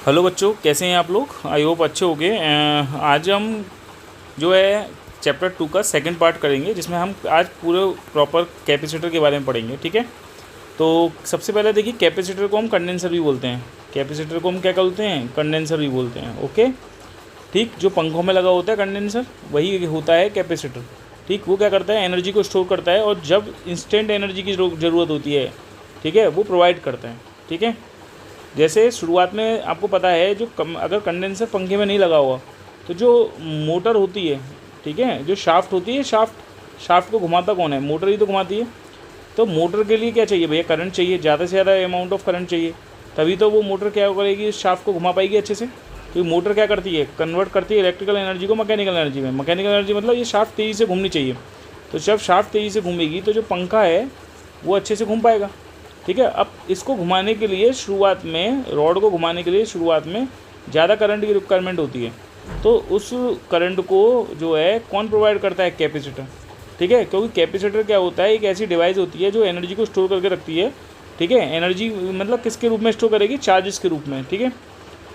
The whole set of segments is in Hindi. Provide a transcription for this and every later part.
हेलो बच्चों, कैसे हैं आप लोग। आई होप अच्छे होंगे। आज हम जो है चैप्टर 2 का सेकंड पार्ट करेंगे, जिसमें हम आज पूरे प्रॉपर कैपेसिटर के बारे में पढ़ेंगे। ठीक है, तो सबसे पहले देखिए, कैपेसिटर को हम कंडेंसर भी बोलते हैं। कैपेसिटर को हम क्या बोलते हैं? कंडेंसर भी बोलते हैं। ओके, ठीक। जो पंखों में लगा होता है कंडेंसर, वही होता है कैपेसिटर। ठीक, वो क्या करता है? एनर्जी को स्टोर करता है, और जब इंस्टेंट एनर्जी की ज़रूरत होती है, ठीक है, वो प्रोवाइड करता है। ठीक है, जैसे शुरुआत में आपको पता है, अगर कंडेंसर पंखे में नहीं लगा हुआ, तो जो मोटर होती है, ठीक है, जो शाफ्ट होती है, शाफ्ट को घुमाता कौन है? मोटर ही तो घुमाती है। तो मोटर के लिए क्या चाहिए भैया? करंट चाहिए, ज़्यादा से ज़्यादा अमाउंट ऑफ करंट चाहिए, तभी तो वो मोटर क्या करेगी? इस शाफ्ट को घुमा पाएगी अच्छे से। क्योंकि मोटर क्या करती है? कन्वर्ट करती है इलेक्ट्रिकल एनर्जी को मैकेनिकल एनर्जी में। मैकेनिकल एनर्जी मतलब ये शाफ्ट तेज़ी से घूमनी चाहिए। तो जब शाफ्ट तेज़ी से घूमेगी, तो जो पंखा है वो अच्छे से घूम पाएगा। ठीक है, अब इसको घुमाने के लिए शुरुआत में, रॉड को घुमाने के लिए शुरुआत में ज़्यादा करंट की रिक्वायरमेंट होती है। तो उस करंट को जो है कौन प्रोवाइड करता है? कैपेसिटर। ठीक है, क्योंकि कैपेसिटर क्या होता है? एक ऐसी डिवाइस होती है जो एनर्जी को स्टोर करके रखती है। ठीक है, एनर्जी मतलब किसके रूप में स्टोर करेगी? चार्जेस के रूप में। ठीक है,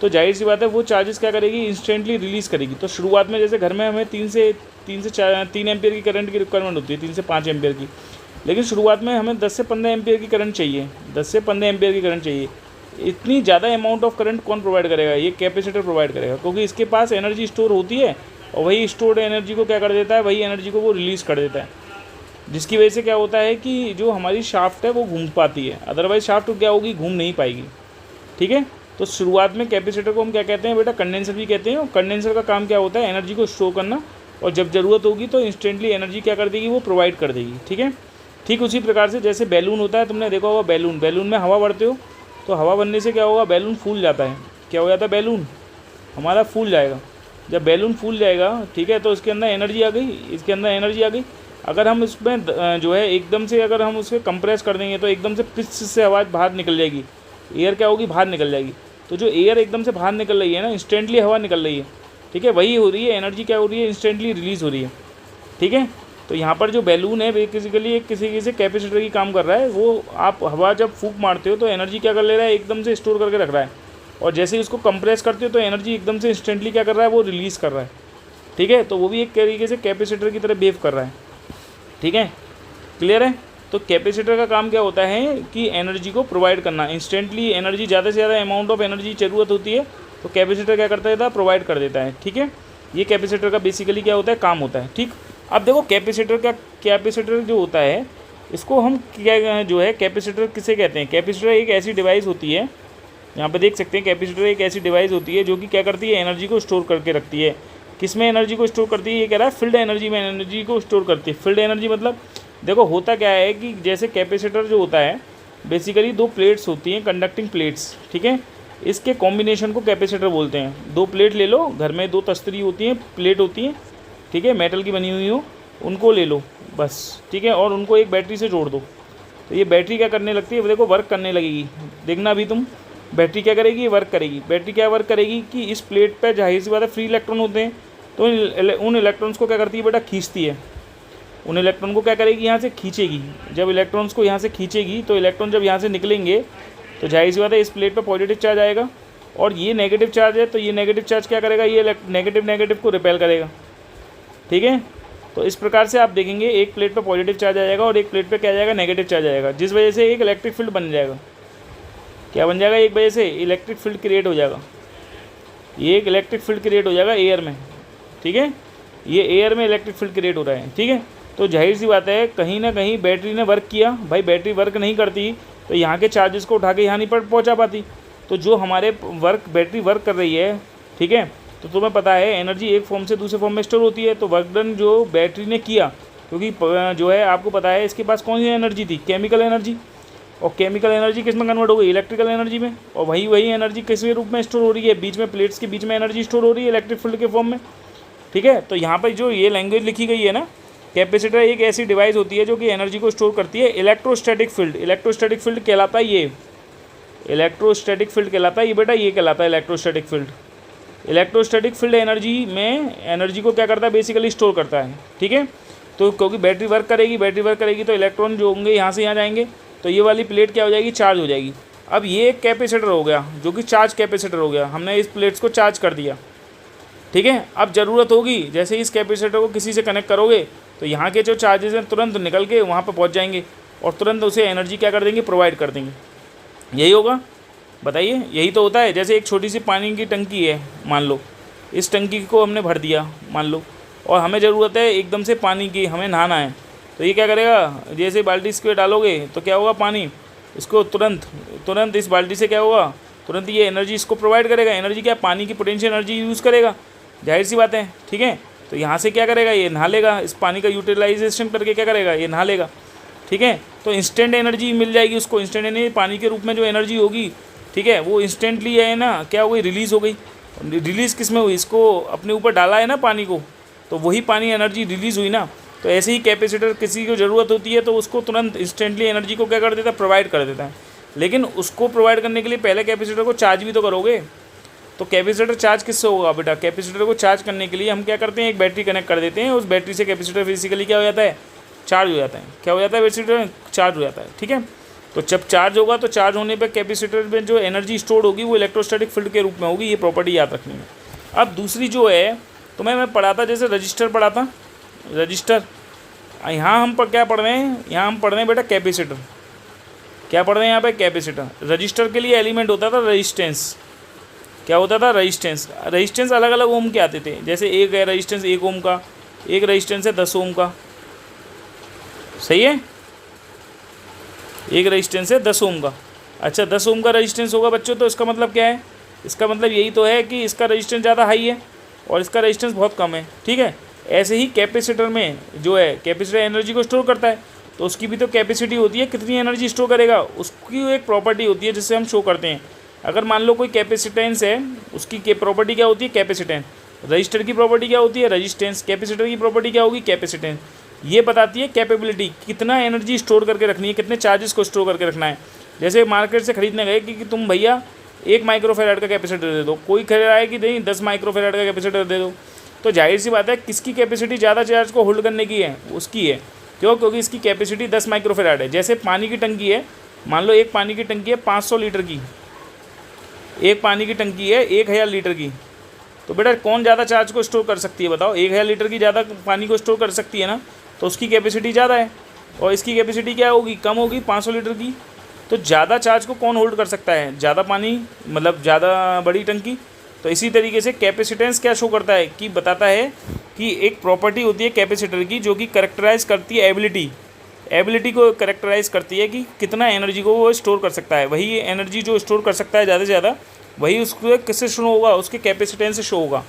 तो जाहिर सी बात है, वो चार्जेस क्या करेगी? इंस्टेंटली रिलीज़ करेगी। तो शुरुआत में जैसे घर में हमें 3 एम्पियर की करंट की रिक्वायरमेंट होती है, 3 से 5 एम्पियर की। लेकिन शुरुआत में हमें 10 से 15 एम्पियर की करंट चाहिए। 10 से 15 एम्पियर की करंट चाहिए। इतनी ज़्यादा अमाउंट ऑफ करंट कौन प्रोवाइड करेगा? ये कैपेसिटर प्रोवाइड करेगा, क्योंकि इसके पास एनर्जी स्टोर होती है, और वही स्टोर्ड एनर्जी को क्या कर देता है? वही एनर्जी को वो रिलीज़ कर देता है, जिसकी वजह से क्या होता है कि जो हमारी शाफ्ट है वो घूम पाती है। अदरवाइज शाफ्ट क्या होगी? घूम नहीं पाएगी। ठीक है, तो शुरुआत में कैपेसिटर को हम क्या कहते हैं बेटा? कंडेंसर भी कहते हैं। और कंडेंसर का काम क्या होता है? एनर्जी को स्टोर करना, और जब ज़रूरत होगी तो इंस्टेंटली एनर्जी क्या कर देगी? वो प्रोवाइड कर देगी। ठीक है, ठीक उसी प्रकार से जैसे बैलून होता है, तुमने देखा होगा बैलून में हवा भरते हो, तो हवा भरने से क्या होगा? बैलून फूल जाता है। क्या हो जाता है? बैलून हमारा फूल जाएगा। जब बैलून फूल जाएगा, ठीक है, तो इसके अंदर एनर्जी आ गई। इसके अंदर एनर्जी आ गई। अगर हम इसमें जो है एकदम से, अगर हम उसे कंप्रेस कर देंगे, तो एकदम से पिच से आवाज़ बाहर निकल जाएगी। एयर क्या होगी? बाहर निकल जाएगी। तो जो एयर एकदम से बाहर निकल रही है ना, इंस्टेंटली हवा निकल रही है, ठीक है, वही हो रही है एनर्जी। क्या हो रही है? इंस्टेंटली रिलीज़ हो रही है। ठीक है, तो यहाँ पर जो बैलून है बेसिकली एक किसी से कैपेसिटर की काम कर रहा है। वो आप हवा जब फूंक मारते हो, तो एनर्जी क्या कर ले रहा है? एकदम से स्टोर करके रख रहा है। और जैसे ही उसको कंप्रेस करते हो, तो एनर्जी एकदम से इंस्टेंटली क्या कर रहा है? वो रिलीज़ कर रहा है। ठीक है, तो वो भी एक तरीके से कैपेसिटर की तरह बिहेव कर रहा है। ठीक है, क्लियर है। तो कैपेसिटर का काम क्या होता है कि एनर्जी को प्रोवाइड करना। इंस्टेंटली एनर्जी, ज़्यादा से ज़्यादा अमाउंट ऑफ एनर्जी ज़रूरत होती है, तो कैपेसिटर क्या करता है? प्रोवाइड कर देता है। ठीक है, ये कैपेसिटर का बेसिकली क्या होता है? काम होता है। ठीक, अब देखो कैपेसिटर जो होता है, इसको हम क्या जो है, कैपेसिटर किसे कहते हैं? कैपेसिटर एक ऐसी डिवाइस होती है, यहाँ पे देख सकते हैं, कैपेसिटर एक ऐसी डिवाइस होती है जो कि क्या करती है? एनर्जी को स्टोर करके रखती है। किस में एनर्जी को स्टोर करती है? ये कह रहा है फील्ड एनर्जी में एनर्जी को स्टोर करती है। फील्ड एनर्जी मतलब देखो होता क्या है कि जैसे कैपेसिटर जो होता है, बेसिकली 2 प्लेट्स होती हैं, कंडक्टिंग प्लेट्स। ठीक है, इसके कॉम्बिनेशन को कैपेसिटर बोलते हैं। 2 प्लेट ले लो, घर में 2 तस्तरी होती हैं, प्लेट होती हैं, ठीक है, मेटल की बनी हुई हो, उनको ले लो बस। ठीक है, और उनको एक बैटरी से जोड़ दो, तो ये बैटरी क्या करने लगती है? देखो वर्क करने लगेगी। देखना अभी तुम, बैटरी क्या करेगी? वर्क करेगी। बैटरी क्या वर्क करेगी कि इस प्लेट पर जाहिर सी बात है फ्री इलेक्ट्रॉन होते हैं, तो उन इलेक्ट्रॉन्स को क्या करती है बेटा? खींचती है। उन इलेक्ट्रॉन को क्या करेगी? यहाँ से खींचेगी। जब इलेक्ट्रॉन्स को यहाँ से खींचेगी, तो इलेक्ट्रॉन जब यहाँ से निकलेंगे, तो जाहिर सी बात है इस प्लेट पर पॉजिटिव चार्ज आएगा, और ये नेगेटिव चार्ज है, तो ये नेगेटिव चार्ज क्या करेगा? ये नेगेटिव को रिपेल करेगा। ठीक है, तो इस प्रकार से आप देखेंगे, एक प्लेट पर पॉजिटिव चार्ज आ जाएगा और एक प्लेट पर क्या आ जाएगा? नेगेटिव चार्ज आएगा, जिस वजह से एक इलेक्ट्रिक फील्ड बन जाएगा। क्या बन जाएगा? एक वजह से इलेक्ट्रिक फील्ड क्रिएट हो जाएगा। ये एक इलेक्ट्रिक फील्ड क्रिएट हो जाएगा एयर में। ठीक है, ये एयर में इलेक्ट्रिक फील्ड क्रिएट हो रहा है। ठीक है, तो जाहिर सी बात है कहीं ना कहीं बैटरी ने वर्क किया। भाई बैटरी वर्क नहीं करती, तो यहाँ के चार्जेस को उठा के यहाँ नहीं पहुँचा पाती। तो जो हमारे बैटरी वर्क कर रही है, ठीक है, तो तुम्हें पता है एनर्जी एक फॉर्म से दूसरे फॉर्म में स्टोर होती है। तो वर्क डन जो बैटरी ने किया, क्योंकि जो है आपको पता है इसके पास कौन सी एनर्जी थी? Chemical energy. और केमिकल एनर्जी किस में कन्वर्ट हो गई? इलेक्ट्रिकल एनर्जी में। और वही एनर्जी किस रूप में स्टोर हो रही है? बीच में प्लेट्स के बीच में एनर्जी स्टोर हो रही है इलेक्ट्रिक फील्ड के फॉर्म में। ठीक है, तो यहाँ पर जो ये लैंग्वेज लिखी गई है ना, कैपेसिटर एक ऐसी डिवाइस होती है जो कि एनर्जी को स्टोर करती है। इलेक्ट्रोस्टैटिक फील्ड, इलेक्ट्रोस्टैटिक फील्ड कहलाता है ये। इलेक्ट्रोस्टैटिक फील्ड कहलाता है ये बेटा, ये कहलाता है electrostatic field. Electrostatic field energy में एनर्जी को क्या करता है? बेसिकली स्टोर करता है। ठीक है, तो क्योंकि बैटरी वर्क करेगी तो इलेक्ट्रॉन जो होंगे यहाँ से यहाँ जाएंगे, तो ये वाली प्लेट क्या हो जाएगी? चार्ज हो जाएगी। अब ये एक कैपेसिटर हो गया जो कि चार्ज कैपेसिटर हो गया, हमने इस प्लेट्स को चार्ज कर दिया, ठीक है। अब ज़रूरत होगी जैसे ही इस कैपेसिटर को किसी से कनेक्ट करोगे तो यहाँ के जो चार्जेस हैं तुरंत निकल के वहाँ पर पहुँच जाएंगे और तुरंत उसे एनर्जी क्या कर देंगे, प्रोवाइड कर देंगे। यही होगा, बताइए, यही तो होता है। जैसे एक छोटी सी पानी की टंकी है, मान लो इस टंकी को हमने भर दिया मान लो, और हमें ज़रूरत है एकदम से पानी की, हमें नहाना है, तो ये क्या करेगा, जैसे बाल्टी इसके डालोगे तो क्या होगा, पानी इसको तुरंत इस बाल्टी से क्या होगा, तुरंत ये एनर्जी इसको प्रोवाइड करेगा। एनर्जी क्या, पानी की पोटेंशियल एनर्जी यूज़ करेगा, जाहिर सी बात है, ठीक है। तो यहाँ से क्या करेगा, ये नहा लेगा, इस पानी का यूटिलाइजेशन करके क्या करेगा, ये नहा लेगा, ठीक है। तो इंस्टेंट एनर्जी मिल जाएगी उसको, इंस्टेंट एनर्जी पानी के रूप में जो एनर्जी होगी, ठीक है, वो इंस्टेंटली है ना, क्या हो गई, रिलीज़ हो गई। रिलीज़ किस में हुई, इसको अपने ऊपर डाला है ना पानी को, तो वही पानी एनर्जी रिलीज़ हुई ना। तो ऐसे ही कैपेसिटर किसी को ज़रूरत होती है तो उसको तुरंत इंस्टेंटली एनर्जी को क्या कर देता है, प्रोवाइड कर देता है। लेकिन उसको प्रोवाइड करने के लिए पहले कैपेसिटर को चार्ज भी तो करोगे। तो कैपेसिटर चार्ज किससे होगा बेटा, कैपेसिटर को चार्ज करने के लिए हम क्या करते हैं, एक बैटरी कनेक्ट कर देते हैं, उस बैटरी से कैपेसिटर फिजिकली क्या हो जाता है, चार्ज हो जाता है। क्या हो जाता है, कैपेसिटर चार्ज हो जाता है, ठीक है। तो जब चार्ज होगा तो चार्ज होने पर कैपेसिटर में जो एनर्जी स्टोर होगी वो इलेक्ट्रोस्टैटिक फील्ड के रूप में होगी, ये प्रॉपर्टी याद रखनी है। अब दूसरी जो है, तो मैं पढ़ा था, जैसे रजिस्टर पढ़ा था, रजिस्टर। यहाँ हम पर क्या पढ़ रहे हैं, यहाँ हम पढ़ रहे हैं बेटा कैपेसिटर। क्या पढ़ रहे हैं यहाँ पे, कैपेसिटर। रजिस्टर के लिए एलिमेंट होता था रेजिस्टेंस, क्या होता था, रेजिस्टेंस। रेजिस्टेंस अलग अलग ओम के आते थे, जैसे एक है रेजिस्टेंस 1 ओम का, एक रेजिस्टेंस है 10 ओम का, सही है, एक रेजिस्टेंस है 10 ओम का। अच्छा 10 ओम का रेजिस्टेंस होगा बच्चों, तो इसका मतलब क्या है, इसका मतलब यही तो है कि इसका रेजिस्टेंस ज़्यादा हाई है और इसका रेजिस्टेंस बहुत कम है, ठीक है। ऐसे ही कैपेसिटर में जो है, कैपेसिटर एनर्जी को स्टोर करता है, तो उसकी भी तो कैपेसिटी होती है, कितनी एनर्जी स्टोर करेगा, उसकी एक प्रॉपर्टी होती है जिससे हम शो करते हैं। अगर मान लो कोई कैपेसिटेंस है, उसकी प्रॉपर्टी क्या होती है, कैपेसिटेंस। रजिस्टर की प्रॉपर्टी क्या होती है, रेजिस्टेंस। कैपेसिटर की प्रॉपर्टी क्या होगी, कैपेसिटेंस। ये बताती है कैपेबिलिटी, कितना एनर्जी स्टोर करके रखनी है, कितने चार्जेस को स्टोर करके रखना है। जैसे मार्केट से खरीदने गए कि तुम भैया 1 माइक्रोफेराड का कैपेसिटर दे दो, कोई कह रहा है कि नहीं 10 माइक्रोफेराड का कैपेसिटर दे दो, तो जाहिर सी बात है किसकी कैपेसिटी ज़्यादा चार्ज को होल्ड करने की है, उसकी है। क्यों, क्योंकि इसकी कैपेसिटी 10 माइक्रोफेराड है। जैसे पानी की टंकी है, मान लो एक पानी की टंकी है 500 लीटर की, एक पानी की टंकी है 1000 लीटर की, तो बेटा कौन ज़्यादा चार्ज को स्टोर कर सकती है बताओ, 1000 लीटर की ज़्यादा पानी को स्टोर कर सकती है ना, तो उसकी कैपेसिटी ज़्यादा है, और इसकी कैपेसिटी क्या होगी, कम होगी, 500 लीटर की। तो ज़्यादा चार्ज को कौन होल्ड कर सकता है, ज़्यादा पानी, मतलब ज़्यादा बड़ी टंकी। तो इसी तरीके से कैपेसिटेंस क्या शो करता है, कि बताता है कि एक प्रॉपर्टी होती है कैपेसिटर की जो कि करेक्टराइज करती है एबिलिटी को करेक्टराइज करती है कि कितना एनर्जी को वो स्टोर कर सकता है। वही एनर्जी जो स्टोर कर सकता है ज़्यादा से ज़्यादा, वही उसको किससे शो होगा, उसके कैपेसिटेंस से शो होगा।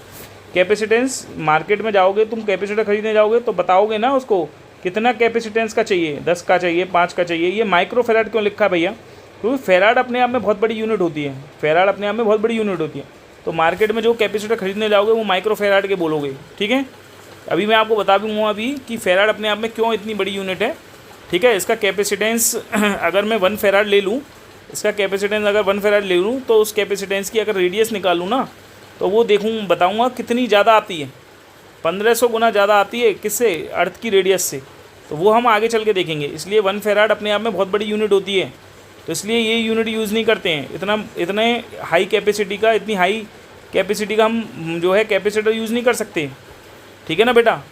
कैपेसिटेंस, मार्केट में जाओगे तुम, कैपेसिटर खरीदने जाओगे तो बताओगे ना उसको कितना कैपेसिटेंस का चाहिए, 10 का चाहिए, 5 का चाहिए। ये माइक्रोफेराड क्यों लिखा है भैया, क्योंकि फेराड अपने आप में बहुत बड़ी यूनिट होती है, फेराड अपने आप में बहुत बड़ी यूनिट होती है। तो मार्केट में जो कैपेसिटर खरीदने जाओगे वो माइक्रोफेराड के बोलोगे, ठीक है। अभी मैं आपको बता दूँगा अभी कि फेराड अपने आप में क्यों इतनी बड़ी यूनिट है, ठीक है। इसका कैपेसिटेंस अगर मैं 1 फेराड ले लूँ, इसका कैपेसिटेंस अगर 1 फेराड ले लूँ, तो उस कैपेसिटेंस की अगर रेडियस निकालूँ ना, तो वो बताऊँगा कितनी ज़्यादा आती है, 1500 गुना ज़्यादा आती है, किससे, अर्थ की रेडियस से। तो वो हम आगे चल के देखेंगे। इसलिए 1 फेराड अपने आप में बहुत बड़ी यूनिट होती है, तो इसलिए ये यूनिट यूज़ नहीं करते हैं। इतने हाई कैपेसिटी का, इतनी हाई कैपेसिटी का हम जो है कैपेसिटर यूज़ नहीं कर सकते, ठीक है ना बेटा।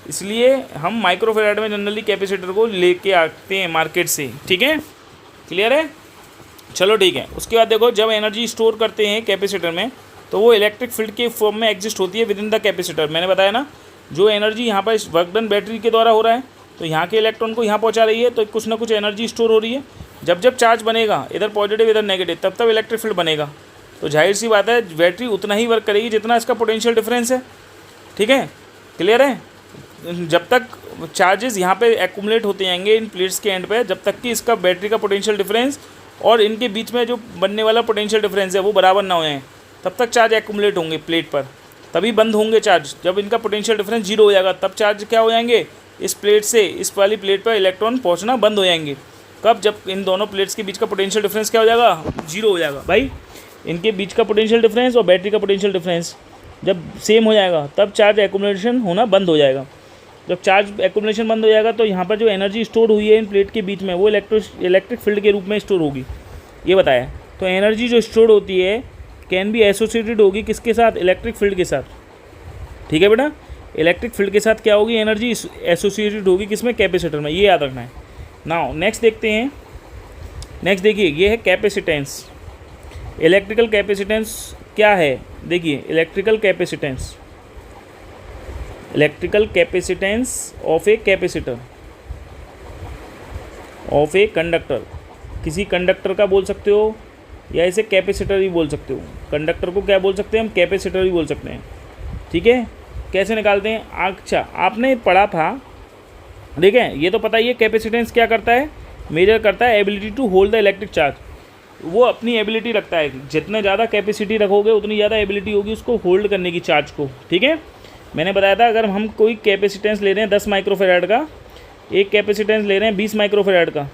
इसलिए हम माइक्रोफेराड में जनरली कैपेसिटर को लेके आते हैं मार्केट से, ठीक है, क्लियर है। चलो ठीक है। उसके बाद देखो, जब एनर्जी स्टोर करते हैं कैपेसिटर में, तो वो इलेक्ट्रिक फील्ड के फॉर्म में एग्जिस्ट होती है विद इन द कैपेसिटर। मैंने बताया ना, जो एनर्जी यहाँ पर वर्क डन बैटरी के द्वारा हो रहा है, तो यहाँ के इलेक्ट्रॉन को यहाँ पहुँचा रही है, तो कुछ ना कुछ एनर्जी स्टोर हो रही है। जब चार्ज बनेगा, इधर पॉजिटिव इधर नेगेटिव, तब इलेक्ट्रिक फील्ड बनेगा। तो जाहिर सी बात है बैटरी उतना ही वर्क करेगी जितना इसका पोटेंशियल डिफरेंस है, ठीक है, क्लियर है। जब तक चार्जेस यहाँ पे एक्यूमुलेट होते जाएंगे इन प्लेट्स के एंड पे, जब तक कि इसका बैटरी का पोटेंशियल डिफरेंस और इनके बीच में जो बनने वाला पोटेंशियल डिफरेंस है वो बराबर ना हो जाए, तब तक चार्ज एक्यूमुलेट होंगे प्लेट पर, तभी बंद होंगे चार्ज। जब इनका पोटेंशियल डिफरेंस 0 हो जाएगा, तब चार्ज क्या हो जाएंगे, इस प्लेट से इस वाली प्लेट पर इलेक्ट्रॉन पहुँचना बंद हो जाएंगे। कब, जब इन दोनों प्लेट्स के बीच का पोटेंशियल डिफरेंस क्या हो जाएगा, 0 हो जाएगा। भाई इनके बीच का पोटेंशियल डिफरेंस और बैटरी का पोटेंशियल डिफरेंस जब सेम हो जाएगा, तब चार्ज एक्यूमुलेशन होना बंद हो जाएगा। जब चार्ज एक्यूमुलेशन बंद हो जाएगा, तो यहाँ पर जो एनर्जी स्टोर हुई है इन प्लेट के बीच में, वो इलेक्ट्रिक फील्ड के रूप में स्टोर होगी। ये बताया। तो एनर्जी जो स्टोर्ड होती है कैन बी एसोसिएटेड होगी किसके साथ, इलेक्ट्रिक फील्ड के साथ। ठीक है बेटा, इलेक्ट्रिक फील्ड के साथ क्या होगी, एनर्जी एसोसिएटेड होगी किसमें, कैपेसिटर में, ये याद रखना है। नाउ नेक्स्ट देखते हैं, नेक्स्ट देखिए ये है कैपेसिटेंस। इलेक्ट्रिकल कैपेसिटेंस क्या है, देखिए electrical capacitance of a capacitor of a conductor, किसी कंडक्टर का बोल सकते हो या इसे कैपेसिटर भी बोल सकते हो। कंडक्टर को क्या बोल सकते हैं हम, कैपेसिटर भी बोल सकते हैं। ठीक है, कैसे निकालते हैं, अच्छा आपने पढ़ा था, देखें ये तो पता ही है कैपेसिटेंस क्या करता है, मेजर करता है ability to hold the electric charge. वो अपनी एबिलिटी रखता है, जितना ज़्यादा कैपेसिटी रखोगे उतनी ज़्यादा एबिलिटी होगी उसको होल्ड करने की चार्ज को। ठीक है, मैंने बताया था अगर हम कोई कैपेसिटेंस ले रहे हैं 10 माइक्रोफेराड का, एक कैपेसिटेंस ले रहे हैं 20 माइक्रोफेराड का,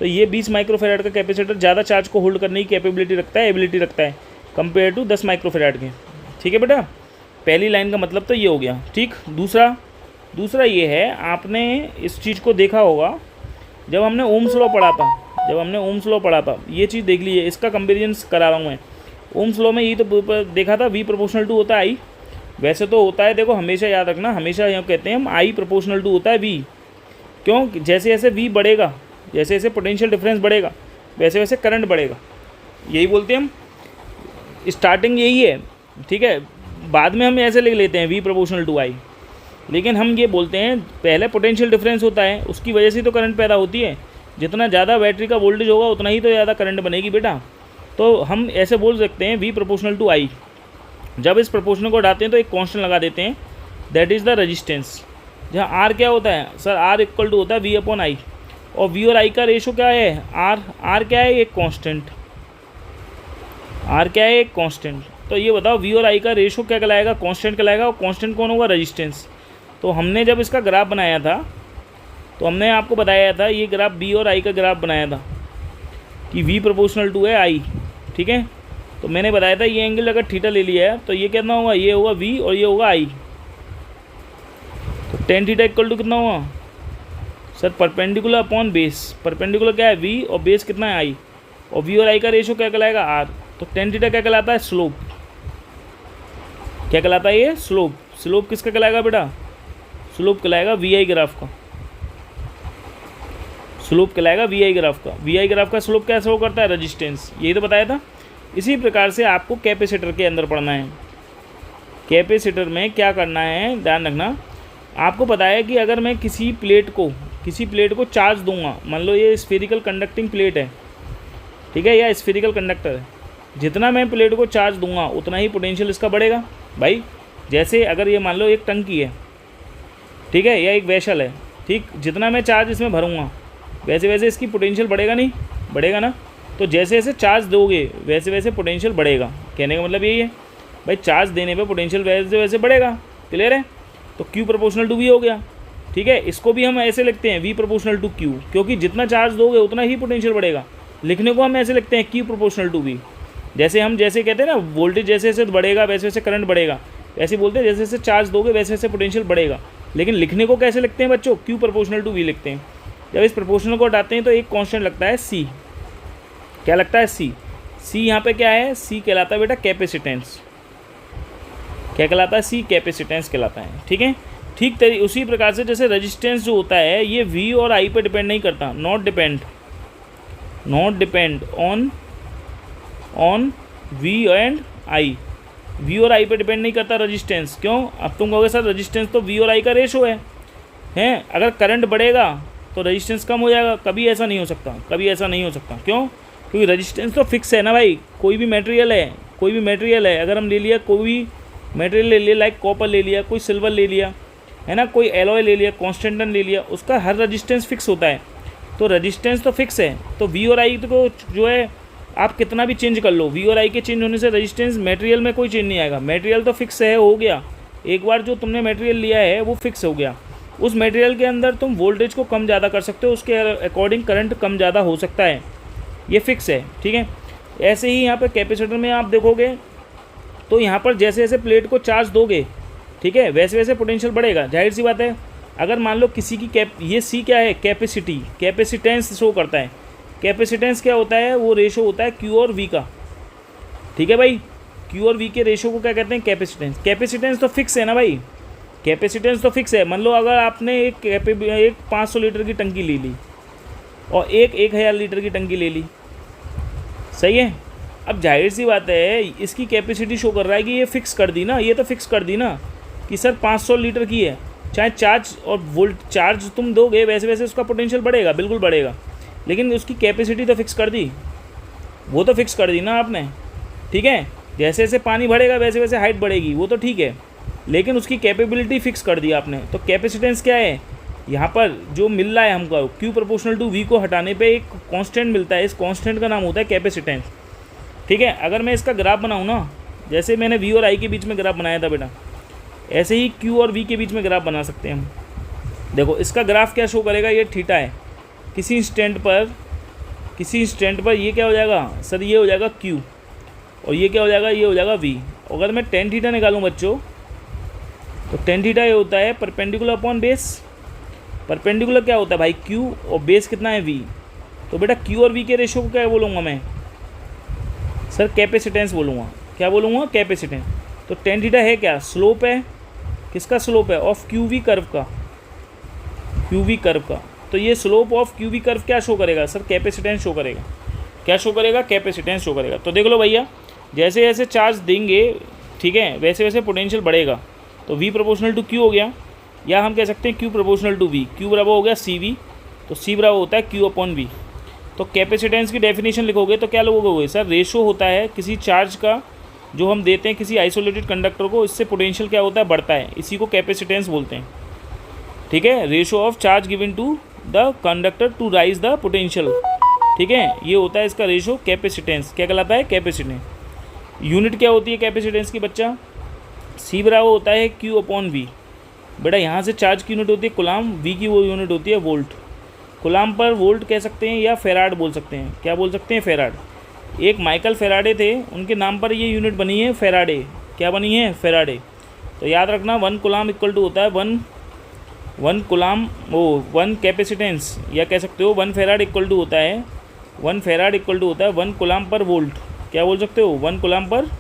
तो ये 20 माइक्रोफेराड का कैपेसिटर ज़्यादा चार्ज को होल्ड करने की कैपेबिलिटी रखता है, एबिलिटी रखता है कंपेयर टू 10 माइक्रोफेराड के। ठीक है बेटा, पहली लाइन का मतलब तो ये हो गया। ठीक, दूसरा ये है, आपने इस चीज़ को देखा होगा जब हमने ओम्स लॉ पढ़ा था, ये चीज़ देख लीजिए, इसका कंपेरिजन करा रहा हूँ मैं। ओम्स लॉ में ये तो देखा था V प्रोपोर्शनल टू होता है I, वैसे तो होता है, देखो हमेशा याद रखना, हमेशा यहाँ कहते हैं हम I प्रोपोर्शनल टू होता है V। क्यों, जैसे जैसे V बढ़ेगा, जैसे जैसे पोटेंशियल डिफरेंस बढ़ेगा वैसे वैसे करंट बढ़ेगा, यही बोलते हैं हम, स्टार्टिंग यही है। ठीक है, बाद में हम ऐसे लिख लेते हैं V प्रोपोर्शनल टू I, लेकिन हम ये बोलते हैं पहले पोटेंशियल डिफरेंस होता है, उसकी वजह से तो करंट पैदा होती है, जितना ज़्यादा बैटरी का वोल्टेज होगा उतना ही तो ज़्यादा करंट बनेगी बेटा। तो हम ऐसे बोल सकते हैं V प्रोपोर्शनल टू I। जब इस प्रोपोर्शनल को हटाते हैं तो एक कांस्टेंट लगा देते हैं, दैट इज़ द रेजिस्टेंस, जहाँ R क्या होता है सर, R इक्वल टू होता है V अपॉन I, और V और I का रेशो क्या है, R क्या है, एक कांस्टेंट, R क्या है, एक कांस्टेंट। तो ये बताओ V और I का रेशो क्या कहलाएगा, कांस्टेंट कहलाएगा, और कांस्टेंट कौन होगा, रेजिस्टेंस। तो हमने जब इसका ग्राफ बनाया था तो हमने आपको बताया था, ये ग्राफ V और I का ग्राफ बनाया था कि V प्रोपोर्शनल टू है I। ठीक है, तो मैंने बताया था ये एंगल अगर थीटा ले लिया है तो ये कितना होगा, ये होगा V और ये होगा I। तो tan थीटा इक्वल टू कितना होगा sir, perpendicular upon base, perpendicular क्या है V और बेस कितना है I, और V और I का रेशो क्या कहलाएगा R। तो tan थीटा क्या कहलाता है, स्लोप, क्या कहलाता है ये, स्लोप। स्लोप किसका कहलाएगा बेटा, स्लोप कहलाएगा VI ग्राफ का, स्लोप कहलाएगा VI ग्राफ का। VI ग्राफ का स्लोप कैसे हो करता है, रेजिस्टेंस, यही तो बताया था। इसी प्रकार से आपको कैपेसिटर के अंदर पढ़ना है, कैपेसिटर में क्या करना है ध्यान रखना। आपको पता है कि अगर मैं किसी प्लेट को चार्ज दूंगा, मान लो ये स्फेरिकल कंडक्टिंग प्लेट है, ठीक है, या स्फेरिकल कंडक्टर है, जितना मैं प्लेट को चार्ज दूंगा उतना ही पोटेंशियल इसका बढ़ेगा भाई। जैसे अगर ये मान लो एक टंकी है, ठीक है, या एक वेसल है, ठीक, जितना मैं चार्ज इसमें भरूंगा वैसे वैसे इसकी पोटेंशियल बढ़ेगा, नहीं बढ़ेगा ना। तो जैसे जैसे चार्ज दोगे वैसे वैसे पोटेंशियल बढ़ेगा, कहने का मतलब यही है भाई, चार्ज देने पे पोटेंशियल वैसे वैसे बढ़ेगा। क्लियर है, तो Q प्रोपोर्शनल टू V हो गया। ठीक है, इसको भी हम ऐसे लिखते हैं V प्रोपोर्शनल टू Q, क्योंकि जितना चार्ज दोगे उतना ही पोटेंशियल बढ़ेगा। लिखने को हम ऐसे लिखते हैं Q प्रोपोर्शनल टू V। जैसे कहते हैं ना, वोल्टेज जैसे जैसे बढ़ेगा वैसे वैसे करंट बढ़ेगा, ऐसे बोलते हैं जैसे जैसे चार्ज दोगे वैसे वैसे पोटेंशियल बढ़ेगा। लेकिन लिखने को कैसे लिखते हैं बच्चों, Q प्रोपोर्शनल टू V लिखते हैं। जब इस प्रोपोर्शनल को हटाते हैं तो एक कांस्टेंट लगता है C, क्या लगता है C। यहाँ पे क्या है, C कहलाता है बेटा कैपेसिटेंस, क्या कहलाता है C, कैपेसिटेंस कहलाता है। ठीक है, ठीक उसी प्रकार से जैसे रेजिस्टेंस जो होता है ये V और I पे डिपेंड नहीं करता, not depend on V and I, V और I पे डिपेंड नहीं करता रेजिस्टेंस। क्यों, अब तुम कहोगे सर रेजिस्टेंस तो V और I का रेशो है, अगर करंट बढ़ेगा तो रेजिस्टेंस कम हो जाएगा। कभी ऐसा नहीं हो सकता, क्यों, क्योंकि रेजिस्टेंस तो फिक्स है ना भाई। कोई भी मटेरियल है, अगर हम ले लिया, कोई भी मटेरियल ले लिया, लाइक कॉपर ले लिया, कोई सिल्वर ले लिया, है ना, कोई एलॉय ले लिया, कॉन्स्टेंटन ले लिया, उसका हर रेजिस्टेंस फिक्स होता है। तो रेजिस्टेंस तो फिक्स है, तो V और I को जो है आप कितना भी चेंज कर लो, V और I के चेंज होने से रेजिस्टेंस मटेरियल में कोई चेंज नहीं आएगा। मटेरियल तो फिक्स है, हो गया, एक बार जो तुमने मटेरियल लिया है वो फिक्स हो गया। उस मटेरियल के अंदर तुम वोल्टेज को कम ज़्यादा कर सकते हो, उसके अकॉर्डिंग करंट कम ज़्यादा हो सकता है, ये फिक्स है। ठीक है, ऐसे ही यहाँ पे कैपेसिटर में आप देखोगे तो यहाँ पर जैसे जैसे प्लेट को चार्ज दोगे, ठीक है, वैसे वैसे पोटेंशियल बढ़ेगा। जाहिर सी बात है, अगर मान लो किसी की ये C क्या है, कैपेसिटेंस शो करता है, कैपेसिटेंस क्या होता है, वो रेशो होता है क्यू और वी का, ठीक है भाई। क्यू और वी के रेशो को क्या कहते हैं, कैपेसिटेंस। कैपेसिटेंस तो फिक्स है ना भाई, कैपेसिटेंस तो फिक्स है। मान लो अगर आपने एक 500 लीटर की टंकी ले ली और एक 1000 लीटर की टंकी ले ली, सही है। अब जाहिर सी बात है इसकी कैपेसिटी शो कर रहा है कि ये फिक्स कर दी ना, ये तो फिक्स कर दी ना कि सर 500 लीटर की है। चाहे चार्ज और वोल्ट चार्ज तुम दोगे वैसे वैसे उसका पोटेंशियल बढ़ेगा, बिल्कुल बढ़ेगा, लेकिन उसकी कैपेसिटी तो फिक्स कर दी, वो तो फिक्स कर दी ना आपने, ठीक है। जैसे जैसे पानी बढ़ेगा वैसे वैसे हाइट बढ़ेगी, वो तो ठीक है, लेकिन उसकी कैपेबिलिटी फिक्स कर दी आपने। तो कैपेसिटेंस क्या है यहाँ पर जो मिल रहा है हमको, Q प्रोपोर्शनल टू V को हटाने पे एक कांस्टेंट मिलता है, इस कांस्टेंट का नाम होता है कैपेसिटेंस, ठीक है। अगर मैं इसका ग्राफ बनाऊँ ना, जैसे मैंने V और I के बीच में ग्राफ बनाया था बेटा, ऐसे ही Q और V के बीच में ग्राफ बना सकते हैं हम। देखो इसका ग्राफ क्या शो करेगा, ये थीटा है, किसी इंस्टेंट पर ये क्या हो जाएगा सर, ये हो जाएगा Q, और ये क्या हो जाएगा, ये हो जाएगा V। अगर मैं टेन थीटा निकालूँ बच्चों, तो टेन थीटा ये होता है परपेंडिकुलर अपॉन बेस। परपेंडिकुलर क्या होता है भाई, Q, और बेस कितना है V। तो बेटा Q और V के रेशो को क्या बोलूँगा मैं सर, कैपेसिटेंस बोलूँगा। क्या बोलूँगा, कैपेसिटेंस। तो टेन थीटा है क्या, स्लोप है, किसका स्लोप है, ऑफ QV कर्व का, QV कर्व का। तो ये स्लोप ऑफ QV कर्व क्या शो करेगा सर, कैपेसिटेंस शो करेगा। क्या शो करेगा, कैपेसिटेंस शो करेगा। तो देख लो भैया, जैसे जैसे चार्ज देंगे, ठीक है, वैसे वैसे पोटेंशियल बढ़ेगा। तो V प्रोपोर्शनल टू Q हो गया, या हम कह सकते हैं Q proportional to V। Q बराबर हो गया CV, तो C बराबर होता है Q अपॉन V। तो कैपेसिटेंस की डेफिनेशन लिखोगे तो क्या लिखोगे सर, रेशो होता है किसी चार्ज का जो हम देते हैं किसी आइसोलेटेड कंडक्टर को, इससे पोटेंशियल क्या होता है, बढ़ता है, इसी को कैपेसिटेंस बोलते हैं, ठीक है। Ratio of charge given to the conductor to raise the potential, ठीक है, ये होता है इसका रेशो, कैपेसिटेंस क्या कहलाता है, कैपेसिटेंस। यूनिट क्या होती है कैपेसिटेंस की बच्चा, C बराबर होता है Q अपॉन V। बेटा यहाँ से चार्ज की यूनिट होती है कुलाम, V की वो यूनिट होती है वोल्ट। कुलाम पर वोल्ट कह सकते हैं या फेराड बोल सकते हैं, क्या बोल सकते हैं, फेराड। एक माइकल फेराडे थे, उनके नाम पर ये यूनिट बनी है फेराडे। क्या बनी है, फेराडे। तो याद रखना 1 कुलाम इक्वल टू होता है 1 कुलाम, वो 1 कैपेसिटेंस, या कह सकते हो 1 फेराड इक्वल टू होता है 1 फेराड इक्वल टू होता है 1 कुलाम पर वोल्ट। क्या बोल सकते हो, 1 कुलाम पर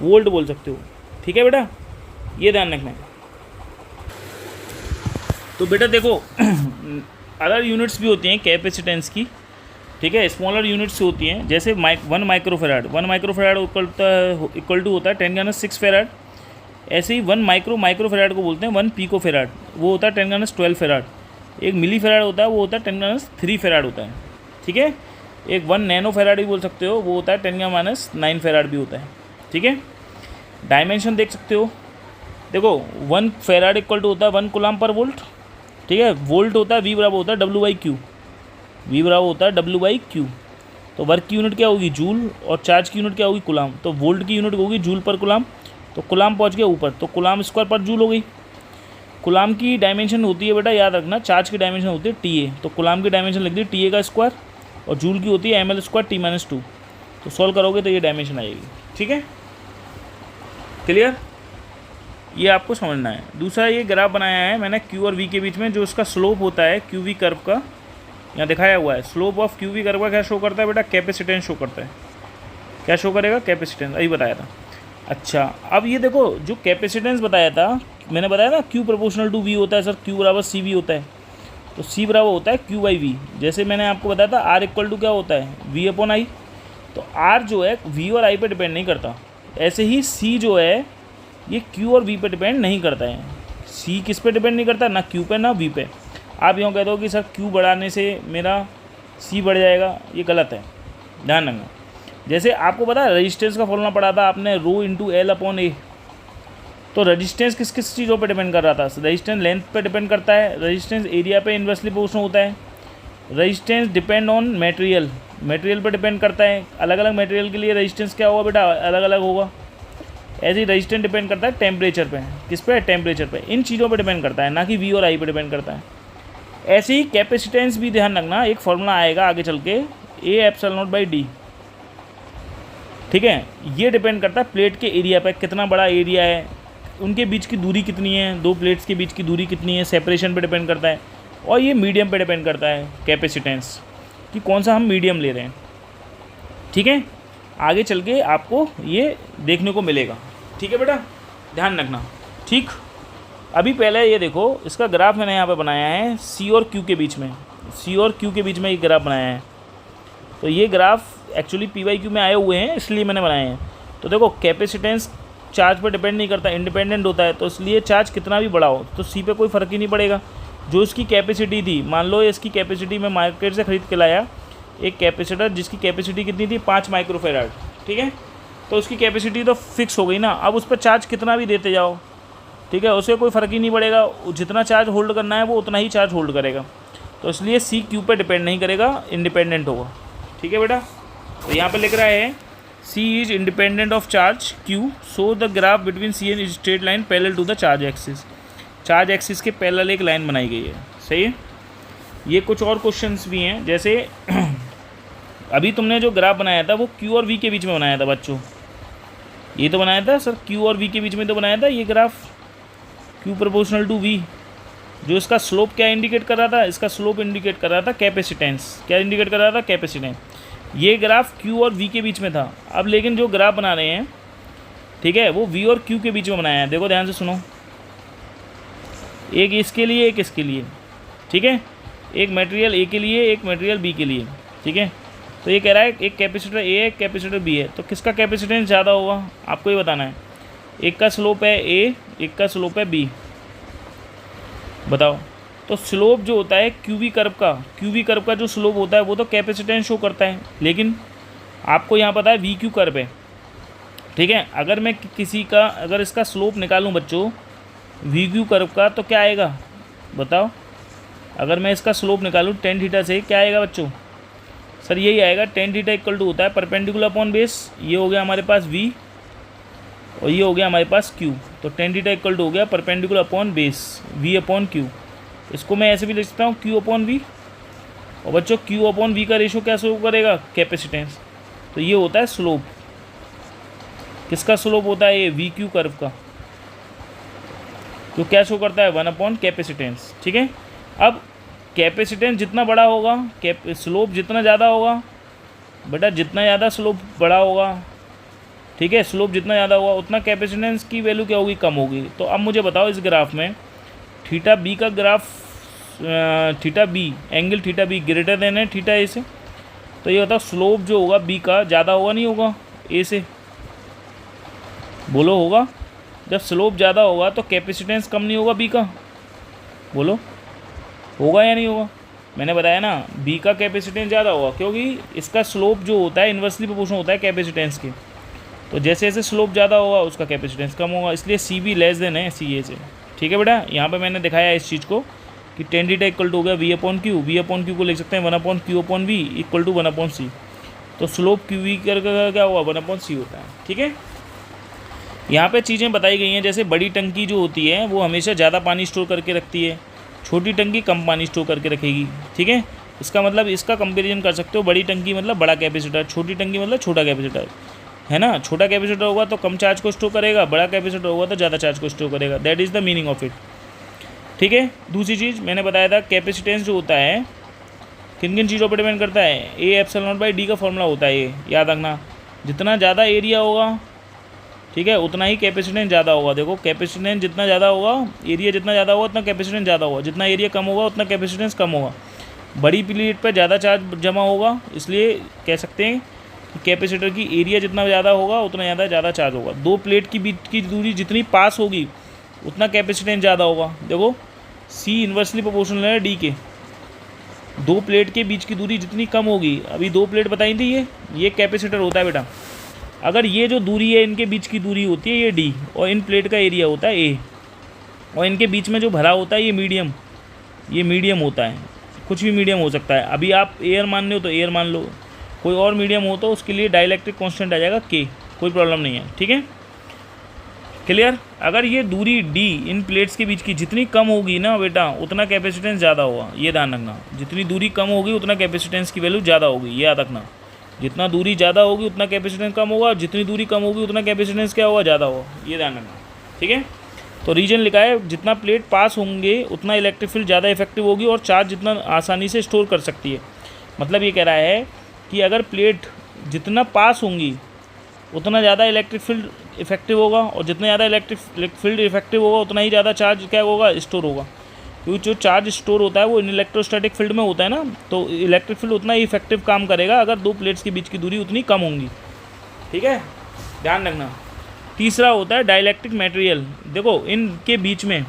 वोल्ट बोल सकते हो, ठीक है बेटा, ये ध्यान रखना है। तो बेटा देखो अदर यूनिट्स भी होती हैं कैपेसिटेंस की, ठीक है, स्मॉलर यूनिट्स होती हैं, जैसे 1 माइक्रोफेराड इक्वल टू होता है 10⁻⁶ फेराड। ऐसे ही 1 माइक्रोफेराड को बोलते हैं 1 पिकोफेराड, वो होता है 10⁻12 फेराड। एक मिली फेराड होता है, वो होता है 10⁻3 फेराड होता है, ठीक है। एक 1 नैनो फेराड भी बोल सकते हो, वो होता है 10⁻9 फेराड भी होता है, ठीक है। डायमेंशन देख सकते हो, देखो 1 फेराड इक्वल टू होता है 1 कुलाम पर वोल्ट, ठीक है। वोल्ट होता है V बराबर होता है W/Q, V बराबर होता है W/Q। तो वर्क की यूनिट क्या होगी, जूल, और चार्ज की यूनिट क्या होगी, कुलाम। तो वोल्ट की यूनिट होगी जूल पर कुलाम, तो कुलाम पहुंच गया ऊपर, तो कुलाम स्क्वायर पर जूल हो गई। कुलाम की डायमेंशन होती है बेटा, याद रखना, चार्ज की डायमेंशन होती है TA, तो कुलाम की डायमेंशन लिख दी TA का स्क्वायर, और जूल की होती है ml² T-2। तो सॉल्व करोगे तो ये डायमेंशन आएगी, ठीक है, क्लियर, ये आपको समझना है। दूसरा ये ग्राफ बनाया है मैंने Q और V के बीच में, जो इसका स्लोप होता है QV कर्व का, यहाँ दिखाया हुआ है। स्लोप ऑफ QV कर्व का क्या शो करता है बेटा, कैपेसिटेंस शो करता है। क्या शो करेगा, कैपेसिटेंस, अभी बताया था। अच्छा, अब ये देखो जो कैपेसिटेंस बताया था, मैंने बताया ना Q प्रोपोर्शनल टू V होता है सर, Q बराबर CV होता है, तो C बराबर होता है Q/V। जैसे मैंने आपको बताया था R इक्वल टू क्या होता है, V अपॉन I। तो R जो है V और I पे डिपेंड नहीं करता, ऐसे ही C जो है ये Q और V पे डिपेंड नहीं करता है। C किस पे डिपेंड नहीं करता, ना Q पे ना V पे। आप यूँ कह दो कि सर Q बढ़ाने से मेरा C बढ़ जाएगा, ये गलत है, ध्यान रखना। जैसे आपको पता है रेजिस्टेंस का फॉर्मूला पढ़ा था आपने, ρ×L/A। तो रेजिस्टेंस किस किस चीज़ों पे डिपेंड कर रहा था, रेजिस्टेंस लेंथ पे डिपेंड करता है, रेजिस्टेंस एरिया पे इन्वर्सली प्रोपोर्शनल होता है, रेजिस्टेंस डिपेंड ऑन मटेरियल पे डिपेंड करता है। अलग अलग मटेरियल के लिए रेजिस्टेंस क्या होगा बेटा, अलग अलग होगा। ऐसे ही रेजिस्टेंस डिपेंड करता है टेम्परेचर पे, किस पे, टेम्परेचर पे, इन चीज़ों पे डिपेंड करता है, ना कि V और I पे डिपेंड करता है। ऐसे ही कैपेसिटेंस भी ध्यान रखना, एक फॉर्मूला आएगा आगे चल के A/0/D, ठीक है। ये डिपेंड करता है प्लेट के एरिया पे, कितना बड़ा एरिया है, उनके बीच की दूरी कितनी है, दो प्लेट्स के बीच की दूरी कितनी है, सेपरेशन पे डिपेंड करता है, और ये मीडियम पे डिपेंड करता है कैपेसिटेंस, कि कौन सा हम मीडियम ले रहे हैं। ठीक है, आगे चल के आपको ये देखने को मिलेगा। ठीक है बेटा, ध्यान रखना। ठीक, अभी पहले ये देखो, इसका ग्राफ मैंने यहाँ पे बनाया है सी और क्यू के बीच में, सी और क्यू के बीच में ये ग्राफ बनाया है। तो ये ग्राफ एक्चुअली PYQ में आए हुए हैं, इसलिए मैंने बनाए हैं। तो देखो, कैपेसिटेंस चार्ज पर डिपेंड नहीं करता, इंडिपेंडेंट होता है। तो इसलिए चार्ज कितना भी बड़ा हो तो सी पे कोई फ़र्क ही नहीं पड़ेगा। जो इसकी कैपेसिटी थी, मान लो इसकी कैपेसिटी मैं मार्केट से ख़रीद के लाया एक कैपेसिटर जिसकी कैपेसिटी कितनी थी, 5 माइक्रोफेराड। ठीक है, तो उसकी कैपेसिटी तो फिक्स हो गई ना। अब उस पर चार्ज कितना भी देते जाओ, ठीक है, उसे कोई फ़र्क ही नहीं पड़ेगा। जितना चार्ज होल्ड करना है वो उतना ही चार्ज होल्ड करेगा। तो इसलिए सी क्यू पे डिपेंड नहीं करेगा, इंडिपेंडेंट होगा। ठीक है बेटा, तो यहाँ पे लिख रहा है C is independent of charge Q, so the graph between C and straight line parallel to the charge axis. Charge axis के पैरेलल एक लाइन बनाई गई है। सही है। ये कुछ और क्वेश्चंस भी हैं, जैसे अभी तुमने जो ग्राफ बनाया था वो Q और V के बीच में बनाया था बच्चों। ये तो बनाया था सर, Q और V के बीच में तो बनाया था ये graph, Q proportional to V। जो इसका स्लोप क्या इंडिकेट कर रहा था, इसका स्लोप इंडिकेट कर रहा था कैपेसिटेंस। क्या इंडिकेट कर रहा था, कैपेसिटेंस। ये ग्राफ Q और V के बीच में था। अब लेकिन जो ग्राफ बना रहे हैं, ठीक है, वो V और Q के बीच में बनाया है। देखो ध्यान से सुनो, एक इसके लिए, एक इसके लिए। ठीक है, एक मटेरियल A के लिए, एक मटेरियल B के लिए। ठीक है, तो ये कह रहा है एक कैपेसिटर A है, एक कैपेसिटर B है, तो किसका कैपेसिटेंस ज़्यादा होगा आपको ये बताना है। एक का स्लोप है A, एक का स्लोप है B, बताओ। तो स्लोप जो होता है क्यूवी कर्व का जो स्लोप होता है वो तो कैपेसिटेंस शो करता है, लेकिन आपको यहाँ पता है VQ कर्व है। ठीक है, अगर मैं किसी का, अगर इसका स्लोप निकालूं बच्चों VQ कर्व का, तो क्या आएगा बताओ। अगर मैं इसका स्लोप निकालूं tan थीटा से, क्या आएगा बच्चों, सर यही आएगा। tan थीटा इक्वल टू होता है परपेंडिकुलर अपॉन बेस। ये हो गया हमारे पास V और ये हो गया हमारे पास Q। तो tan थीटा इक्वल टू हो गया perpendicular upon base V upon Q। इसको मैं ऐसे भी लिख सकता हूँ Q अपॉन V। और बच्चों Q अपॉन V का रेशो क्या शो करेगा, कैपेसिटेंस। तो ये होता है स्लोप। किसका स्लोप होता है, ये VQ कर्व का, तो क्या शो करता है, 1 अपॉन कैपेसिटेंस। ठीक है, अब कैपेसिटेंस जितना बड़ा होगा, स्लोप जितना ज़्यादा होगा बेटा, जितना ज़्यादा स्लोप बड़ा होगा, ठीक है, स्लोप जितना ज़्यादा होगा उतना कैपेसिटेंस की वैल्यू क्या होगी, कम होगी। तो अब मुझे बताओ इस ग्राफ में थीटा बी का graph, theta B, angle theta B greater than है थीटा ए से, तो ये बताओ स्लोप जो होगा बी का ज़्यादा होगा नहीं होगा ए से, बोलो होगा। जब स्लोप ज़्यादा होगा तो कैपेसिटेंस कम नहीं होगा बी का, बोलो होगा या नहीं होगा। मैंने बताया ना, बी का कैपेसिटेंस ज़्यादा होगा क्योंकि इसका स्लोप जो होता है इन्वर्सली प्रोपोर्शनल होता है कैपेसिटेंस के। तो जैसे जैसे स्लोप ज़्यादा होगा उसका कैपेसिटेंस कम होगा, इसलिए सी बी लेस देन है सी ए से। ठीक है बेटा, यहाँ पे मैंने दिखाया इस चीज़ को कि tan थीटा इक्वल टू हो गया V upon Q. V upon Q को लिख सकते हैं 1 upon Q upon V equal to 1 upon C. तो स्लोप क्यू वी करके क्या हुआ, 1 अपॉन सी होता है। ठीक है, यहाँ पे चीज़ें बताई गई हैं, जैसे बड़ी टंकी जो होती है वो हमेशा ज़्यादा पानी स्टोर करके रखती है, छोटी टंकी कम पानी स्टोर करके रखेगी। ठीक है, इसका मतलब इसका कंपेरिजन कर सकते हो, बड़ी टंकी मतलब बड़ा कैपेसिटर, छोटी टंकी मतलब छोटा कैपेसिटर, है ना। छोटा कैपेसिटर होगा तो कम चार्ज को स्टोर करेगा, बड़ा कैपेसिटर होगा तो ज़्यादा चार्ज को स्टोर करेगा। That is the meaning of it. ठीक है, दूसरी चीज़ मैंने बताया था कैपेसिटेंस जो होता है किन किन चीज़ों पर डिपेंड करता है, ए एप्सिलॉन नॉट बाई डी का फॉर्मूला होता है ये, याद रखना। जितना ज़्यादा एरिया होगा, ठीक है, उतना ही कैपेसिटेंस ज़्यादा होगा। देखो कैपेसिटेंस जितना ज़्यादा होगा, एरिया जितना ज़्यादा होगा उतना कैपेसिटेंस ज़्यादा होगा, जितना एरिया कम होगा उतना कैपेसिटेंस कम होगा। बड़ी प्लेट पर ज़्यादा चार्ज जमा होगा, इसलिए कह सकते हैं कि कैपेसिटर की एरिया जितना ज़्यादा होगा उतना ज़्यादा चार्ज होगा। दो प्लेट की बीच की दूरी जितनी पास होगी उतना कैपेसिटेंस ज़्यादा होगा। देखो सी इन्वर्सली प्रोपोर्शनल है डी के। दो प्लेट के बीच की दूरी जितनी कम होगी, अभी दो प्लेट बताई थी, ये कैपेसिटर होता है बेटा। अगर ये जो दूरी है इनके बीच की दूरी होती है ये डी, और इन प्लेट का एरिया होता है ए, और इनके बीच में जो भरा होता है ये मीडियम होता है। कुछ भी मीडियम हो सकता है। अभी आप एयर मान रहे हो तो एयर मान लो, कोई और मीडियम हो तो उसके लिए डाइलेक्ट्रिक कांस्टेंट आ जाएगा के, कोई प्रॉब्लम नहीं है। ठीक है, क्लियर। अगर ये दूरी डी इन प्लेट्स के बीच की जितनी कम होगी ना बेटा, उतना कैपेसिटेंस ज़्यादा होगा, ये ध्यान रखना। जितनी दूरी कम होगी उतना कैपेसिटेंस की वैल्यू ज़्यादा होगी, ये याद रखना। जितना दूरी ज़्यादा होगी उतना कैपेसिटेंस कम होगा, जितनी दूरी कम होगी उतना कैपेसिटेंस क्या होगा, ज़्यादा होगा, ये ध्यान रखना। ठीक है, तो रीजन लिखा है जितना प्लेट पास होंगे उतना इलेक्ट्रिक फील्ड ज़्यादा इफेक्टिव होगी और चार्ज जितना आसानी से स्टोर कर सकती है। मतलब ये कह रहा है कि अगर प्लेट जितना पास होंगी उतना ज़्यादा इलेक्ट्रिक फील्ड इफेक्टिव होगा, और जितना ज़्यादा इलेक्ट्रिक फील्ड इफेक्टिव होगा उतना ही ज़्यादा चार्ज क्या होगा, स्टोर होगा। क्योंकि जो चार्ज स्टोर होता है वो इन इलेक्ट्रोस्टैटिक फील्ड में होता है ना, तो इलेक्ट्रिक फील्ड उतना ही इफेक्टिव काम करेगा अगर दो प्लेट्स के बीच की दूरी उतनी कम होंगी। ठीक है, ध्यान रखना। तीसरा होता है डाइलेक्ट्रिक मटेरियल। देखो इनके बीच में,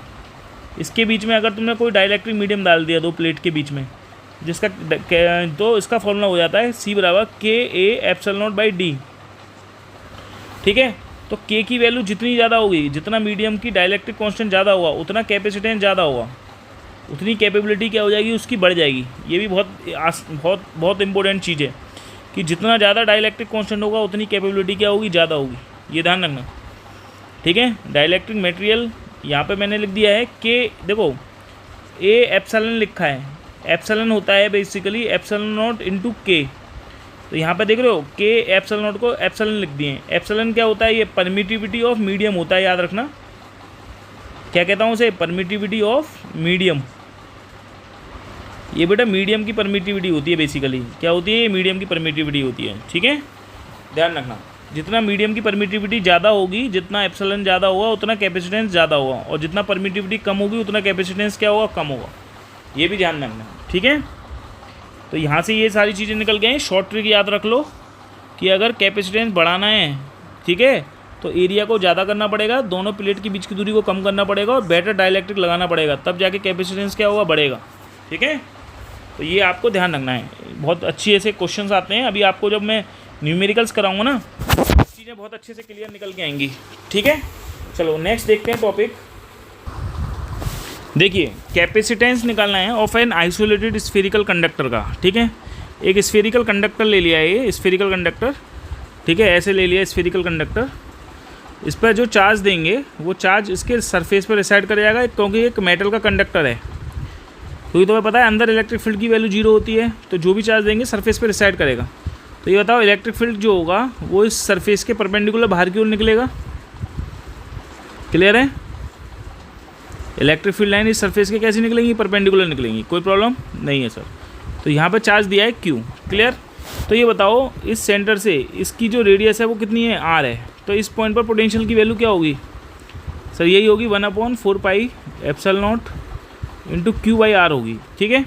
इसके बीच में अगर तुमने कोई डाइलेक्ट्रिक मीडियम डाल दिया दो प्लेट के बीच में, जिसका तो इसका फॉर्मूला हो जाता है C बराबर KA/ε0/d। ठीक है, तो K की वैल्यू जितनी ज़्यादा होगी, जितना मीडियम की डाइलेक्ट्रिक कांस्टेंट ज़्यादा होगा उतना कैपेसिटेंस ज़्यादा होगा, उतनी कैपेबिलिटी क्या हो जाएगी उसकी, बढ़ जाएगी। ये भी बहुत इंपॉर्टेंट चीज़ है कि जितना ज़्यादा डाइलेक्ट्रिक कांस्टेंट होगा उतनी कैपेबिलिटी क्या होगी, ज़्यादा होगी। ये ध्यान रखना। ठीक है, डाइलेक्ट्रिक मटेरियल यहाँ पे मैंने लिख दिया है कि देखो A एप्सिलॉन लिखा है, एप्सिलॉन होता है बेसिकली ε0 इंटू K। तो यहाँ पे देख रहे हो K ε0 को एप्सिलॉन लिख दिए। एप्सिलॉन क्या होता है, ये परमिटिविटी ऑफ मीडियम होता है, याद रखना। क्या कहता हूँ उसे, परमिटिविटी ऑफ मीडियम। ये बेटा मीडियम की परमिटिविटी होती है बेसिकली। क्या होती है, ये मीडियम की परमिटिविटी होती है। ठीक है, ध्यान रखना। जितना मीडियम की परमिटिविटी ज़्यादा होगी, जितना एप्सिलॉन ज़्यादा होगा उतना कैपेसिटेंस ज़्यादा होगा, और जितना परमिटिविटी कम होगी उतना कैपेसिटेंस क्या होगा, कम होगा। ये भी ध्यान रखना। ठीक है, तो यहाँ से ये सारी चीज़ें निकल गए। शॉर्ट ट्रिक याद रख लो कि अगर कैपेसिटेंस बढ़ाना है, ठीक है, तो एरिया को ज़्यादा करना पड़ेगा, दोनों प्लेट के बीच की दूरी को कम करना पड़ेगा, और बेटर डाइलेक्ट्रिक लगाना पड़ेगा, तब जाके कैपेसिटेंस क्या होगा, बढ़ेगा। ठीक है, तो ये आपको ध्यान रखना है। बहुत अच्छी ऐसे क्वेश्चंस आते हैं। अभी आपको जब मैं न्यूमेरिकल्स कराऊंगा ना, चीज़ें बहुत अच्छे से क्लियर निकल के आएंगी। ठीक है, चलो नेक्स्ट देखते हैं टॉपिक। देखिए, कैपेसिटेंस निकालना है of an isolated spherical conductor का। ठीक है, एक स्फेरिकल कंडक्टर ले लिया है, ये स्फेरिकल कंडक्टर। ठीक है, ऐसे ले लिया स्फेरिकल कंडक्टर। इस पर जो चार्ज देंगे वो चार्ज इसके सरफेस पर रिसाइड कर जाएगा, क्योंकि एक मेटल का कंडक्टर है। क्योंकि तुम्हें पता है अंदर इलेक्ट्रिक फील्ड की वैल्यू 0 होती है, तो जो भी चार्ज देंगे सरफेस पर रिसाइड करेगा। तो ये बताओ, इलेक्ट्रिक फील्ड जो होगा वो इस सरफेस के परपेंडिकुलर बाहर की ओर निकलेगा। क्लियर है, इलेक्ट्रिक फील्ड लाइन इस सरफेस के कैसे निकलेंगी, परपेंडिकुलर निकलेंगी। कोई प्रॉब्लम नहीं है सर। तो यहाँ पर चार्ज दिया है Q। क्लियर, तो ये बताओ इस सेंटर से इसकी जो रेडियस है वो कितनी है, R है। तो इस पॉइंट पर पोटेंशियल की वैल्यू क्या होगी सर, यही होगी 1/4πε0 इंटू Q/R होगी। ठीक है,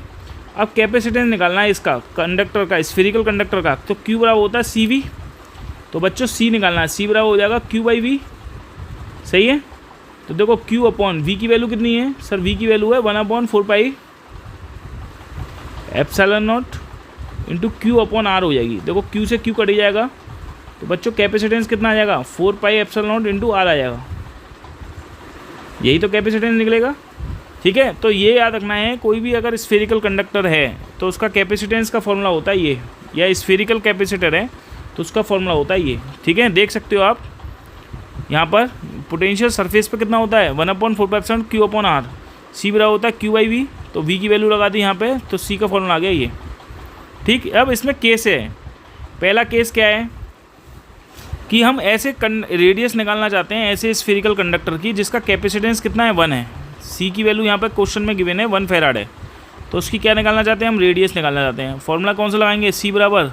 अब कैपेसिटेंस निकालना है इसका, कंडक्टर का, स्फेरिकल कंडक्टर का। तो Q बराबर होता है CV। तो बच्चों C निकालना है, C बराबर हो जाएगा Q/V। सही है, तो देखो Q/V की वैल्यू कितनी है सर, V की वैल्यू है 1/4πε0 इंटू Q/R हो जाएगी। देखो Q से Q कट जाएगा, तो बच्चों कैपेसिटेंस कितना आ जाएगा, 4πε0 इंटू R आ जाएगा। यही तो कैपेसिटेंस निकलेगा। ठीक है, तो ये याद रखना है, कोई भी अगर स्फेरिकल कंडक्टर है तो उसका कैपेसिटेंस का फॉर्मूला होता है ये, या स्फेरिकल कैपेसिटर है तो उसका फॉर्मूला होता है ये। ठीक है, देख सकते हो आप यहाँ पर पोटेंशियल सरफेस पे कितना होता है, 1/4πε0 Q/R। C बराबर होता है Q/V। तो V की वैल्यू लगा दी यहाँ पे, तो C का फॉर्मूला आ गया ये। ठीक, अब इसमें केस है। पहला केस क्या है कि हम ऐसे रेडियस निकालना चाहते हैं ऐसे स्फेरिकल कंडक्टर की जिसका कैपेसिटेंस कितना है, 1 है। C की वैल्यू यहाँ पर क्वेश्चन में गिवन है 1 फैराड है, तो उसकी क्या निकालना चाहते हैं हम, रेडियस निकालना चाहते हैं। फॉर्मूला कौन सा लगाएंगे, C बराबर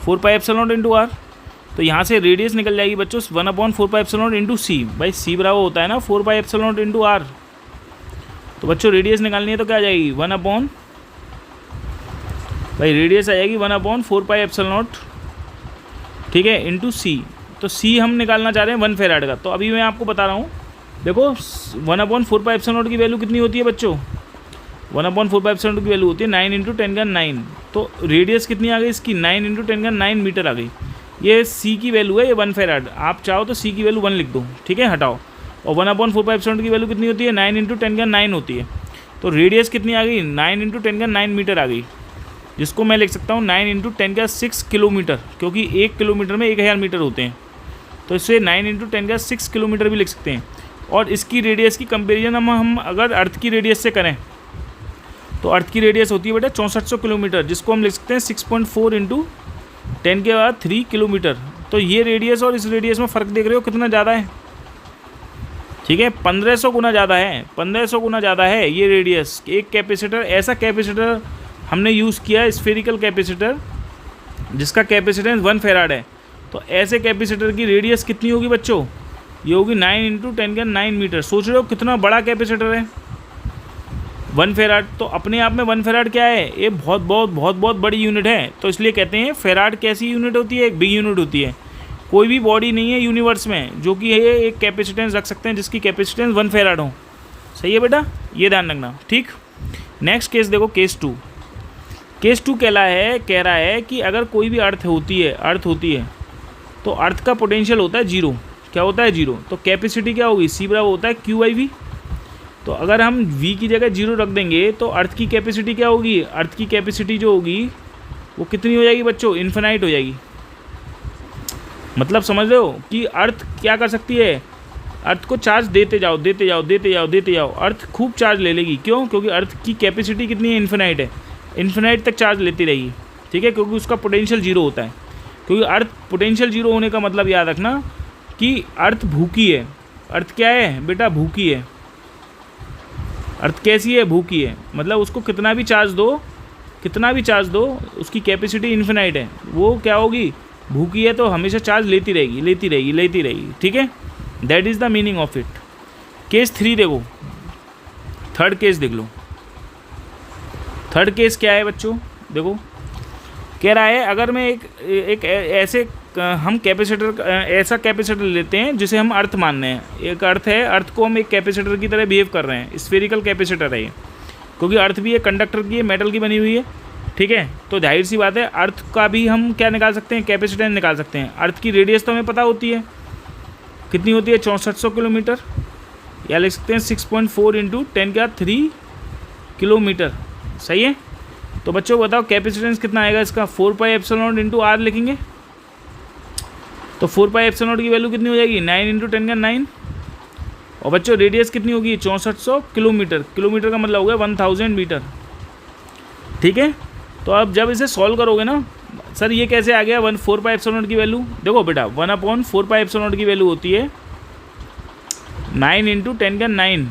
4πε0 इंटू R। तो यहाँ से रेडियस निकल जाएगी बच्चों 1/4πε0 इंटू C। भाई C बराबर होता है ना 4πε0 इंटू R। तो बच्चों रेडियस निकालनी है तो क्या आ जाएगी, भाई रेडियस आ जाएगी 1/4πε0, ठीक है, इंटू C। तो C हम निकालना चाह रहे हैं 1 फैराड का। तो अभी मैं आपको बता रहा हूँ, देखो 1/4πε0 की वैल्यू कितनी होती है बच्चों, 1/4πε0 की वैल्यू होती है 9 × 10⁹। तो रेडियस कितनी आ गई इसकी, 9 × 10⁹ मीटर आ गई। ये C की वैल्यू है, ये 1 फैराड। आप चाहो तो C की वैल्यू 1 लिख दो, ठीक है, हटाओ। और 1/4πε0 की वैल्यू कितनी होती है, 9 × 10⁹ होती है। तो रेडियस कितनी आ गई, 9 × 10⁹ मीटर आ गई, जिसको मैं लिख सकता हूँ 9 × 10⁶ किलोमीटर, क्योंकि 1 किलोमीटर में 1000 मीटर होते हैं। तो इसे 9 × 10⁶ किलोमीटर भी लिख सकते हैं। और इसकी रेडियस की कंपेरिजन हम अगर अर्थ की रेडियस से करें तो अर्थ की रेडियस होती है बेटा 6400 किलोमीटर, जिसको हम लिख सकते हैं 6.4 × 10⁻³ किलोमीटर। तो ये रेडियस और इस रेडियस में फ़र्क देख रहे हो कितना ज़्यादा है, ठीक है, 1500 गुना ज़्यादा है, 1500 गुना ज़्यादा है ये रेडियस। एक कैपेसिटर, ऐसा कैपेसिटर हमने यूज़ किया स्फेरिकल कैपेसिटर जिसका कैपेसिटेंस 1 फेराड है। तो ऐसे कैपेसिटर की रेडियस कितनी होगी बच्चों? ये होगी 9 × 10⁹ मीटर। सोच रहे हो कितना बड़ा कैपेसिटर है 1 फेराड। तो अपने आप में 1 फेराड क्या है? ये बहुत बहुत बहुत बहुत बड़ी यूनिट है। तो इसलिए कहते हैं फेराड कैसी यूनिट होती है? एक बिग यूनिट होती है। कोई भी बॉडी नहीं है यूनिवर्स में जो कि ये एक कैपेसिटेंस रख सकते हैं जिसकी कैपेसिटेंस 1 फेराड हो। सही है बेटा, ये ध्यान रखना। ठीक, नेक्स्ट केस देखो, केस 2। केस 2 कह रहा है कि अगर कोई भी अर्थ होती है तो अर्थ का पोटेंशियल होता है 0। क्या होता है? 0। तो कैपेसिटी क्या होगी? C बराबर होता है Q/V। तो अगर हम V की जगह 0 रख देंगे तो अर्थ की कैपेसिटी क्या होगी? अर्थ की कैपेसिटी जो होगी वो कितनी हो जाएगी बच्चों? इन्फिनाइट हो जाएगी। मतलब समझ रहे हो कि अर्थ क्या कर सकती है? अर्थ को चार्ज देते जाओ, अर्थ खूब चार्ज ले लेगी। क्यों? क्योंकि अर्थ की कैपेसिटी कितनी है? इन्फिनाइट है। इन्फिनाइट तक चार्ज लेती रहेगी। ठीक है, क्योंकि उसका पोटेंशियल 0 होता है। क्योंकि अर्थ पोटेंशियल 0 होने का मतलब याद रखना कि अर्थ भूखी है। अर्थ क्या है बेटा? भूखी है। अर्थ कैसी है? भूखी है। मतलब उसको कितना भी चार्ज दो उसकी कैपेसिटी इन्फिनाइट है। वो क्या होगी? भूखी है, तो हमेशा चार्ज लेती रहेगी। ठीक है, that is the meaning of it. Case 3 देखो, थर्ड केस देख लो। थर्ड केस क्या है बच्चों? देखो, कह रहा है अगर मैं एक ऐसे हम ऐसा कैपेसिटर लेते हैं जिसे हम अर्थ मान रहे हैं। एक अर्थ है, अर्थ को हम एक कैपेसिटर की तरह बिहेव कर रहे हैं। स्फेरिकल कैपेसिटर है ये, क्योंकि अर्थ भी एक कंडक्टर की है, मेटल की बनी हुई है। ठीक है, तो जाहिर सी बात है अर्थ का भी हम क्या निकाल सकते हैं? कैपेसिटेंस निकाल सकते हैं। अर्थ की रेडियस तो हमें पता होती है, कितनी होती है? 6400 किलोमीटर, या लिख सकते हैं 6.4 × 10⁻³ किलोमीटर। सही है। तो बच्चों बताओ कैपेसिटेंस कितना आएगा इसका? 4πε0 × R लिखेंगे तो 4πε0 की वैल्यू कितनी हो जाएगी? 9 × 10⁹। और बच्चों रेडियस कितनी होगी? 6400 किलोमीटर। किलोमीटर का मतलब हो गया 1000 मीटर। ठीक है, तो अब जब इसे सॉल्व करोगे ना, सर ये कैसे आ गया 4πε0 की वैल्यू? देखो बेटा 1/4πε0 की वैल्यू होती है 9 × 10⁹।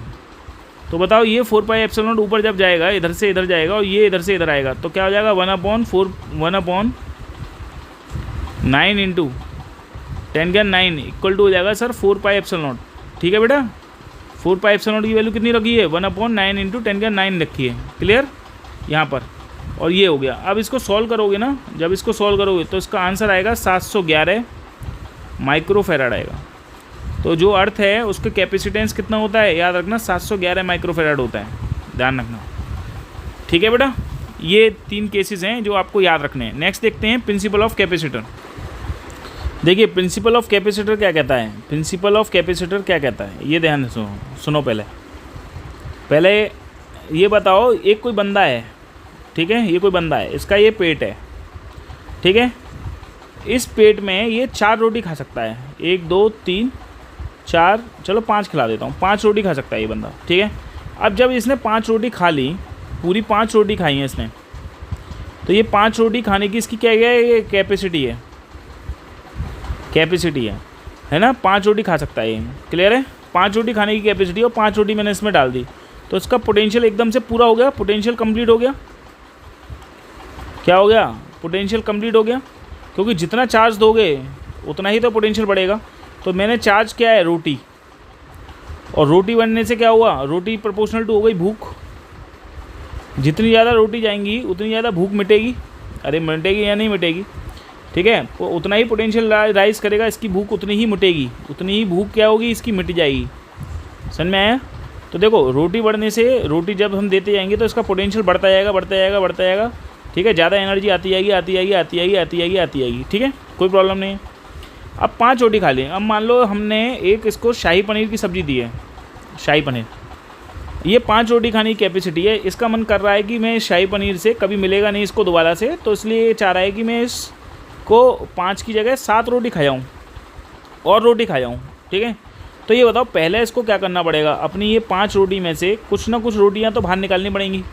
तो बताओ ये 4πε0 ऊपर जब जाएगा, इधर से इधर जाएगा और ये इधर से इधर आएगा, तो क्या हो जाएगा? 1/9 × 10⁹ इक्वल टू हो जाएगा सर 4πε0। ठीक है बेटा, 4πε0 की वैल्यू कितनी रखी है? 1/9 × 10⁹ रखी है। क्लियर यहाँ पर? और ये हो गया। अब इसको सॉल्व करोगे ना, जब इसको सॉल्व करोगे तो इसका आंसर आएगा 711 माइक्रोफेराड आएगा। तो जो अर्थ है उसके कैपेसिटेंस कितना होता है? याद रखना 711 माइक्रोफेराड होता है, ध्यान रखना। ठीक है बेटा, ये 3 केसेस हैं जो आपको याद रखने हैं। नेक्स्ट देखते हैं प्रिंसिपल ऑफ कैपेसिटर। देखिए प्रिंसिपल ऑफ कैपेसिटर क्या कहता है? प्रिंसिपल ऑफ कैपेसिटर क्या कहता है ये ध्यान से सुनो। पहले ये बताओ, एक कोई बंदा है, ठीक है, ये कोई बंदा है, इसका ये पेट है, ठीक है। इस पेट में ये 4 रोटी खा सकता है, 1 2 3 4, चलो 5 खिला देता हूँ, 5 रोटी खा सकता है ये बंदा, ठीक है। अब जब इसने 5 रोटी खा ली, पूरी 5 रोटी खाई है इसने, तो ये 5 रोटी खाने की इसकी क्या है? ये कैपेसिटी है, कैपेसिटी है ना। 5 रोटी खा सकता है ये, क्लियर है। 5 रोटी खाने की कैपेसिटी और 5 रोटी मैंने इसमें डाल दी, तो इसका पोटेंशियल एकदम से पूरा हो गया, पोटेंशियल कंप्लीट हो गया। क्या हो गया? पोटेंशियल कंप्लीट हो गया, क्योंकि जितना चार्ज दोगे उतना ही तो पोटेंशियल बढ़ेगा। तो मैंने चार्ज किया है रोटी, और रोटी बनने से क्या हुआ? रोटी प्रोपोर्शनल टू हो गई भूख। जितनी ज़्यादा रोटी जाएंगी उतनी ज़्यादा भूख मिटेगी। अरे मिटेगी या नहीं मिटेगी, ठीक है, तो उतना ही पोटेंशियल राइज करेगा, इसकी भूख उतनी ही मिटेगी, उतनी ही भूख क्या होगी? इसकी मिट जाएगी। समझ में आया? तो देखो रोटी बढ़ने से, रोटी जब हम देते जाएंगे तो इसका पोटेंशियल बढ़ता जाएगा, बढ़ता जाएगा, बढ़ता जाएगा, ठीक है। ज़्यादा एनर्जी आती जाएगी, आती जाएगी, आती जाएगी, आती जाएगी, आती जाएगी, ठीक है, कोई प्रॉब्लम नहीं है। अब 5 रोटी खा लें। अब मान लो हमने एक इसको शाही पनीर की सब्ज़ी दी है, शाही पनीर, ये 5 रोटी खाने की कैपेसिटी है। इसका मन कर रहा है कि मैं शाही पनीर से कभी मिलेगा नहीं इसको दोबारा से, तो इसलिए चाह रहा है कि मैं इसको 5 की जगह 7 रोटी खा जाऊँ और रोटी खा जाऊँ, ठीक है। तो ये बताओ पहले इसको क्या करना पड़ेगा? अपनी ये 5 रोटी में से कुछ ना कुछ रोटियाँ तो बाहर निकालनी पड़ेंगी,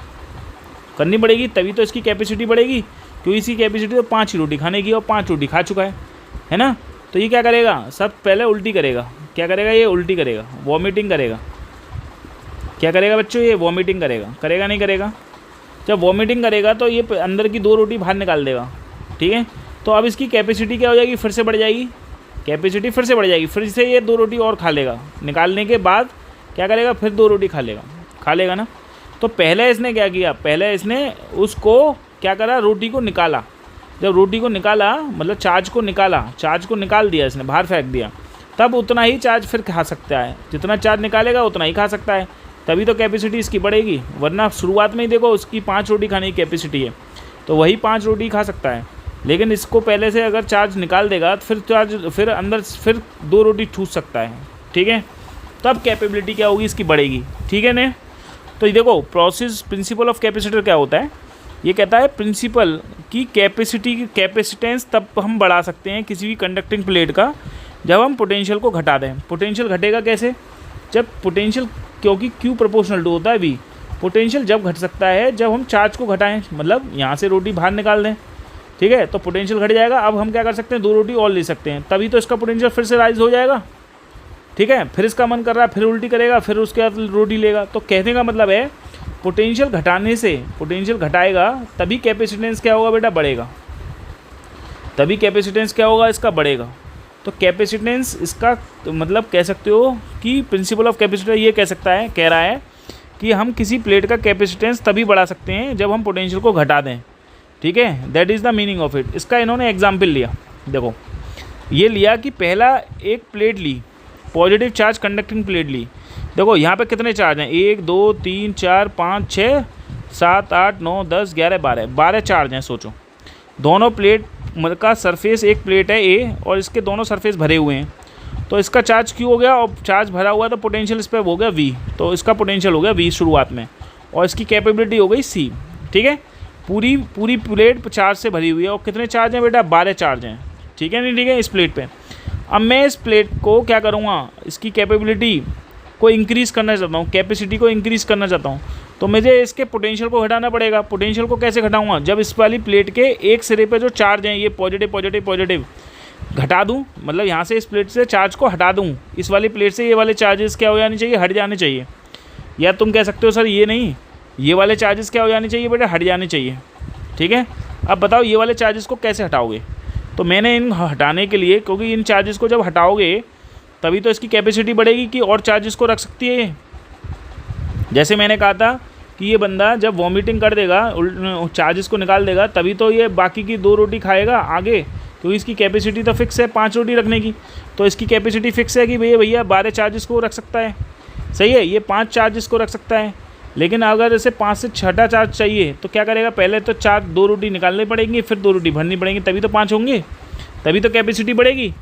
करनी पड़ेगी, तभी तो इसकी कैपेसिटी बढ़ेगी। क्योंकि इसकी कैपेसिटी तो 5 ही रोटी खाने की, और 5 रोटी खा चुका है ना। तो ये क्या करेगा? सब पहले उल्टी करेगा। क्या करेगा? ये उल्टी करेगा, वॉमिटिंग करेगा। क्या करेगा बच्चों? ये वॉमिटिंग करेगा, करेगा नहीं करेगा? जब वॉमिटिंग करेगा तो ये अंदर की 2 रोटी बाहर निकाल देगा, ठीक है। तो अब इसकी कैपेसिटी क्या हो जाएगी, फिर से बढ़ जाएगी, कैपेसिटी फिर से बढ़ जाएगी, फिर से ये 2 रोटी और खा लेगा, निकालने के बाद क्या करेगा, फिर 2 रोटी खा लेगा ना। तो पहले इसने क्या किया, पहले इसने उसको क्या करा, रोटी को निकाला। जब रोटी को निकाला मतलब चार्ज को निकाल दिया इसने, बाहर फेंक दिया, तब उतना ही चार्ज फिर खा सकता है, जितना चार्ज निकालेगा उतना ही खा सकता है, तभी तो कैपेसिटी इसकी बढ़ेगी। वरना शुरुआत में ही देखो उसकी 5 रोटी खाने की कैपेसिटी है, तो वही 5 रोटी खा सकता है। लेकिन इसको पहले से अगर चार्ज निकाल देगा तो फिर अंदर फिर 2 रोटी ठूस सकता है, ठीक है। तब कैपेबिलिटी क्या होगी इसकी, बढ़ेगी, ठीक है ने। तो ये देखो प्रिंसिपल ऑफ कैपेसिटर क्या होता है, ये कहता है प्रिंसिपल की कैपेसिटेंस तब हम बढ़ा सकते हैं किसी भी कंडक्टिंग प्लेट का जब हम पोटेंशियल को घटा दें। पोटेंशियल घटेगा कैसे, जब पोटेंशियल, क्योंकि Q प्रोपोर्शनल टू होता है V, पोटेंशियल जब घट सकता है जब हम चार्ज को घटाएं, मतलब यहाँ से रोटी बाहर निकाल दें, ठीक है, तो पोटेंशियल घट जाएगा। अब हम क्या कर सकते हैं, 2 रोटी और ले सकते हैं, तभी तो इसका पोटेंशियल फिर से राइज हो जाएगा, ठीक है। फिर इसका मन कर रहा है, फिर उल्टी करेगा, फिर उसके बाद रोटी लेगा। तो कहने का मतलब है पोटेंशियल घटाने से, पोटेंशियल घटाएगा तभी कैपेसिटेंस क्या होगा बेटा, बढ़ेगा, तभी कैपेसिटेंस क्या होगा इसका, बढ़ेगा। तो कैपेसिटेंस इसका तो मतलब कह सकते हो कि प्रिंसिपल ऑफ कैपेसिटर ये कह रहा है कि हम किसी प्लेट का कैपेसिटेंस तभी बढ़ा सकते हैं जब हम पोटेंशियल को घटा दें, ठीक है। That is the meaning of it. इसका इन्होंने एग्जाम्पल लिया, देखो ये लिया कि पहला एक प्लेट ली, पॉजिटिव चार्ज कंडक्टिंग प्लेट ली। देखो यहाँ पे कितने चार्ज हैं, 1 2 3 4 5 6 7 8 9 10 11 12 चार्ज हैं। सोचो दोनों प्लेट का सरफेस, एक प्लेट है ए और इसके दोनों सरफेस भरे हुए हैं, तो इसका चार्ज Q हो गया और चार्ज भरा हुआ है तो पोटेंशियल इस पर हो गया V, तो इसका पोटेंशियल हो गया V शुरुआत में, और इसकी कैपेबिलिटी हो गई C, ठीक है। पूरी प्लेट चार्ज से भरी हुई है और कितने चार्ज हैं बेटा, 12 चार्ज हैं, ठीक है नहीं, ठीक है इस प्लेट पे। अब मैं इस प्लेट को क्या करूँगा, इसकी कैपेबिलिटी को इंक्रीज़ करना चाहता हूँ, कैपेसिटी को इंक्रीज़ करना चाहता हूँ, तो मुझे इसके पोटेंशियल को घटाना पड़ेगा। पोटेंशियल को कैसे घटाऊंगा, जब इस वाली प्लेट के एक सिरे पे जो चार्ज हैं ये पॉजिटिव घटा दूं, मतलब यहाँ से इस प्लेट से चार्ज को हटा दूं, इस वाली प्लेट से ये वाले चार्जेस क्या हो जाने चाहिए, हट जाने चाहिए। या तुम कह सकते हो सर ये नहीं, ये वाले चार्जेस क्या हो जाने चाहिए बेटा, हट जाने चाहिए, ठीक है। अब बताओ ये वाले चार्जेस को कैसे हटाओगे, तो मैंने इन हटाने के लिए, क्योंकि इन चार्जेस को जब हटाओगे तभी तो इसकी कैपेसिटी बढ़ेगी कि और चार्जेस को रख सकती है ये। जैसे मैंने कहा था कि ये बंदा जब वॉमिटिंग कर देगा, चार्जेस को निकाल देगा, तभी तो ये बाकी की 2 रोटी खाएगा आगे, क्योंकि इसकी कैपेसिटी तो फिक्स है 5 रोटी रखने की, तो इसकी कैपेसिटी फिक्स है कि भैया 12 चार्जेस को रख सकता है, सही है, ये 5 चार्जेस को रख सकता है। लेकिन अगर इसे 5 से 6 चार्ज चाहिए तो क्या करेगा, पहले तो 2 रोटी निकालनी पड़ेंगी, फिर 2 रोटी भरनी पड़ेंगी, तभी तो 5 होंगे, तभी तो कैपेसिटी बढ़ेगी।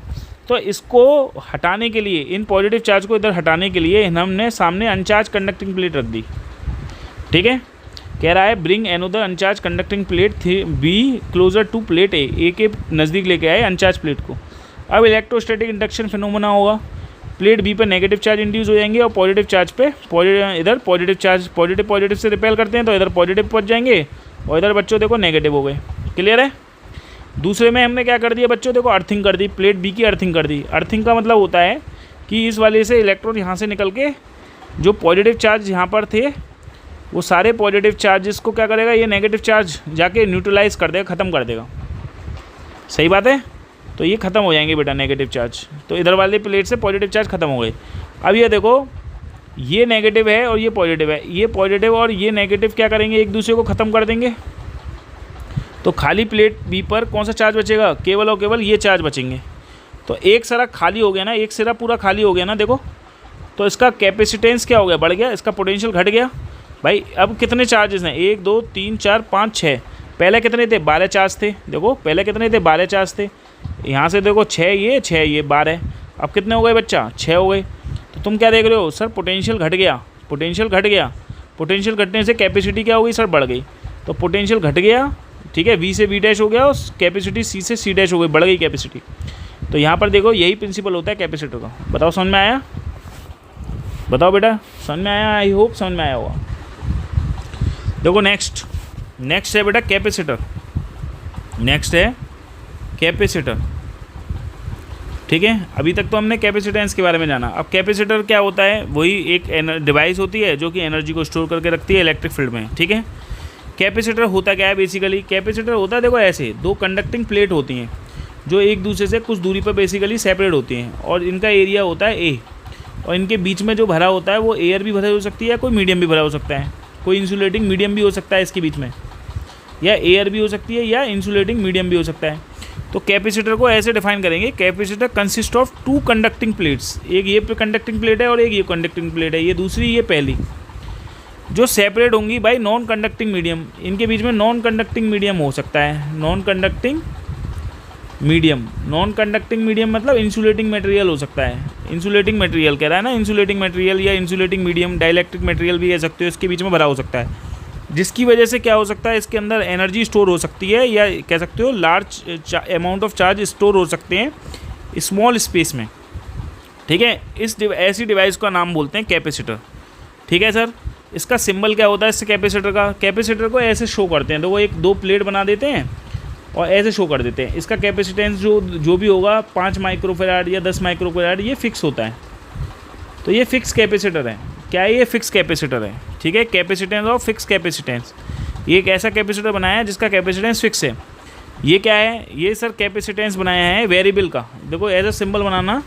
तो इसको हटाने के लिए, इन पॉजिटिव चार्ज को इधर हटाने के लिए हमने सामने अनचार्ज कंडक्टिंग प्लेट रख दी, ठीक है। कह रहा है bring another uncharged conducting plate B closer to plate A के नज़दीक लेके आए अनचार्ज प्लेट को। अब इलेक्ट्रोस्टैटिक इंडक्शन फिनोमेना होगा, प्लेट बी पर नेगेटिव चार्ज इंड्यूस हो जाएंगे और पॉजिटिव चार्ज पे इधर पॉजिटिव चार्ज, पॉजिटिव से रिपेल करते हैं तो इधर पॉजिटिव पहुंच जाएंगे और इधर बच्चों देखो नेगेटिव हो गए, क्लियर है। दूसरे में हमने क्या कर दिया बच्चों, देखो अर्थिंग कर दी, प्लेट बी की अर्थिंग कर दी। अर्थिंग का मतलब होता है कि इस वाले से इलेक्ट्रॉन यहाँ से निकल के जो पॉजिटिव चार्ज यहाँ पर थे वो सारे पॉजिटिव चार्जेस को क्या करेगा, ये नेगेटिव चार्ज जाके न्यूट्रलाइज कर देगा, ख़त्म कर देगा, सही बात है। तो ये ख़त्म हो जाएंगे बेटा नेगेटिव चार्ज, तो इधर वाले प्लेट से पॉजिटिव चार्ज ख़त्म हो गए। अब ये देखो ये नेगेटिव है और ये पॉजिटिव है, ये पॉजिटिव और ये नेगेटिव क्या करेंगे, एक दूसरे को ख़त्म कर देंगे। तो खाली प्लेट बी पर कौन सा चार्ज बचेगा, केवल और केवल ये चार्ज बचेंगे। तो एक सिरा खाली हो गया ना, एक सिरा पूरा खाली हो गया ना, देखो तो इसका कैपेसिटेंस क्या हो गया, बढ़ गया, इसका पोटेंशियल घट गया। भाई अब कितने चार्जेस हैं, 1 2 3 4 5 6, पहले कितने थे, 12 चार्ज थे, देखो पहले कितने थे, 12 चार्ज थे। यहाँ से देखो 6 ये 12, अब कितने हो गए बच्चा, 6 हो गए। तो तुम क्या देख रहे हो सर, पोटेंशियल घट गया, पोटेंशियल घट गया, पोटेंशियल घटने से कैपेसिटी क्या हो गई सर, बढ़ गई। तो पोटेंशियल घट गया, ठीक है, V से V डैश हो गया और कैपेसिटी C से C डैश हो गई, बढ़ गई कैपेसिटी। तो यहाँ पर देखो यही प्रिंसिपल होता है कैपेसिटर का। बताओ समझ में आया, बताओ बेटा समझ में आया, आई होप समझ में आया होगा। देखो नेक्स्ट है बेटा कैपेसिटर, नेक्स्ट है कैपेसिटर, ठीक है। अभी तक तो हमने कैपेसिटेंस के बारे में जाना। अब कैपेसिटर क्या होता है, वही एक डिवाइस होती है जो कि एनर्जी को स्टोर करके रखती है इलेक्ट्रिक फील्ड में, ठीक है। कैपेसिटर होता क्या है बेसिकली? कैपेसिटर होता है देखो ऐसे दो कंडक्टिंग प्लेट होती हैं जो एक दूसरे से कुछ दूरी पर बेसिकली सेपरेट होती हैं और इनका एरिया होता है ए, और इनके बीच में जो भरा होता है वो एयर भी भरा हो सकती है, कोई मीडियम भी भरा हो सकता है, कोई इंसुलेटिंग मीडियम भी हो सकता है इसके बीच में, या एयर भी हो सकती है या इंसुलेटिंग मीडियम भी हो सकता है। तो कैपेसिटर को ऐसे डिफाइन करेंगे, capacitor consist of two conducting plates, एक ये कंडक्टिंग प्लेट है और एक ये कंडक्टिंग प्लेट है, ये दूसरी ये पहली, जो सेपरेट होंगी बाय नॉन कंडक्टिंग मीडियम। इनके बीच में नॉन कंडक्टिंग मीडियम हो सकता है, non conducting medium, non conducting medium मतलब इंसुलेटिंग मटेरियल हो सकता है, इंसुलेटिंग मटेरियल कह रहा है ना, इंसुलेटिंग मटेरियल या इंसुलेटिंग मीडियम, डाइलेक्ट्रिक मटेरियल भी कह सकते हो, इसके बीच में भरा हो सकता है, जिसकी वजह से क्या हो सकता है इसके अंदर एनर्जी स्टोर हो सकती है, या कह सकते हो large amount of charge store हो सकते हैं स्मॉल स्पेस में। ठीक है, ऐसी डिवाइस का नाम बोलते हैं कैपेसिटर। ठीक है सर, इसका सिंबल क्या होता है इससे कैपेसिटर का? कैपेसिटर को ऐसे शो करते हैं, तो वो एक दो प्लेट बना देते हैं और ऐसे शो कर देते हैं। इसका कैपेसिटेंस जो भी होगा 5 माइक्रोफैराड या 10 माइक्रोफैराड ये फिक्स होता है, तो ये फिक्स कैपेसिटर है। क्या है ये? फिक्स कैपेसिटर है। ठीक है, कैपेसिटेंस और फिक्स कैपेसिटेंस, ये एक ऐसा कैपेसिटर बनाया है जिसका कैपेसिटेंस फिक्स है। ये क्या है? ये सर कैपेसिटेंस बनाया है वेरिएबल का। देखो ऐसा सिंबल बनाना,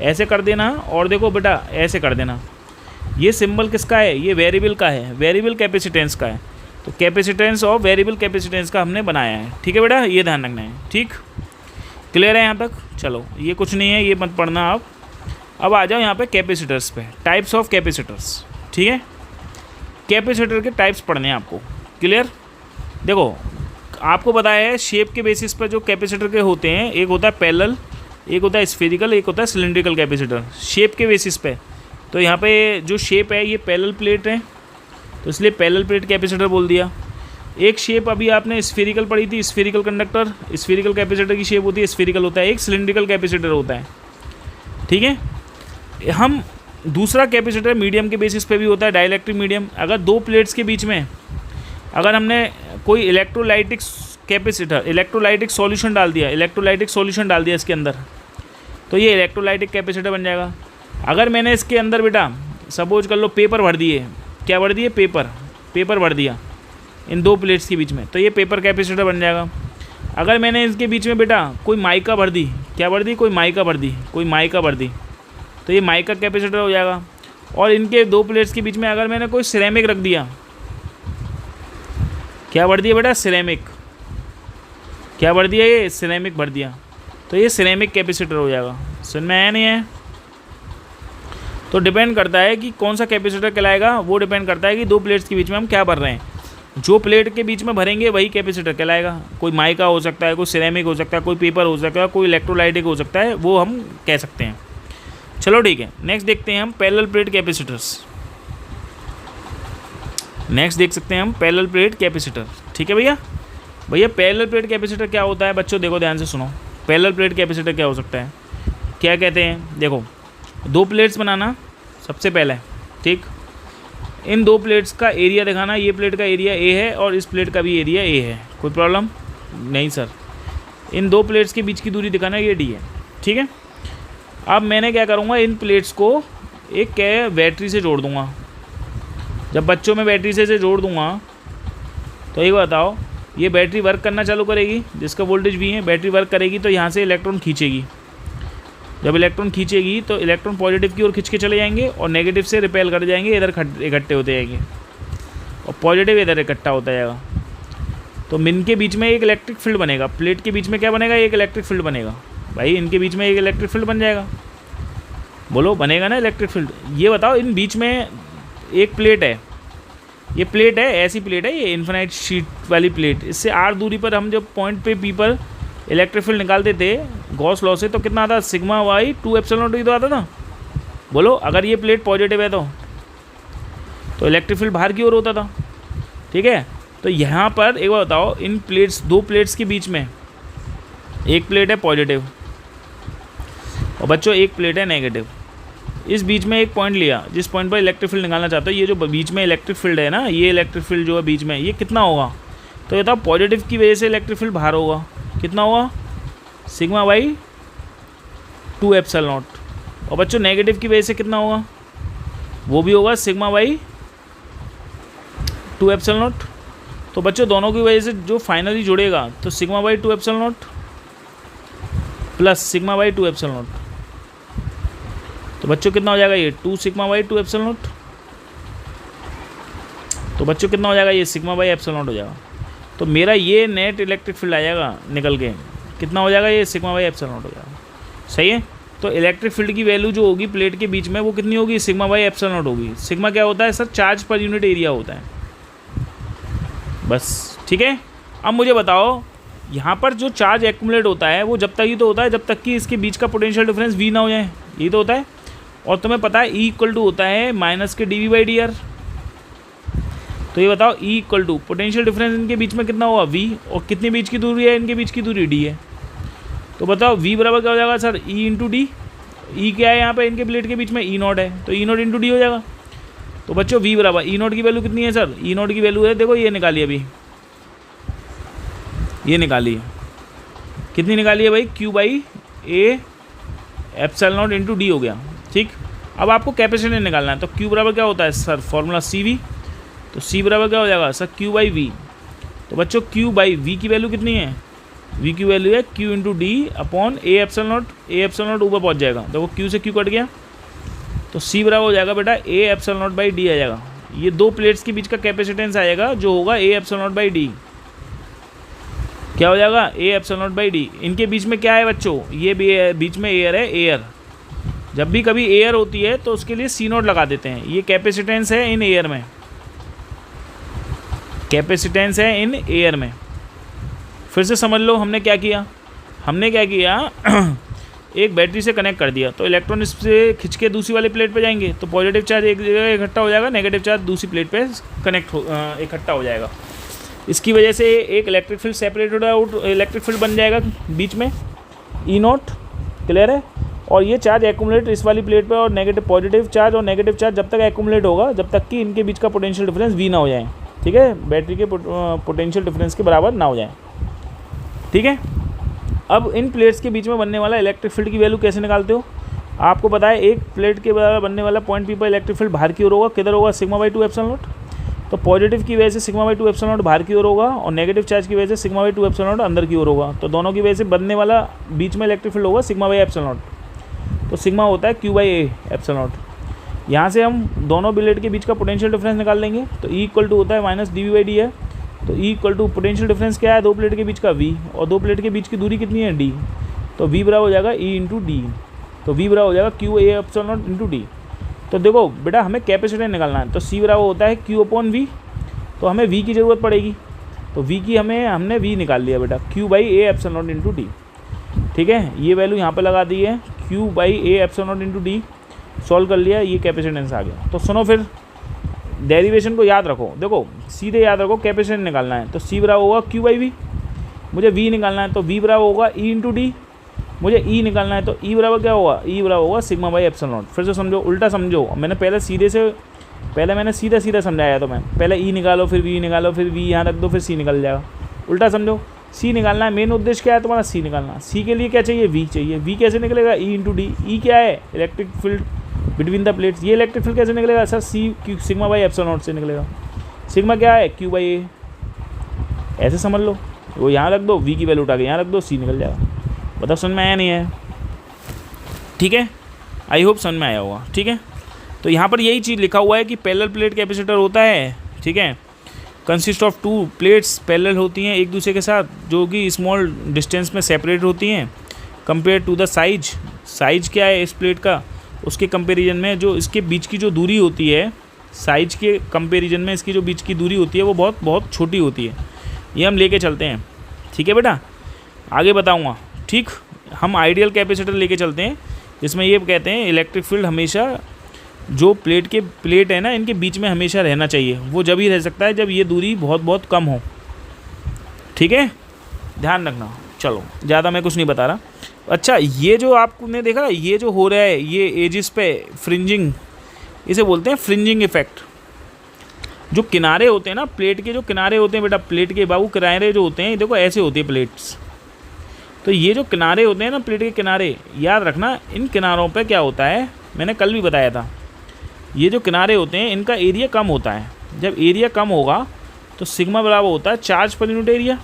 ऐसे कर देना, और देखो बेटा ऐसे कर देना। ये सिंबल किसका है? ये वेरिएबल का है, वेरिएबल कैपेसिटेंस का है। तो कैपेसिटेंस और वेरिएबल कैपेसिटेंस का हमने बनाया है। ठीक है बेटा, ये ध्यान रखना है। ठीक, क्लियर है यहाँ तक? चलो ये कुछ नहीं है, ये मत पढ़ना आप। अब आ जाओ यहाँ पे कैपेसिटर्स पे, टाइप्स ऑफ कैपेसिटर्स। ठीक है, कैपेसिटर के टाइप्स पढ़ने हैं आपको। क्लियर? देखो आपको पता है शेप के बेसिस पर जो कैपेसिटर के होते हैं, एक होता है पैरेलल, एक होता है स्फेरिकल, एक होता है सिलिंड्रिकल कैपेसिटर। शेप के बेसिस पे, तो यहाँ पे जो शेप है ये पैरेलल प्लेट है, तो इसलिए पैरेलल प्लेट कैपेसिटर बोल दिया। एक शेप अभी आपने स्फेरिकल पढ़ी थी, स्फेरिकल कंडक्टर, स्फेरिकल कैपेसिटर की शेप होती है स्फेरिकल होता है। एक सिलिंड्रिकल कैपेसिटर होता है। ठीक है, हम दूसरा कैपेसिटर मीडियम के बेसिस पे भी होता है, डाइलेक्ट्रिक मीडियम। अगर दो प्लेट्स के बीच में अगर हमने कोई इलेक्ट्रोलाइटिक कैपेसिटर, इलेक्ट्रोलाइटिक सॉल्यूशन डाल दिया इसके अंदर, तो ये इलेक्ट्रोलाइटिक कैपेसिटर बन जाएगा। अगर मैंने इसके अंदर बेटा सपोज कर लो पेपर भर दिए, क्या भर दिए? पेपर भर दिया इन दो प्लेट्स के बीच में, तो ये पेपर कैपेसिटर बन जाएगा। अगर मैंने इसके बीच में बेटा कोई माइका भर दी, क्या भर दी? कोई माइका भर दी, तो ये माइका कैपेसिटर हो जाएगा। और इनके दो प्लेट्स के बीच में अगर मैंने कोई सिरेमिक रख दिया, क्या भर दिया बेटा? सिरेमिक। क्या भर दिया? ये सिरेमिक भर दिया, तो ये सिरेमिक कैपेसिटर हो जाएगा। सुन में आया नहीं है? तो डिपेंड करता है कि कौन सा कैपेसिटर कहलाएगा, वो डिपेंड करता है कि दो प्लेट्स के बीच में हम क्या भर रहे हैं। जो प्लेट के बीच में भरेंगे वही कैपेसिटर कहलाएगा। कोई माइका हो सकता है, कोई सिरेमिक हो सकता है, कोई पेपर हो सकता है, कोई इलेक्ट्रोलाइटिक हो सकता है, वो हम कह सकते हैं। चलो ठीक है, नेक्स्ट देखते हैं हम पैरेलल प्लेट कैपेसिटर्स। नेक्स्ट देख सकते हैं हम पैरेलल प्लेट कैपेसिटर। ठीक है भैया, पैरेलल प्लेट कैपेसिटर क्या होता है बच्चों? देखो ध्यान से सुनो, पैरेलल प्लेट कैपेसिटर क्या हो सकता है, क्या कहते हैं? देखो दो प्लेट्स बनाना सबसे पहले, ठीक। इन दो प्लेट्स का एरिया दिखाना, ये प्लेट का एरिया ए है और इस प्लेट का भी एरिया ए है। कोई प्रॉब्लम नहीं सर। इन दो प्लेट्स के बीच की दूरी दिखाना, ये डी है, ठीक है। अब मैंने क्या करूँगा, इन प्लेट्स को एक बैटरी से जोड़ दूँगा। जब बच्चों में बैटरी से जोड़ दूँगा तो एक बताओ, ये बैटरी वर्क करना चालू करेगी, जिसका वोल्टेज भी है, बैटरी वर्क करेगी तो यहाँ से इलेक्ट्रॉन खींचेगी। जब इलेक्ट्रॉन खींचेगी तो इलेक्ट्रॉन पॉजिटिव की ओर खींच के चले जाएंगे और नेगेटिव से रिपेल कर जाएंगे, इधर इकट्ठे होते जाएंगे और पॉजिटिव इधर इकट्ठा होता जाएगा। तो इनके बीच में एक इलेक्ट्रिक फील्ड बनेगा। प्लेट के बीच में क्या बनेगा? एक इलेक्ट्रिक फील्ड बनेगा। भाई इनके बीच में एक इलेक्ट्रिक फील्ड बन जाएगा, बोलो बनेगा ना इलेक्ट्रिक फील्ड। ये बताओ, इन बीच में एक प्लेट है, ये प्लेट है, ऐसी प्लेट है, ये इन्फिनाइट शीट वाली प्लेट। इससे आर दूरी पर हम जब पॉइंट पे पी पर इलेक्ट्रिक फील्ड निकालते थे गॉस लॉ से, तो कितना आता? सिग्मा वाई 2 एप्सिलॉन नॉट तो आता था। बोलो, अगर ये प्लेट पॉजिटिव है तो इलेक्ट्रिक फील्ड बाहर की ओर होता था, ठीक है। तो यहाँ पर एक बार बताओ, इन प्लेट्स, दो प्लेट्स के बीच में एक प्लेट है पॉजिटिव और बच्चों एक प्लेट है नेगेटिव। इस बीच में एक पॉइंट लिया, जिस पॉइंट पर इलेक्ट्रिक फील्ड निकालना चाहते हो, ये जो बीच में इलेक्ट्रिक फील्ड है ना, ये इलेक्ट्रिक फील्ड जो है बीच में, ये कितना होगा? तो ये बताओ, पॉजिटिव की वजह से इलेक्ट्रिक फील्ड बाहर होगा, कितना होगा? Sigma by 2 epsilon not. और बच्चों नेगेटिव की वजह से कितना होगा? वो भी होगा सिग्मा बाई 2 एप्सिलॉन नॉट। तो बच्चों दोनों की वजह से जो फाइनली जुड़ेगा तो sigma by 2 epsilon not plus sigma by 2 epsilon not. तो बच्चों कितना हो जाएगा ये 2 सिग्मा बाई 2 एप्सिलॉन नॉट। तो बच्चों कितना हो जाएगा ये सिग्मा बाई एप्सिलॉन नॉट हो जाएगा। तो मेरा ये नेट इलेक्ट्रिक फील्ड आ जाएगा निकल के, कितना हो जाएगा ये सिग्मा बाई एप्सिलॉन नॉट हो जाएगा। सही है। तो इलेक्ट्रिक फील्ड की वैल्यू जो होगी प्लेट के बीच में वो कितनी होगी, सिग्मा बाई एप्सिलॉन नॉट होगी। सिग्मा क्या होता है sir, charge per unit area होता है बस। ठीक है। अब मुझे बताओ यहाँ पर जो चार्ज एक्यूमुलेट होता है वो जब तक ही तो होता है जब तक कि इसके बीच का पोटेंशियल डिफरेंस v ना हो जाए, यही तो होता है। और तुम्हें पता है E इक्वल टू होता है माइनस के dv/dr। तो ये बताओ E equal to potential difference इनके बीच में कितना होगा v, और कितने बीच की दूरी है, इनके बीच की दूरी d है। तो बताओ v बराबर क्या हो जाएगा sir, E into D. E क्या है यहाँ पे इनके प्लेट के बीच में, E नॉट है, तो E नॉट इंटू डी हो जाएगा। तो बच्चों v बराबर E नॉट की वैल्यू कितनी है सर, E नॉट की वैल्यू है, देखो ये निकालिए अभी, ये निकालिए, कितनी निकाली है भाई, Q by A epsilon naught into D हो गया। ठीक। अब आपको कैपेसिटेंस निकालना है, तो Q बराबर क्या होता है सर, फॉर्मूला CV। तो C बराबर क्या हो जाएगा सर, Q बाई V। तो बच्चों Q बाई V की वैल्यू कितनी है, V की वैल्यू है Q into D upon A epsilon not. A epsilon not ऊपर पहुँच जाएगा, देखो Q से Q कट गया, तो C बराबर हो जाएगा बेटा A epsilon not by D आ जाएगा। ये दो प्लेट्स के बीच का कैपेसिटेंस आएगा जो होगा ए एप्सिलॉन नॉट बाई डी। क्या हो जाएगा, ए एप्सिलॉन नॉट बाई डी। इनके बीच में क्या है बच्चों, ये भी बीच में एयर है, एयर। जब भी कभी एयर होती है तो उसके लिए C नॉट लगा देते हैं। ये कैपेसिटेंस है इन एयर में, कैपेसिटेंस है इन एयर में। फिर से समझ लो हमने क्या किया, हमने क्या किया एक बैटरी से कनेक्ट कर दिया, तो इलेक्ट्रॉन इससे खिंच के दूसरी वाली प्लेट पे जाएंगे, तो पॉजिटिव चार्ज एक जगह इकट्ठा हो जाएगा, नेगेटिव चार्ज दूसरी प्लेट पे इकट्ठा हो जाएगा। इसकी वजह से एक electric field separated out electric field बन जाएगा बीच में, ई नॉट। क्लियर है। और ये चार्ज एक्यूमुलेट इस वाली प्लेट पे, और नेगेटिव पॉजिटिव चार्ज और नेगेटिव चार्ज जब तक एक्यूमुलेट होगा जब तक कि इनके बीच का पोटेंशियल डिफरेंस v ना हो जाए। ठीक है, बैटरी के पोटेंशियल डिफरेंस के बराबर ना हो जाए। ठीक है। अब इन प्लेट्स के बीच में बनने वाला इलेक्ट्रिक फील्ड की वैल्यू कैसे निकालते हो, आपको पता है एक प्लेट के बराबर बनने वाला पॉइंट P पर इलेक्ट्रिक फील्ड बाहर की ओर होगा, किधर होगा, सिग्मा बाई 2 एप्सिलॉन नॉट। तो पॉजिटिव की वजह से सिग्मा बाई 2 एप्सिलॉन नॉट बाहर की ओर होगा, और नेगेटिव चार्ज की वजह से सिग्मा बाई 2 एप्सिलॉन नॉट अंदर की ओर होगा। तो दोनों की वजह से बनने वाला बीच में इलेक्ट्रिक फील्ड होगा सिग्मा बाई एप्सिलॉन नॉट। तो सिग्मा होता है Q by A epsilon not. यहाँ से हम दोनों प्लेट के बीच का पोटेंशियल डिफरेंस निकाल लेंगे, तो E इक्वल टू होता है माइनस dv/d है। तो E equal to potential difference क्या है, दो प्लेट के बीच का V, और दो प्लेट के बीच की दूरी कितनी है d। तो V बराबर हो जाएगा E इंटू डी। तो V बराबर हो जाएगा Q ए एप्सिलॉन नॉट इंटू डी। तो देखो बेटा हमें कैपेसिटेंस निकालना है, तो C बराबर होता है Q अपॉन V। तो हमें V की ज़रूरत पड़ेगी, तो V की हमने V निकाल लिया बेटा, Q by A epsilon naught into D. ठीक है, ये वैल्यू यहाँ पे लगा दी है, Q by A epsilon naught into D. Solve कर लिया, ये कैपेसिटेंस आ गया। तो सुनो फिर डेरिवेशन को याद रखो, देखो सीधे याद रखो, कैपेसिटेंस निकालना है तो C बराबर होगा Q बाई V। मुझे V निकालना है तो V बराबर होगा E इंटू डी। मुझे E निकालना है तो E बराबर क्या होगा, E बराबर होगा सिग्मा बाई एप्सिलॉन नॉट। फिर से समझो, उल्टा समझो, मैंने सीधा समझाया, तो मैं पहले E निकालो, फिर V निकालो, फिर V यहाँ रख दो, फिर C निकल जाएगा। उल्टा समझो, C निकालना है, मेन उद्देश्य क्या है तुम्हारा, C निकालना। C के लिए क्या चाहिए, V चाहिए। V कैसे निकलेगा, E इंटू डी। E क्या है, electric field between the plates. ये इलेक्ट्रिक फील्ड कैसे निकलेगा sir, sigma by epsilon not से निकलेगा। सिग्मा क्या है, Q बाई ए। ऐसे समझ लो, वो यहाँ रख दो, V की वैल्यू उठा के यहाँ रख दो, C निकल जाएगा। बताओ समझ में आया नहीं है। ठीक है, आई होप समझ में आया होगा। ठीक है, तो यहाँ पर यही चीज़ लिखा हुआ है कि पैरेलल प्लेट कैपेसिटर होता है। ठीक है, consist of to plates, parallel होती हैं एक दूसरे के साथ, जो कि स्मॉल डिस्टेंस में सेपरेट होती हैं compare to the size. Size क्या है इस प्लेट का, उसके कंपेरिजन में जो इसके बीच की जो दूरी होती है, साइज के कंपेरिजन में इसकी जो बीच की दूरी होती है वो बहुत बहुत छोटी होती है। ये हम लेके चलते हैं। ठीक है बेटा, आगे बताऊँगा। ठीक, हम आइडियल कैपेसिटर लेके चलते हैं, जिसमें ये कहते हैं इलेक्ट्रिक फील्ड हमेशा जो प्लेट है ना, इनके बीच में हमेशा रहना चाहिए। वो जब ही रह सकता है जब ये दूरी बहुत बहुत कम हो। ठीक है, ध्यान रखना। चलो, ज़्यादा मैं कुछ नहीं बता रहा। अच्छा, ये जो आपने देखा, ये जो हो रहा है, ये एजिस पे फ्रिंजिंग, इसे बोलते हैं फ्रिंजिंग इफेक्ट। जो किनारे होते हैं ना, प्लेट के जो किनारे होते हैं बेटा, प्लेट के बाबू किनारे जो होते हैं, देखो ऐसे होती है प्लेट्स। तो ये जो किनारे होते हैं ना, प्लेट के किनारे, याद रखना इन किनारों पे क्या होता है, मैंने कल भी बताया था। ये जो किनारे होते हैं इनका एरिया कम होता है। जब एरिया कम होगा तो सिग्मा बराबर होता है चार्ज पर यूनिट एरिया।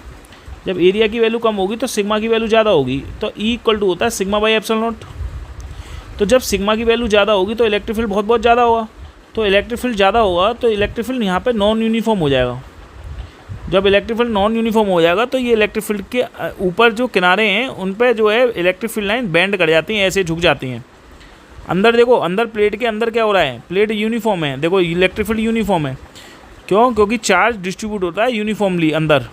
जब एरिया की वैल्यू कम होगी तो सिग्मा की वैल्यू ज़्यादा होगी, तो ई इक्वल टू होता है सिग्मा बाई एप्सिलॉन नॉट। तो जब सिग्मा की वैल्यू ज़्यादा होगी तो इलेक्ट्रिक फील्ड बहुत बहुत ज़्यादा होगा, तो इलेक्ट्रिक फील्ड ज़्यादा होगा तो इलेक्ट्रिक फील्ड यहाँ पे नॉन यूनिफॉर्म हो जाएगा। जब इलेक्ट्रिक फील्ड नॉन यूनिफॉर्म हो जाएगा तो ये इलेक्ट्रिक फील्ड के ऊपर जो किनारे हैं उन पर जो है इलेक्ट्रिक फील्ड लाइन बेंड कर जाती हैं, ऐसे झुक जाती हैं। अंदर देखो, अंदर प्लेट के अंदर क्या हो रहा है, प्लेट यूनिफॉर्म है, देखो इलेक्ट्रिक फील्ड यूनिफॉर्म है। क्यों? क्योंकि चार्ज डिस्ट्रीब्यूट होता है यूनिफॉर्मली अंदर,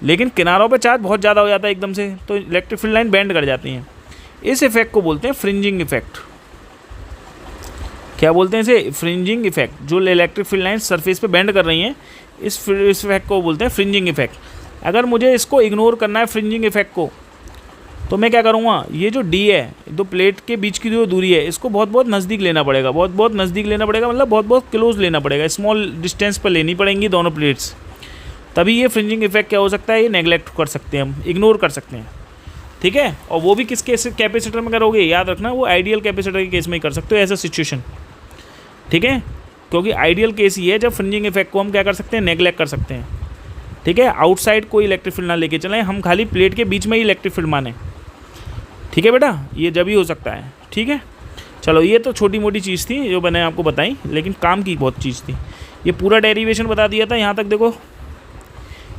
लेकिन किनारों पे चार्ज बहुत ज़्यादा हो जाता है एकदम से, तो इलेक्ट्रिक फील्ड लाइन बेंड कर जाती हैं। इस इफेक्ट को बोलते हैं फ्रिंजिंग इफेक्ट। क्या बोलते हैं इसे? Fringing effect. जो इलेक्ट्रिक फील्ड लाइन सरफेस पे बेंड कर रही हैं, इस इफेक्ट को बोलते हैं फ्रिंजिंग इफेक्ट। अगर मुझे इसको इग्नोर करना है फ्रिंजिंग इफेक्ट को, तो मैं क्या करूँगा, ये जो डी है, दो प्लेट के बीच की जो दूरी है, इसको बहुत बहुत नज़दीक लेना पड़ेगा, बहुत बहुत नज़दीक लेना पड़ेगा, मतलब बहुत बहुत क्लोज लेना पड़ेगा, स्मॉल डिस्टेंस पर लेनी पड़ेंगी दोनों प्लेट्स, तभी ये फ्रिंजिंग इफेक्ट क्या हो सकता है, ये नेगलेक्ट कर सकते हैं, हम इग्नोर कर सकते हैं। ठीक है, और वो भी किस केस कैपेसिटर में करोगे, याद रखना, वो आइडियल कैपेसिटर के केस में ही कर सकते हो ऐसा सिचुएशन। ठीक है, क्योंकि आइडियल केस ये है जब फ्रिंजिंग इफेक्ट को हम क्या कर सकते हैं, नेगलेक्ट कर सकते हैं। ठीक है, आउटसाइड कोई इलेक्ट्रिक फील्ड ना लेके चलें, हम खाली प्लेट के बीच में ही इलेक्ट्रिक फील्ड माने। ठीक है बेटा, ये जब ही हो सकता है। ठीक है, चलो ये तो छोटी मोटी चीज़ थी जो मैंने आपको बताई, लेकिन काम की बहुत चीज़ थी। ये पूरा डेरिवेशन बता दिया था, यहाँ तक देखो,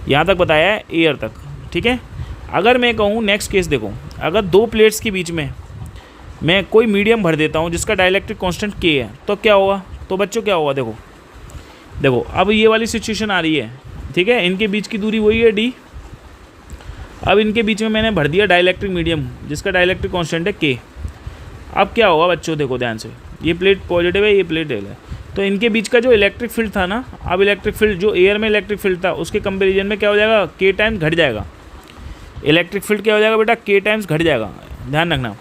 यहाँ तक बताया है एयर तक। ठीक है, अगर मैं कहूँ नेक्स्ट केस देखो, अगर दो प्लेट्स के बीच में मैं कोई मीडियम भर देता हूँ जिसका डाइलेक्ट्रिक कांस्टेंट के है, तो क्या होगा, तो बच्चों क्या होगा, देखो देखो अब ये वाली सिचुएशन आ रही है। ठीक है, इनके बीच की दूरी वही है डी। अब इनके बीच में मैंने भर दिया डाइलेक्ट्रिक मीडियम जिसका डाइलेक्ट्रिक कांस्टेंट है के। अब क्या होगा बच्चों, देखो ध्यान से, ये प्लेट पॉजिटिव है, ये प्लेट नेगेटिव है, तो इनके बीच का जो इलेक्ट्रिक फील्ड था ना, अब इलेक्ट्रिक फील्ड जो एयर में इलेक्ट्रिक फील्ड था उसके कंपेरिजन में क्या हो जाएगा, के टाइम्स घट जाएगा। इलेक्ट्रिक फील्ड क्या हो जाएगा बेटा, के टाइम्स घट जाएगा, ध्यान रखना।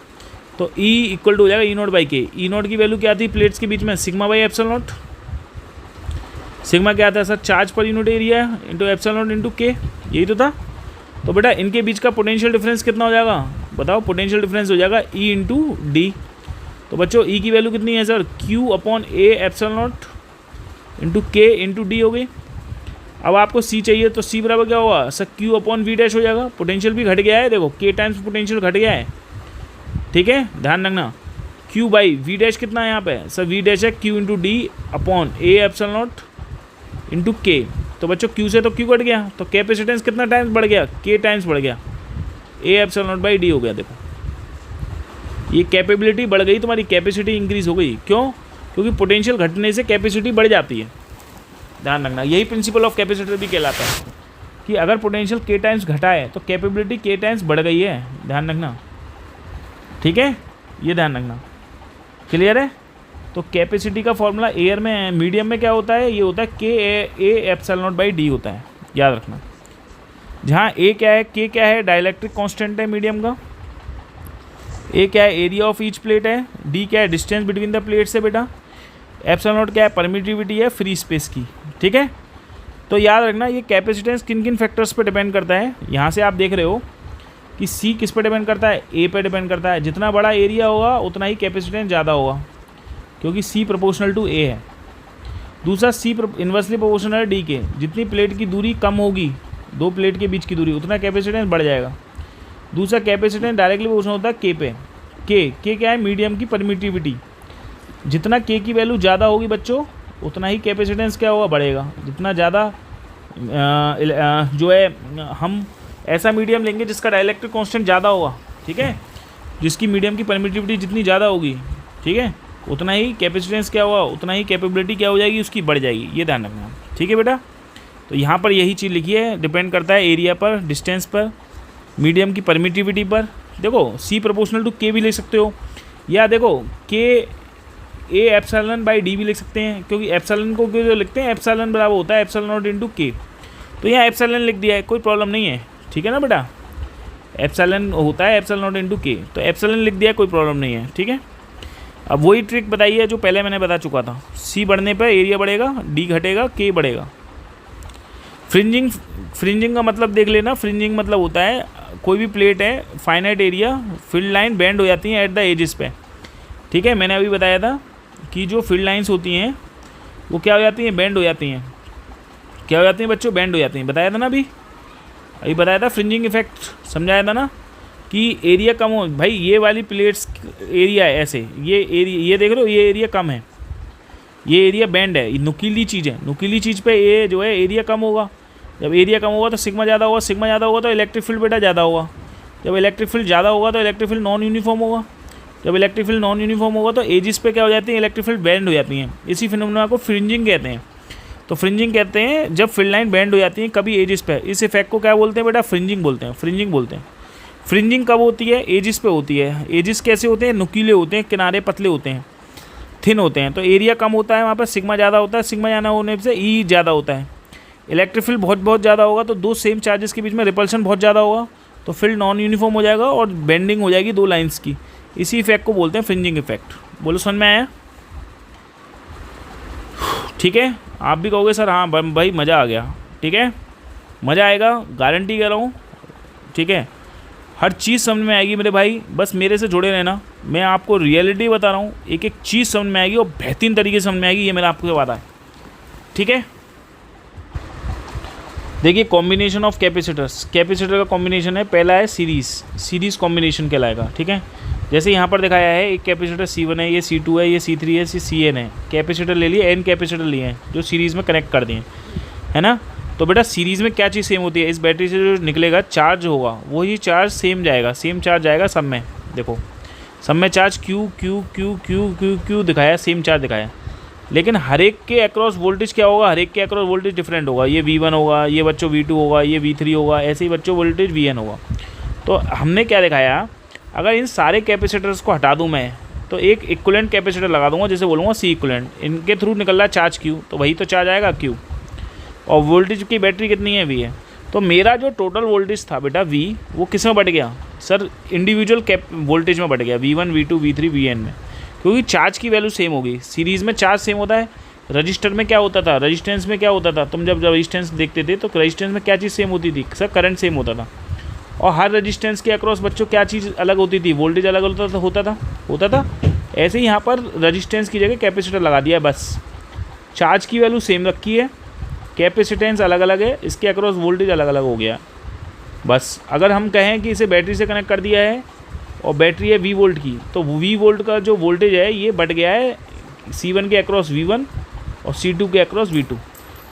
तो E इक्वल टू हो जाएगा ई नॉट बाई के। ई नॉट की वैल्यू क्या थी प्लेट्स के बीच में, sigma by epsilon not. Sigma क्या था sir, charge per unit area into epsilon naught into के, यही तो था। तो बेटा इनके बीच का पोटेंशियल डिफरेंस कितना हो जाएगा, बताओ, पोटेंशियल डिफरेंस हो जाएगा E इंटू डी। तो बच्चों E की वैल्यू कितनी है सर, Q अपॉन ए एप्सिलॉन नॉट इंटू के इंटू डी हो गई। अब आपको C चाहिए तो C बराबर क्या होगा sir, Q upon V dash हो जाएगा। पोटेंशियल भी घट गया है, देखो K टाइम्स पोटेंशियल घट गया है। ठीक है, ध्यान रखना, Q बाई वी डैश कितना है यहाँ पे सर, वी डैश है Q इंटू डी अपॉन ए एप्सिलॉन नॉट इंटू के। तो बच्चों Q से तो Q कट गया, तो कैपेसिटेंस कितना टाइम्स बढ़ गया, K टाइम्स बढ़ गया, ए एप्सिलॉन नॉट बाई डी हो गया। देखो ये कैपेबिलिटी बढ़ गई, तुम्हारी कैपेसिटी इंक्रीज हो गई। क्यों? क्योंकि पोटेंशियल घटने से कैपेसिटी बढ़ जाती है। ध्यान रखना, यही प्रिंसिपल ऑफ कैपेसिटर भी कहलाता है कि अगर पोटेंशियल के टाइम्स घटा है तो कैपेबिलिटी के टाइम्स बढ़ गई है। ध्यान रखना, ठीक है, ये ध्यान रखना, क्लियर है। तो कैपेसिटी का फॉर्मूला एयर में, मीडियम में क्या होता है, ये होता है के ए एप्सिलॉन नॉट बाई डी होता है, याद रखना। जहाँ ए क्या है, के क्या है, डाइलेक्ट्रिक कांस्टेंट है मीडियम का, ए क्या है, एरिया ऑफ ईच प्लेट है, डी क्या है, डिस्टेंस बिटवीन द प्लेट्स है बेटा, एप्सिलॉन नॉट क्या है, परमिटिविटी है फ्री स्पेस की। ठीक है, तो याद रखना ये कैपेसिटेंस किन किन फैक्टर्स पे डिपेंड करता है। यहाँ से आप देख रहे हो कि सी किस पे डिपेंड करता है, ए पे डिपेंड करता है। जितना बड़ा एरिया होगा उतना ही कैपेसिटेंस ज़्यादा होगा, क्योंकि सी प्रोपोर्शनल टू ए है। दूसरा सी इन्वर्सली प्रोपोर्शनल है डी के, जितनी प्लेट की दूरी कम होगी, दो प्लेट के बीच की दूरी, उतना कैपेसिटेंस बढ़ जाएगा। दूसरा कैपेसिटेंस डायरेक्टली प्रोपोर्शनल होता है के पे। के क्या है, मीडियम की परमिटिविटी। जितना के की वैल्यू ज़्यादा होगी बच्चों उतना ही कैपेसिटेंस क्या होगा, बढ़ेगा। जितना ज़्यादा जो है हम ऐसा मीडियम लेंगे जिसका डाइलेक्ट्रिक कांस्टेंट ज़्यादा होगा, ठीक है, जिसकी मीडियम की परमिटिविटी जितनी ज़्यादा होगी, ठीक है, उतना ही कैपेसिटेंस क्या होगा, उतना ही कैपेबिलिटी क्या हो जाएगी, उसकी बढ़ जाएगी। ये ध्यान रखना, ठीक है बेटा। तो यहाँ पर यही चीज़ लिखी है, डिपेंड करता है एरिया पर, डिस्टेंस पर, मीडियम की परमिटिविटी पर। देखो सी प्रोपोर्शनल टू के भी लिख सकते हो, या देखो के ए एप्सिलॉन बाई डी भी लिख सकते हैं, क्योंकि एप्सिलॉन को जो लिखते हैं एप्सिलॉन बराबर होता है एप्सिलॉन नॉट इंटू के। तो यहाँ एप्सिलॉन लिख दिया है, कोई प्रॉब्लम नहीं है, ठीक है ना बेटा। एप्सिलॉन होता है एप्सिलॉन नॉट इंटू के, तो एप्सिलॉन लिख दिया, कोई प्रॉब्लम नहीं है, ठीक है। अब वही ट्रिक बताई है जो पहले मैंने बता चुका था, सी बढ़ने पर एरिया बढ़ेगा, डी घटेगा, के बढ़ेगा। फ्रिंजिंग का मतलब देख लेना, फ्रिंजिंग मतलब होता है कोई भी प्लेट है, finite area, field line bend हो जाती हैं एट द एजेस पे, ठीक है। मैंने अभी बताया था कि जो फील्ड लाइंस होती हैं वो क्या हो जाती हैं, बेंड हो जाती हैं क्या हो जाती हैं बच्चों, बेंड हो जाती हैं। बताया था ना अभी बताया था फ्रिंजिंग इफेक्ट, समझाया था ना कि एरिया कम हो। भाई ये वाली प्लेट्स एरिया है ऐसे, ये एरिया ये देख रहे हो, ये एरिया कम है, ये एरिया बैंड है, ये नुकीली चीज़ है। नुकीली चीज़ पे ये जो है एरिया कम होगा। जब एरिया कम होगा तो सिग्मा ज़्यादा होगा, सिग्मा ज़्यादा होगा तो इलेक्ट्रिक फील्ड बेटा ज़्यादा होगा। जब इलेक्ट्रिक फील्ड ज़्यादा होगा तो इलेक्ट्रिक फील्ड नॉन यूनिफॉर्म होगा। जब इलेक्ट्रिक फील्ड नॉन यूनिफॉर्म होगा तो एजिस पे क्या हो जाती है, इलेक्ट्रिक फील्ड बैंड हो जाती हैं। इसी फिनोमेना को फ्रिंजिंग कहते हैं। तो फ्रिंजिंग कहते हैं जब फील्ड लाइन बैंड हो जाती है कभी एजिस पे। इस इफेक्ट को क्या बोलते हैं बेटा, फ्रिंजिंग बोलते हैं। फ्रिंजिंग बोलते हैं। फ्रिंजिंग कब होती है, एजिस पे होती है। एजिस कैसे होते हैं, नुकीले होते हैं, किनारे पतले होते हैं, थिन होते हैं। तो एरिया कम होता है, वहाँ पर सिग्मा ज़्यादा होता है। सिग्मा ज़्यादा होने से ई ज़्यादा होता है। इलेक्ट्रिक फील्ड बहुत ज़्यादा होगा तो दो सेम चार्जेस के बीच में रिपल्शन बहुत ज़्यादा होगा, तो फील्ड नॉन यूनिफॉर्म हो जाएगा और बेंडिंग हो जाएगी दो लाइंस की। इसी इफेक्ट को बोलते हैं फ्रिंजिंग इफेक्ट। बोलो समझ में आया? ठीक है, आप भी कहोगे सर हाँ भाई मज़ा आ गया। ठीक है, मज़ा आएगा, गारंटी कह रहा हूँ। ठीक है, हर चीज़ समझ में आएगी मेरे भाई, बस मेरे से जुड़े रहना। मैं आपको रियलिटी बता रहा हूँ, एक एक चीज़ समझ में आएगी और बेहतरीन तरीके से समझ में आएगी, ये मेरा आपको वादा है। ठीक है, देखिए कॉम्बिनेशन ऑफ कैपेसिटर्स। कैपेसिटर का कॉम्बिनेशन है, पहला है सीरीज़ कॉम्बिनेशन कहलाएगा। ठीक है, जैसे यहाँ पर दिखाया है एक कैपेसिटर C1 है, ये C2 है, ये C3 है, ये CN है। कैपेसिटर ले लिए, N कैपेसिटर लिए हैं जो सीरीज़ में कनेक्ट कर दिए, है ना। तो बेटा सीरीज़ में क्या चीज़ सेम होती है, इस बैटरी से जो निकलेगा चार्ज होगा वही चार्ज सेम जाएगा, सेम चार्ज जाएगा सब में। देखो सब में चार्ज Q दिखाया, सेम चार्ज दिखाया, लेकिन हर एक के अक्रॉस वोल्टेज क्या होगा, हर एक के अक्रॉस वोल्टेज डिफरेंट होगा। ये V1 होगा, ये बच्चों V2 होगा, ये V3 होगा, ऐसे ही बच्चों वोल्टेज VN होगा। तो हमने क्या दिखाया, अगर इन सारे कैपेसिटर्स को हटा दूं मैं तो एक इक्विवेलेंट कैपेसिटर लगा दूंगा, जैसे बोलूँगा C इक्विवेलेंट। इनके थ्रू निकल रहा है चार्ज Q, तो वही तो चार्ज आएगा Q। और वोल्टेज की बैटरी कितनी है, V है। तो मेरा जो टोटल वोल्टेज था बेटा V, वो किस में बढ़ गया सर, इंडिविजुअल वोल्टेज में बढ़ गया, V1 V2 V3 VN में, क्योंकि चार्ज की वैल्यू सेम होगी। सीरीज़ में चार्ज सेम होता है। रजिस्टर में क्या होता था, रजिस्टेंस में क्या होता था, तुम जब रजिस्टेंस देखते थे तो रजिस्टेंस में क्या चीज़ सेम होती थी सर, करंट सेम होता था। और हर रजिस्टेंस के अक्रॉस बच्चों क्या चीज़ अलग होती थी, वोल्टेज अलग होता था। ऐसे ही यहाँ पर रजिस्टेंस की जगह कैपेसिटर लगा दिया है, बस चार्ज की वैल्यू सेम रखी है, कैपेसिटेंस अलग अलग है, इसके अक्रॉस वोल्टेज अलग अलग हो गया। बस अगर हम कहें कि इसे बैटरी से कनेक्ट कर दिया है और बैटरी है V वोल्ट की, तो V वोल्ट का जो वोल्टेज है ये बढ़ गया है C1 के अक्रॉस V1 और C2 के अक्रॉस V2।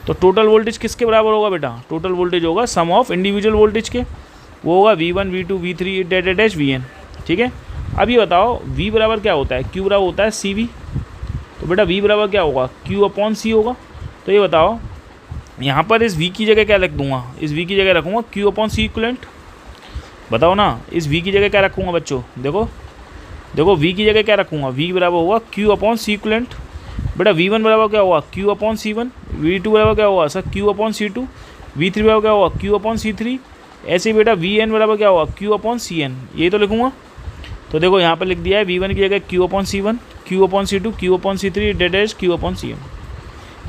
तो टोटल वोल्टेज किसके बराबर होगा बेटा, टोटल वोल्टेज होगा सम ऑफ इंडिविजुअल वोल्टेज के, वो होगा V1 V2 V3 dash VN। ठीक है, अब ये बताओ V बराबर क्या होता है, Q बराबर होता है CV। तो बेटा V बराबर क्या होगा, Q/C होगा। तो ये बताओ यहाँ पर इस V की जगह क्या रख दूँगा, इस V की जगह रखूँगा Q/C इक्विवेलेंट। बताओ ना, इस V की जगह क्या रखूँगा बच्चों, देखो V की जगह क्या रखूँगा, V बराबर होगा Q/C इक्विवेलेंट। बेटा V1 बराबर क्या होगा, Q/C1। V2 बराबर क्या होगा सर, Q/C2। V3 बराबर क्या होगा, Q/C3। ऐसे ही बेटा VN बराबर क्या होगा, Q/CN। यही तो लिखूँगा। तो देखो यहाँ पर लिख दिया है V1 की जगह Q/C1, Q/C2, Q/C3 dash Q/CN।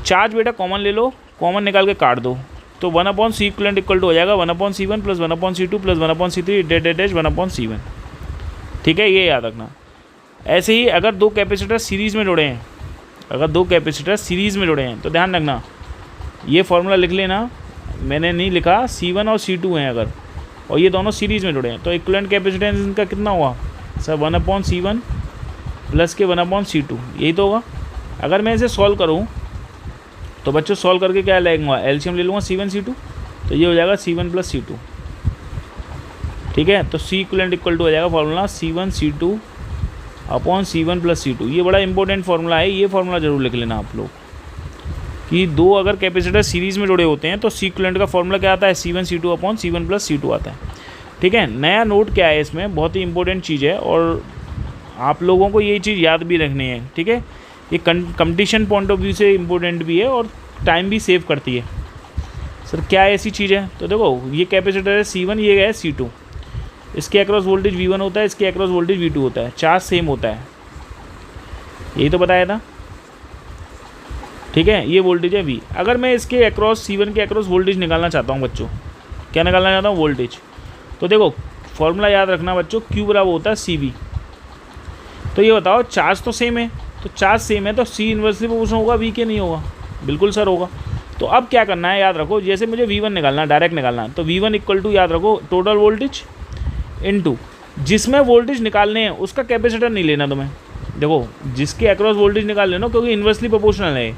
Charge बेटा कॉमन ले लो, कॉमन निकाल के काट दो, तो 1/C इक्विवेलेंट इक्वल टू हो जाएगा 1/C1 plus 1/C2 plus 1/C3 dash 1/C1। ठीक है, ये याद रखना। ऐसे ही अगर दो कैपेसिटर सीरीज़ में जुड़े हैं, तो ध्यान रखना ये फॉर्मूला लिख लेना, मैंने नहीं लिखा, C1 और C2 हैं अगर, और ये दोनों सीरीज़ में जुड़े हैं, तो इक्विवेलेंट कैपेसिटेंस इनका कितना हुआ सर, 1/C1 प्लस के 1/C2, यही तो होगा। अगर मैं इसे सॉल्व करूँ तो बच्चों सॉल्व करके क्या लगेगा, एलसीएम ले लूँगा C1 C2, तो ये हो जाएगा C1 प्लस C2। ठीक है, तो C इक्विवेलेंट इक्वल टू हो जाएगा formula C1 C2/C1 plus C2। ये बड़ा इंपॉर्टेंट फार्मूला है, ये फार्मूला जरूर लिख लेना आप लोग कि दो अगर कैपेसिटर सीरीज़ में जुड़े होते हैं तो C इक्विवेलेंट का फॉर्मूला क्या आता है, C1 C2/C1 प्लस C2 आता है। ठीक है, नया नोट क्या है इसमें, बहुत ही इंपॉर्टेंट चीज़ है और आप लोगों को ये चीज़ याद भी रखनी है। ठीक है, ये कंपटीशन पॉइंट ऑफ व्यू से इम्पोर्टेंट भी है और टाइम भी सेव करती है। सर क्या ऐसी चीज़ है, तो देखो ये कैपेसिटर है C1, ये है C2, इसके अक्रॉस वोल्टेज V1 होता है, इसके अक्रॉस वोल्टेज V2 होता है, चार्ज सेम होता है, यही तो बताया था। ठीक है, ये वोल्टेज है V। अगर मैं इसके अक्रॉस C1 के अक्रॉस वोल्टेज निकालना चाहता हूँ बच्चों, क्या निकालना चाहता हूँ, वोल्टेज, तो देखो फॉर्मूला याद रखना बच्चों, Q बराबर होता है CV। तो ये बताओ चार्ज तो सेम है, तो चार्ज सेम है तो C इन्वर्सली प्रोपोर्शनल होगा V के, नहीं होगा, बिल्कुल सर होगा। तो अब क्या करना है, याद रखो, जैसे मुझे V1 निकालना है, डायरेक्ट निकालना है, तो V1 इक्वल टू, याद रखो, टोटल वोल्टेज इनटू जिसमें वोल्टेज निकालने हैं उसका कैपेसिटर नहीं लेना तुम्हें। देखो जिसके अक्रॉस वोल्टेज निकाल लेना, क्योंकि इन्वर्सली प्रोपोर्शनल है,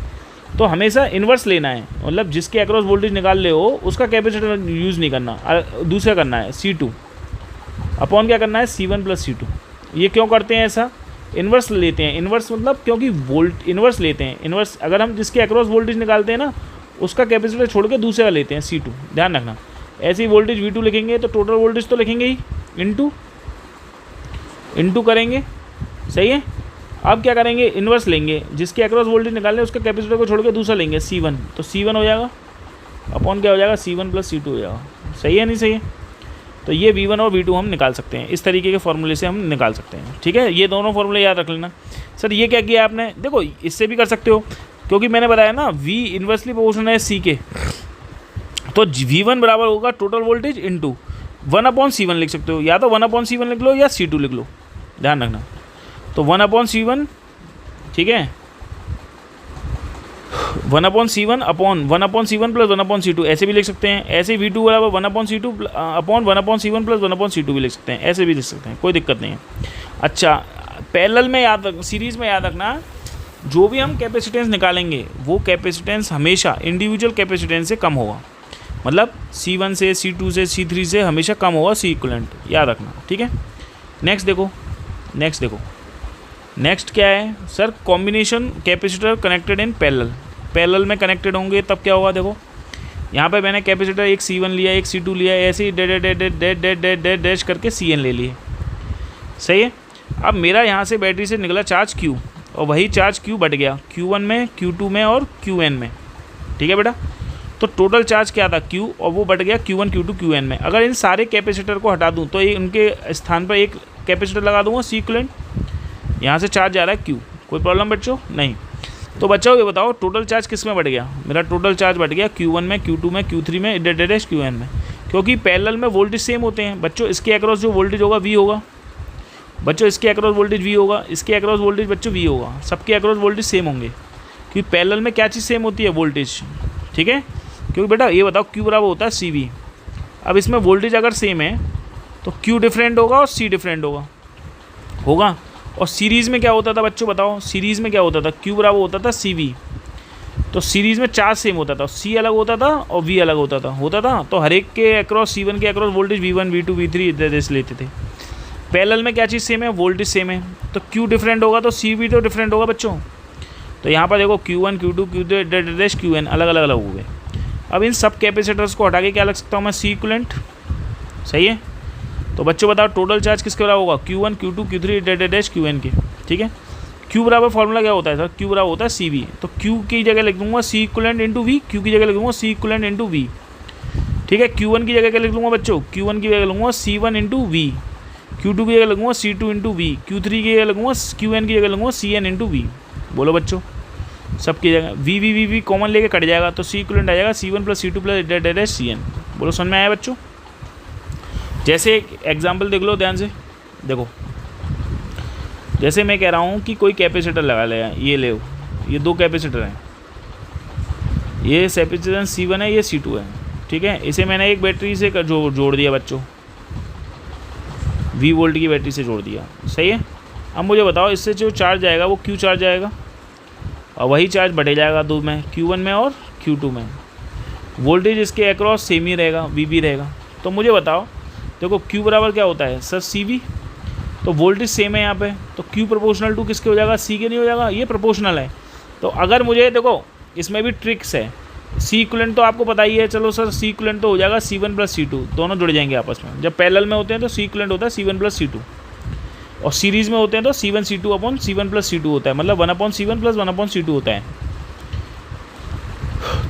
तो हमेशा इन्वर्स लेना है, मतलब जिसके अक्रॉस वोल्टेज निकाल ले हो उसका कैपेसिटर यूज़ नहीं करना, दूसरा करना है C2 अपॉन क्या करना है C1 प्लस C2। ये क्यों करते हैं ऐसा, इन्वर्स लेते हैं, इन्वर्स मतलब क्योंकि वोल्ट इन्वर्स लेते हैं, इन्वर्स अगर हम जिसके अक्रॉस वोल्टेज निकालते हैं ना उसका कैपेसिटर छोड़ के दूसरे का लेते हैं C2, ध्यान रखना। ऐसे ही वोल्टेज V2 लिखेंगे तो टोटल वोल्टेज तो लिखेंगे ही, इनटू करेंगे, सही है। अब क्या करेंगे, इन्वर्स लेंगे, जिसके अक्रॉस वोल्टेज निकालने उसका कैपेसिटर को छोड़ के दूसरा लेंगे C1, तो C1 हो जाएगा अपॉन क्या हो जाएगा C1 प्लस C2 हो जाएगा, सही है नहीं सही है। तो ये V1 और V2 हम निकाल सकते हैं, इस तरीके के फॉर्मूले से हम निकाल सकते हैं, ठीक है। ये दोनों फॉर्मूले याद रख लेना। सर ये क्या किया आपने, देखो इससे भी कर सकते हो, क्योंकि मैंने बताया ना V इन्वर्सली प्रोपोर्शनल है C के, तो V1 बराबर होगा टोटल वोल्टेज इंटू 1/C1 लिख सकते हो, या तो 1/C1 लिख लो या C2 लिख लो, ध्यान रखना। तो 1/C1, ठीक है, 1/C1 upon 1/C1 plus 1/C2 ऐसे भी लिख सकते हैं। ऐसे V2 बराबर 1/C2 upon 1/C1 plus 1/C2 भी लिख सकते हैं, ऐसे भी लिख सकते हैं, कोई दिक्कत नहीं है। अच्छा, पैरेलल में याद रख, सीरीज़ में याद रखना, जो भी हम कैपेसिटेंस निकालेंगे वो कैपेसिटेंस हमेशा इंडिविजुअल कैपेसिटेंस से कम होगा, मतलब C1 से C2 से C3 से हमेशा कम होगा C इक्विवेलेंट, याद रखना, ठीक है। नेक्स्ट देखो, नेक्स्ट क्या है sir, combination capacitor connected in parallel में कनेक्टेड होंगे तब क्या होगा। देखो यहाँ पे मैंने कैपेसिटर एक C1 लिया, एक C2 लिया, ऐसे ही डैश करके CN ले लिए, सही है। अब मेरा यहाँ से बैटरी से निकला चार्ज Q, और वही चार्ज Q बढ़ गया Q1 में, Q2 में और Qn में, ठीक है बेटा। तो टोटल चार्ज क्या था Q, और वो बढ़ गया Q1 Q2 Qn में। अगर इन सारे कैपेसिटर को हटा दूँ तो ये उनके स्थान पर एक कैपेसिटर लगा दूँगा C इक्विवेलेंट, यहाँ से चार्ज जा रहा है Q, कोई प्रॉब्लम बच्चों नहीं। तो बच्चों ये बताओ टोटल चार्ज किस में बढ़ गया, मेरा टोटल चार्ज बढ़ गया Q1 में, Q2 में, Q3 में, Qn में, क्योंकि पैरेलल में वोल्टेज सेम होते हैं बच्चों। इसके अक्रॉस जो वोल्टेज होगा V होगा बच्चों, इसके अक्रॉस वोल्टेज V होगा, इसके अक्रॉस वोल्टेज बच्चों V होगा, सबके अक्रॉस वोल्टेज सेम होंगे, क्योंकि पैरेलल में क्या चीज़ सेम होती है, वोल्टेज, ठीक है। क्योंकि बेटा ये बताओ Q बराबर होता है CV, अब इसमें वोल्टेज अगर सेम है तो Q डिफरेंट होगा और C डिफरेंट होगा। और सीरीज़ में क्या होता था बच्चों, बताओ सीरीज़ में क्या होता था, Q बराबर होता था CV, तो सीरीज़ में चार्ज सेम होता था, C अलग होता था और V अलग होता था। तो हर एक के अक्रॉस C1 के across voltage V1 V2 V3 इधर लेते थे। पैरेलल में क्या चीज़ सेम है, वोल्टेज सेम है, तो Q डिफरेंट होगा तो C भी तो डिफरेंट होगा बच्चों। तो यहाँ पर देखो Q1 Q2 Q3 Qn अलग अलग हो गए। अब इन सब कैपेसिटर्स को हटा के क्या लग सकता हूँ मैं, C इक्विवेलेंट, सही है। तो बच्चों बताओ टोटल चार्ज किसके बराबर होगा, Q1 Q2 Q3 Qn के, ठीक है। Q बराबर फॉर्मूला क्या होता है सर, Q बराबर होता है CV, तो Q की जगह लिख दूंगा C equivalent into V, Q की जगह लिख दूंगा C इक्विवेलेंट इंटू V, ठीक है। Q1 की जगह क्या लिख दूंगा बच्चों, Q1 की जगह लूँगा C1 इंटू V, Q2 की जगह लगूंगा C2 इंटू V, Q3 की जगह लगूंगा Qn की जगह लगूंगा CN इंटू V। बोलो बच्चों, सबकी जगह V कॉमन लेके कट जाएगा, तो C इक्विवेलेंट आ जाएगा C1 plus C2 plus CN। बोलो समझ में आया बच्चों। जैसे एक एग्जाम्पल देख लो ध्यान से, देखो जैसे मैं कह रहा हूँ कि कोई कैपेसिटर लगा ले, ये ले, ये दो कैपेसिटर हैं, ये कैपेसिटर C1 है, ये C2 है, ठीक है। इसे मैंने एक बैटरी से जोड़ दिया बच्चों, V वोल्ट की बैटरी से जोड़ दिया, सही है। अब मुझे बताओ इससे जो चार्ज आएगा वो Q चार्ज आएगा, और वही चार्ज बढ़े जाएगा दो में, Q1 में और Q2 में। वोल्टेज इसके अक्रॉस सेम ही रहेगा, VB रहेगा। तो मुझे बताओ देखो Q बराबर क्या होता है सर, CV, तो वोल्टेज सेम है यहाँ पे, तो Q प्रोपोर्शनल टू किसके हो जाएगा, C के नहीं हो जाएगा, ये प्रोपोर्शनल है। तो अगर मुझे देखो इसमें भी ट्रिक्स है, C इक्विवेलेंट तो आपको पता ही है, चलो सर C इक्विवेलेंट तो हो जाएगा C1 प्लस C2, दोनों जुड़ जाएंगे आपस में। जब पैरेलल में होते हैं तो C इक्विवेलेंट होता है C1 प्लस C2, और सीरीज़ में होते हैं तो C1 C2 upon C1 plus C2 होता है, मतलब 1/C1 प्लस 1/C2 होता है।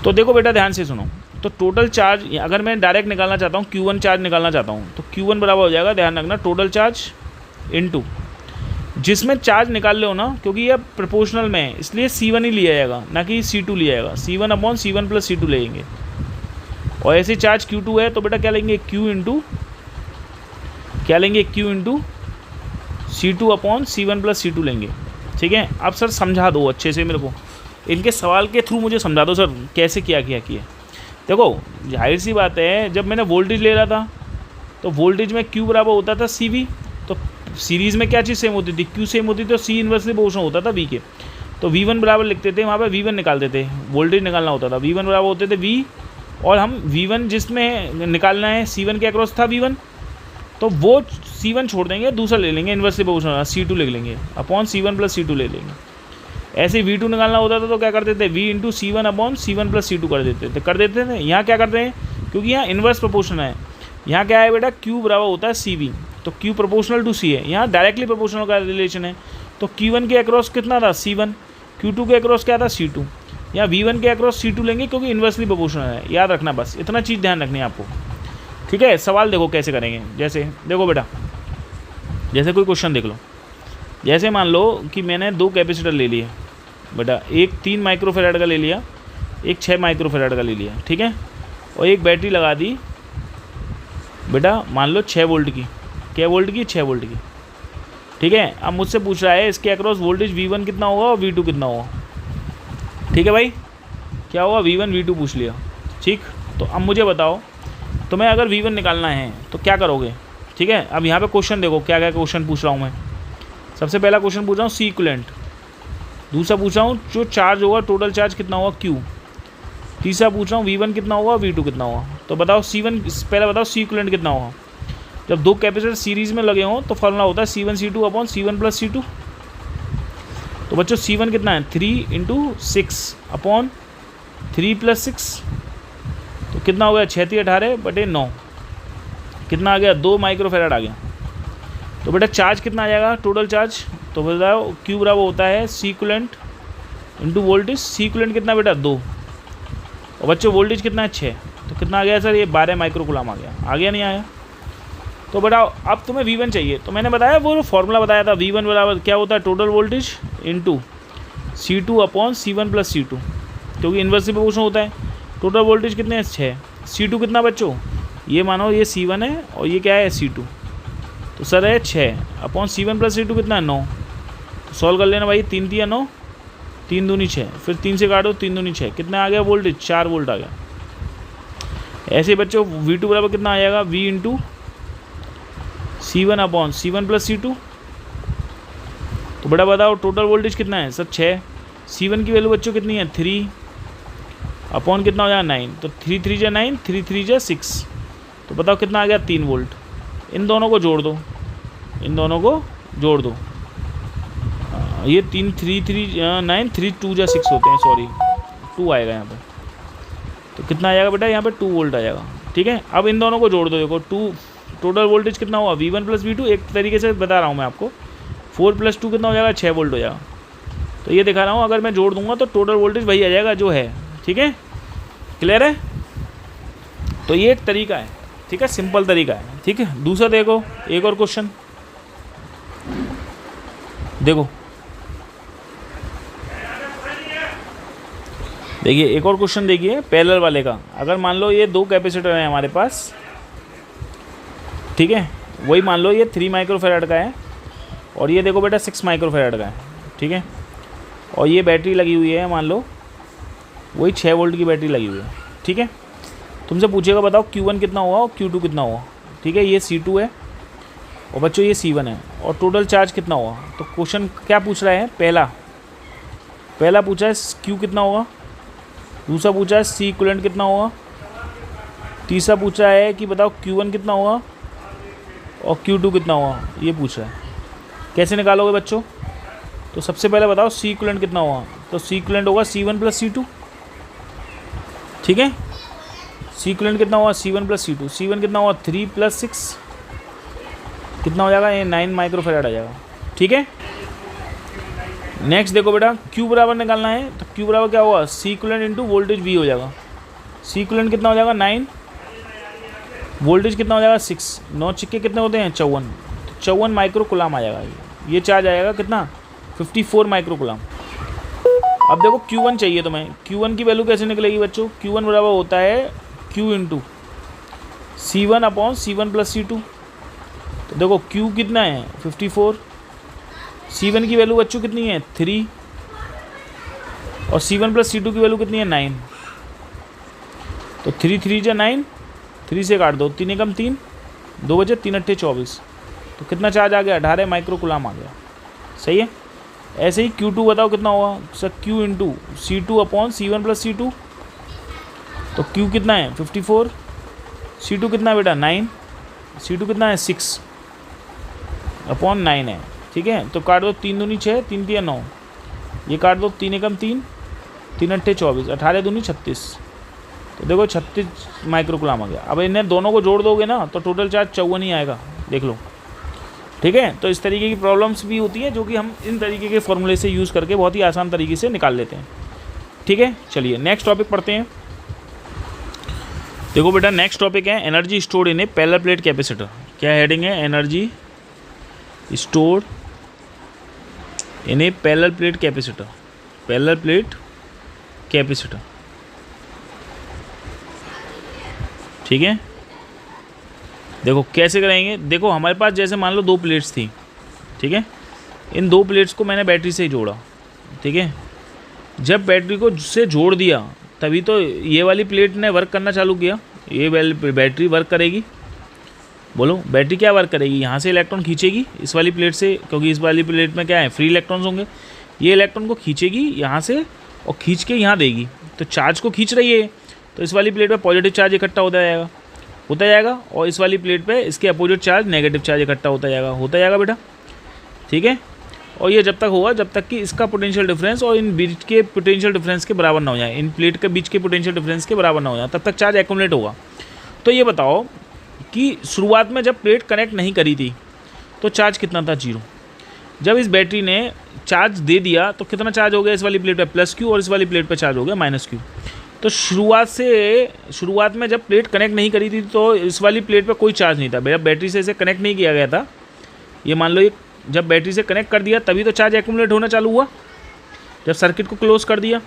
तो देखो बेटा ध्यान से सुनो, तो टोटल चार्ज अगर मैं डायरेक्ट निकालना चाहता हूँ, Q1 चार्ज निकालना चाहता हूँ, तो Q1 बराबर हो जाएगा, ध्यान रखना, टोटल चार्ज इनटू जिसमें चार्ज निकाल लो ना, क्योंकि ये प्रोपोर्शनल में है इसलिए C1 ही लिया जाएगा, ना कि C2 लिया जाएगा। C1 upon C1 plus C2 लेंगे, और ऐसे चार्ज Q2 है तो बेटा क्या लेंगे, Q into C2 upon C1 plus C2 लेंगे, ठीक है। अब सर समझा दो अच्छे से मेरे को, इनके सवाल के थ्रू मुझे समझा दो सर कैसे क्या किया किया। देखो जाहिर सी बात है, जब मैंने वोल्टेज ले रहा था तो वोल्टेज में Q बराबर होता था CV। तो सीरीज़ में क्या चीज़ सेम होती थी, Q सेम होती थी, तो C इन्वर्सली प्रोपोर्शनल होता था V के। तो V1 बराबर लिखते थे, वहाँ पे V1 निकालते थे, वोल्टेज निकालना होता था। V1 बराबर होते थे V, और हम V1 जिसमें निकालना है C1 के अक्रॉस था V1, तो वो C1 छोड़ देंगे, दूसरा ले लेंगे इन्वर्सली प्रोपोर्शनल C2 लिख लेंगे अपॉन C1 प्लस C2 ले लेंगे। ऐसे ही V2 निकालना होता था तो क्या करते थे, V into C1 upon C1 plus C2 कर देते थे। यहाँ क्या करते हैं, क्योंकि यहाँ इन्वर्स प्रोपोर्शन है, यहाँ क्या है बेटा, Q बराबर होता है CV, तो Q प्रोपोर्शनल टू C है, यहाँ डायरेक्टली प्रोपोर्शनल का रिलेशन है। तो Q1 के अक्रॉस कितना था C1, Q2 के अक्रॉस क्या था C2, यहाँ V1 के अक्रॉस C2 लेंगे क्योंकि इन्वर्सली प्रोपोर्शनल है। याद रखना, बस इतना चीज़ ध्यान रखनी है आपको, ठीक है। सवाल देखो कैसे करेंगे, जैसे देखो बेटा, जैसे कोई क्वेश्चन देख लो। जैसे मान लो कि मैंने 2 कैपेसिटर ले लिए बेटा, एक 3 माइक्रोफेराड का ले लिया, एक 6 माइक्रोफेराड का ले लिया, ठीक है, और एक बैटरी लगा दी बेटा, मान लो 6 वोल्ट की। क्या वोल्ट की, 6 वोल्ट की, ठीक है। अब मुझसे पूछ रहा है इसके अक्रॉस वोल्टेज V1 कितना होगा और V2 कितना होगा, ठीक है भाई। क्या होगा, V1 V2 पूछ लिया, ठीक। तो अब मुझे बताओ, तुम्हें अगर V1 निकालना है तो क्या करोगे, ठीक है। अब यहाँ पे क्वेश्चन देखो क्या क्या क्वेश्चन पूछ रहा हूँ मैं। सबसे पहला क्वेश्चन पूछ रहा हूँ C इक्विवेलेंट, दूसरा पूछ रहा हूँ जो चार्ज होगा टोटल चार्ज कितना होगा Q, तीसरा पूछ रहा हूँ V1 कितना होगा V2 कितना होगा। तो बताओ C1, पहले बताओ C इक्विवेलेंट कितना होगा। जब 2 कैपेसिटर सीरीज़ में लगे हों तो फॉर्मूला होता है C1 C2 upon C1 plus C2। तो बच्चों C1 कितना है, 3 इंटू 6 अपॉन 3 प्लस 6, तो कितना हो गया, 6×3=18/9, कितना आ गया, 2 माइक्रोफेराड आ गया। तो बेटा चार्ज कितना आ जाएगा, टोटल चार्ज, तो बताओ Q बराबर होता है C equivalent into voltage. C equivalent कितना बेटा, 2, और बच्चों वोल्टेज कितना है, 6, तो कितना आ गया सर, ये 12 माइक्रोकूलम आ गया नहीं आया। तो बेटा अब तुम्हें V1 चाहिए, तो मैंने बताया वो फॉर्मूला बताया था, V1 बराबर क्या होता है, total voltage into C2 upon C1 plus C2, क्योंकि इन्वर्सली प्रोपोर्शनल होता है। टोटल वोल्टेज कितने हैं, 6, C2 कितना बच्चों, ये मानो ये C1 है और ये क्या है C2, तो सर है 6 अपॉन C1 प्लस C2 कितना है, 9। तो सॉल्व कर लेना भाई, 3 3 9, 3 दूनी 6, फिर 3 से काटो, 3 दूनी 6, कितना आ गया वोल्टेज, 4 वोल्ट आ गया। ऐसे बच्चों V2 बराबर कितना आ जाएगा, V into C1 upon C1 plus C2। तो बेटा बताओ टोटल वोल्टेज कितना है सर, 6, C1 की वैल्यू बच्चों कितनी है, 3 अपॉन कितना हो जाएगा 9, तो 3 3 जा 9, 3 3 जा 6, तो बताओ कितना आ गया, 3 वोल्ट। इन दोनों को जोड़ दो, इन दोनों को जोड़ दो, ये 3 3 3 9, 3 2 जा 6 होते हैं, सॉरी 2 आएगा यहाँ पे, तो कितना आ जाएगा बेटा, यहाँ पे 2 वोल्ट आ जाएगा, ठीक है। अब इन दोनों को जोड़ दो, देखो 2, टोटल वोल्टेज कितना हुआ, V1 प्लस V2, एक तरीके से बता रहा हूँ मैं आपको, 4 प्लस 2 कितना हो जाएगा, 6 वोल्ट हो जाएगा। तो ये दिखा रहा हूँ, अगर मैं जोड़ दूंगा तो टोटल वोल्टेज वही आ जाएगा जो है, ठीक है, क्लियर है। तो ये एक तरीका है, ठीक है, सिंपल तरीका है, ठीक है। दूसरा देखो, एक और क्वेश्चन देखो, देखिए एक और क्वेश्चन देखिए पैरेलल वाले का। अगर मान लो ये 2 कैपेसिटर हैं हमारे पास, ठीक है, वही मान लो ये 3 माइक्रोफेराड का है और ये देखो बेटा 6 माइक्रोफेराड का है, ठीक है, और ये बैटरी लगी हुई है, मान लो वही 6 वोल्ट की बैटरी लगी हुई है, ठीक है। तुमसे पूछेगा बताओ Q1 कितना हुआ और Q2 कितना हुआ, ठीक है। ये C2 है और बच्चों ये C1 है, और टोटल चार्ज कितना हुआ। तो क्वेश्चन क्या पूछ रहा है, पहला पूछा है Q कितना होगा, दूसरा पूछा है C इक्विवेलेंट कितना होगा, तीसरा पूछा है कि बताओ Q1 कितना होगा और Q2 कितना होगा, ये पूछ रहा है। कैसे निकालोगे बच्चों, तो सबसे पहले बताओ C इक्विवेलेंट कितना होगा, तो C इक्विवेलेंट होगा C1 प्लस C2, ठीक है। C इक्विवेलेंट कितना होगा, C1 प्लस C2, C1 कितना होगा 3 प्लस 6, कितना हो जाएगा, ये 9 माइक्रोफेराड आ जाएगा, ठीक है। नेक्स्ट देखो बेटा Q बराबर निकालना है, तो Q बराबर क्या होगा, C equivalent into voltage V हो जाएगा। C इक्विवेलेंट कितना हो जाएगा 9, वोल्टेज कितना हो जाएगा 6, 9 छिक्के कितने होते हैं 54, तो 54 माइक्रोकूलम आ जाएगा। ये चार्ज आएगा कितना 54 माइक्रोकूलम। अब देखो Q1 चाहिए तुम्हें, Q1 की वैल्यू कैसे निकलेगी बच्चों, Q1 बराबर होता है Q into C1 upon C1 plus C2। तो देखो Q कितना है 54, C1 की वैल्यू बच्चों कितनी है 3, और C1+C2 की वैल्यू कितनी है 9। तो 3 3 जा 9, 3 से काट दो, 3 एकम 3, 2 बजे 3 अट्ठे 24। तो कितना चार्ज आ गया 18 माइक्रो कूलम आ गया। सही है। ऐसे ही Q2 बताओ कितना होगा सर, Q इंटू C2/C1+C2। तो Q कितना है 54, C2 कितना है बेटा 9, C2 कितना है 6/9 है। ठीक है, तो काट दो, 3 दूनी 6, 3 3 9, ये काट दो, 3 एकम 3, 3 अट्ठे 24, 18 दूनी 36। तो देखो 36 माइक्रो कूलम आ गया। अब इन्हें दोनों को जोड़ दोगे ना तो टोटल चार्ज 54 ही आएगा, देख लो। ठीक है, तो इस तरीके की प्रॉब्लम्स भी होती हैं जो कि हम इन तरीके के फॉर्मूले से यूज़ करके बहुत ही आसान तरीके से निकाल लेते हैं। ठीक है, चलिए नेक्स्ट टॉपिक पढ़ते हैं। देखो बेटा, नेक्स्ट टॉपिक है energy stored in A parallel plate capacitor. क्या हेडिंग है? Energy stored in A parallel plate capacitor. Parallel plate capacitor, ठीक है। देखो कैसे करेंगे। देखो हमारे पास जैसे मान लो 2 प्लेट्स थी, ठीक है। इन 2 प्लेट्स को मैंने बैटरी से ही जोड़ा, ठीक है। जब बैटरी को से जोड़ दिया तभी तो ये वाली प्लेट ने वर्क करना चालू किया। ये बैटरी वर्क करेगी, बोलो बैटरी क्या वर्क करेगी, यहाँ से इलेक्ट्रॉन खींचेगी इस वाली प्लेट से, क्योंकि इस वाली प्लेट में क्या है फ्री इलेक्ट्रॉन्स होंगे। ये इलेक्ट्रॉन को खींचेगी यहाँ से और खींच के यहाँ देगी। तो चार्ज को खींच रही है तो इस वाली प्लेट पे पॉजिटिव चार्ज इकट्ठा होता जाएगा और इस वाली प्लेट पे इसके अपोजिट चार्ज नेगेटिव चार्ज इकट्ठा होता जाएगा बेटा, ठीक है। और ये जब तक होगा जब तक कि इसका पोटेंशियल डिफरेंस और इन बीच के पोटेंशियल डिफरेंस के बराबर ना हो जाए, इन प्लेट के बीच के पोटेंशियल डिफरेंस के बराबर ना हो जाए, तब तक चार्ज एक्यूमुलेट होगा। तो ये बताओ कि शुरुआत में जब प्लेट कनेक्ट नहीं करी थी तो चार्ज कितना था 0। जब इस बैटरी ने चार्ज दे दिया तो कितना चार्ज हो गया इस वाली प्लेट पे +Q और इस वाली प्लेट पे चार्ज हो गया -Q। तो शुरुआत में जब प्लेट कनेक्ट नहीं करी थी तो इस वाली प्लेट पे कोई चार्ज नहीं था, बैटरी से इसे कनेक्ट नहीं किया गया था। ये मान लो ये जब बैटरी से कनेक्ट कर दिया तभी तो चार्ज एक्यूमुलेट होना चालू हुआ, जब सर्किट को क्लोज़ कर दिया,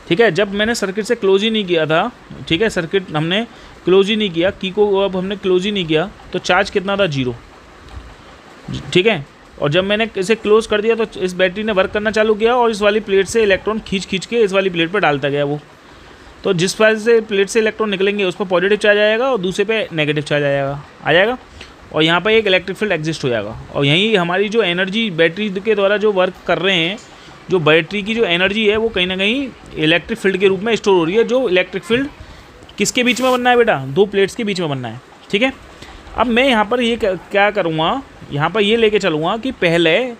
ठीक है। जब मैंने सर्किट से क्लोज ही नहीं किया था, ठीक है, सर्किट हमने क्लोज ही नहीं किया, की को अब हमने क्लोज ही नहीं किया, तो चार्ज कितना था 0, ठीक है। और जब मैंने इसे क्लोज कर दिया तो इस बैटरी ने वर्क करना चालू किया और इस वाली प्लेट से इलेक्ट्रॉन खींच के इस वाली प्लेट पर डालता गया वो। तो जिस पास से प्लेट से इलेक्ट्रॉन निकलेंगे उस पर पॉजिटिव चार्ज आएगा और दूसरे पे नेगेटिव चार्ज आ जाएगा और यहाँ पर एक इलेक्ट्रिक फील्ड एग्जिस्ट हो जाएगा। और यहीं हमारी जो एनर्जी बैटरी के द्वारा जो वर्क कर रहे हैं, जो बैटरी की जो एनर्जी है वो कहीं ना कहीं इलेक्ट्रिक फील्ड के रूप में स्टोर हो रही है। जो इलेक्ट्रिक फील्ड किसके बीच में बनना है बेटा, 2 प्लेट्स के बीच में बनना है, ठीक है। अब मैं यहाँ पर ये क्या करूँगा, यहाँ पर ये लेके चलूँगा कि पहले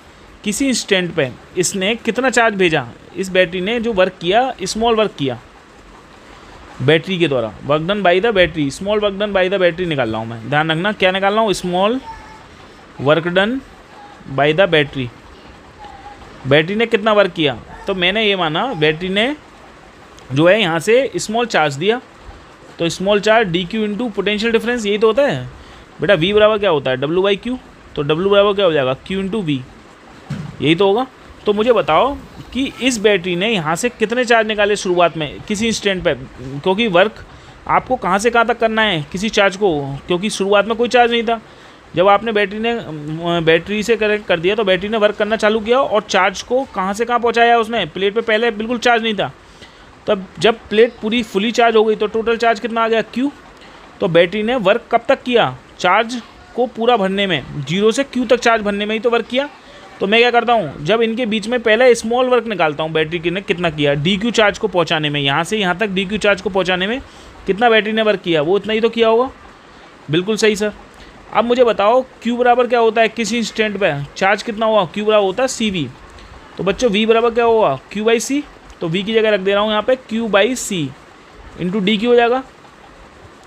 किसी इंस्टेंट पे इसने कितना चार्ज भेजा, इस बैटरी ने जो वर्क किया, स्मॉल वर्क किया बैटरी के द्वारा, work done by the battery, small work done by the battery निकाल रहा हूँ मैं, ध्यान रखना क्या निकाल रहा हूँ, small work done by the battery. Battery ने कितना वर्क किया, तो मैंने ये माना बैटरी ने जो है यहाँ से स्मॉल चार्ज दिया, तो small charge DQ into potential difference, यही तो होता है बेटा। V बराबर क्या होता है W/Q, तो W बराबर क्या हो जाएगा Q इंटू V, यही तो होगा। तो मुझे बताओ कि इस बैटरी ने यहाँ से कितने चार्ज निकाले शुरुआत में किसी इंस्टेंट पे, क्योंकि वर्क आपको कहाँ से कहाँ तक करना है किसी चार्ज को, क्योंकि शुरुआत में कोई चार्ज नहीं था। जब आपने बैटरी से कनेक्ट कर दिया तो बैटरी ने वर्क करना चालू किया और चार्ज को कहाँ से कहाँ पहुँचाया उसने, प्लेट पे पहले बिल्कुल चार्ज नहीं था। तब जब प्लेट पूरी फुली चार्ज हो गई तो टोटल चार्ज कितना आ गया Q। तो बैटरी ने वर्क कब तक किया, चार्ज को पूरा भरने में, 0 से Q तक चार्ज भरने में ही तो वर्क किया। तो मैं क्या करता हूँ, जब इनके बीच में पहले स्मॉल वर्क निकालता हूँ बैटरी की ने कितना किया, DQ चार्ज को पहुँचाने में, यहाँ से यहाँ तक DQ चार्ज को पहुँचाने में कितना बैटरी ने वर्क किया, वो इतना ही तो किया होगा। बिल्कुल सही सर। अब मुझे बताओ Q बराबर क्या होता है किसी इंस्टेंट पे, चार्ज कितना हुआ, Q बराबर होता है CV। तो बच्चों V बराबर क्या होगा Q/C, तो V की जगह रख दे रहा हूँ यहाँ पे Q/C इंटू DQ हो जाएगा।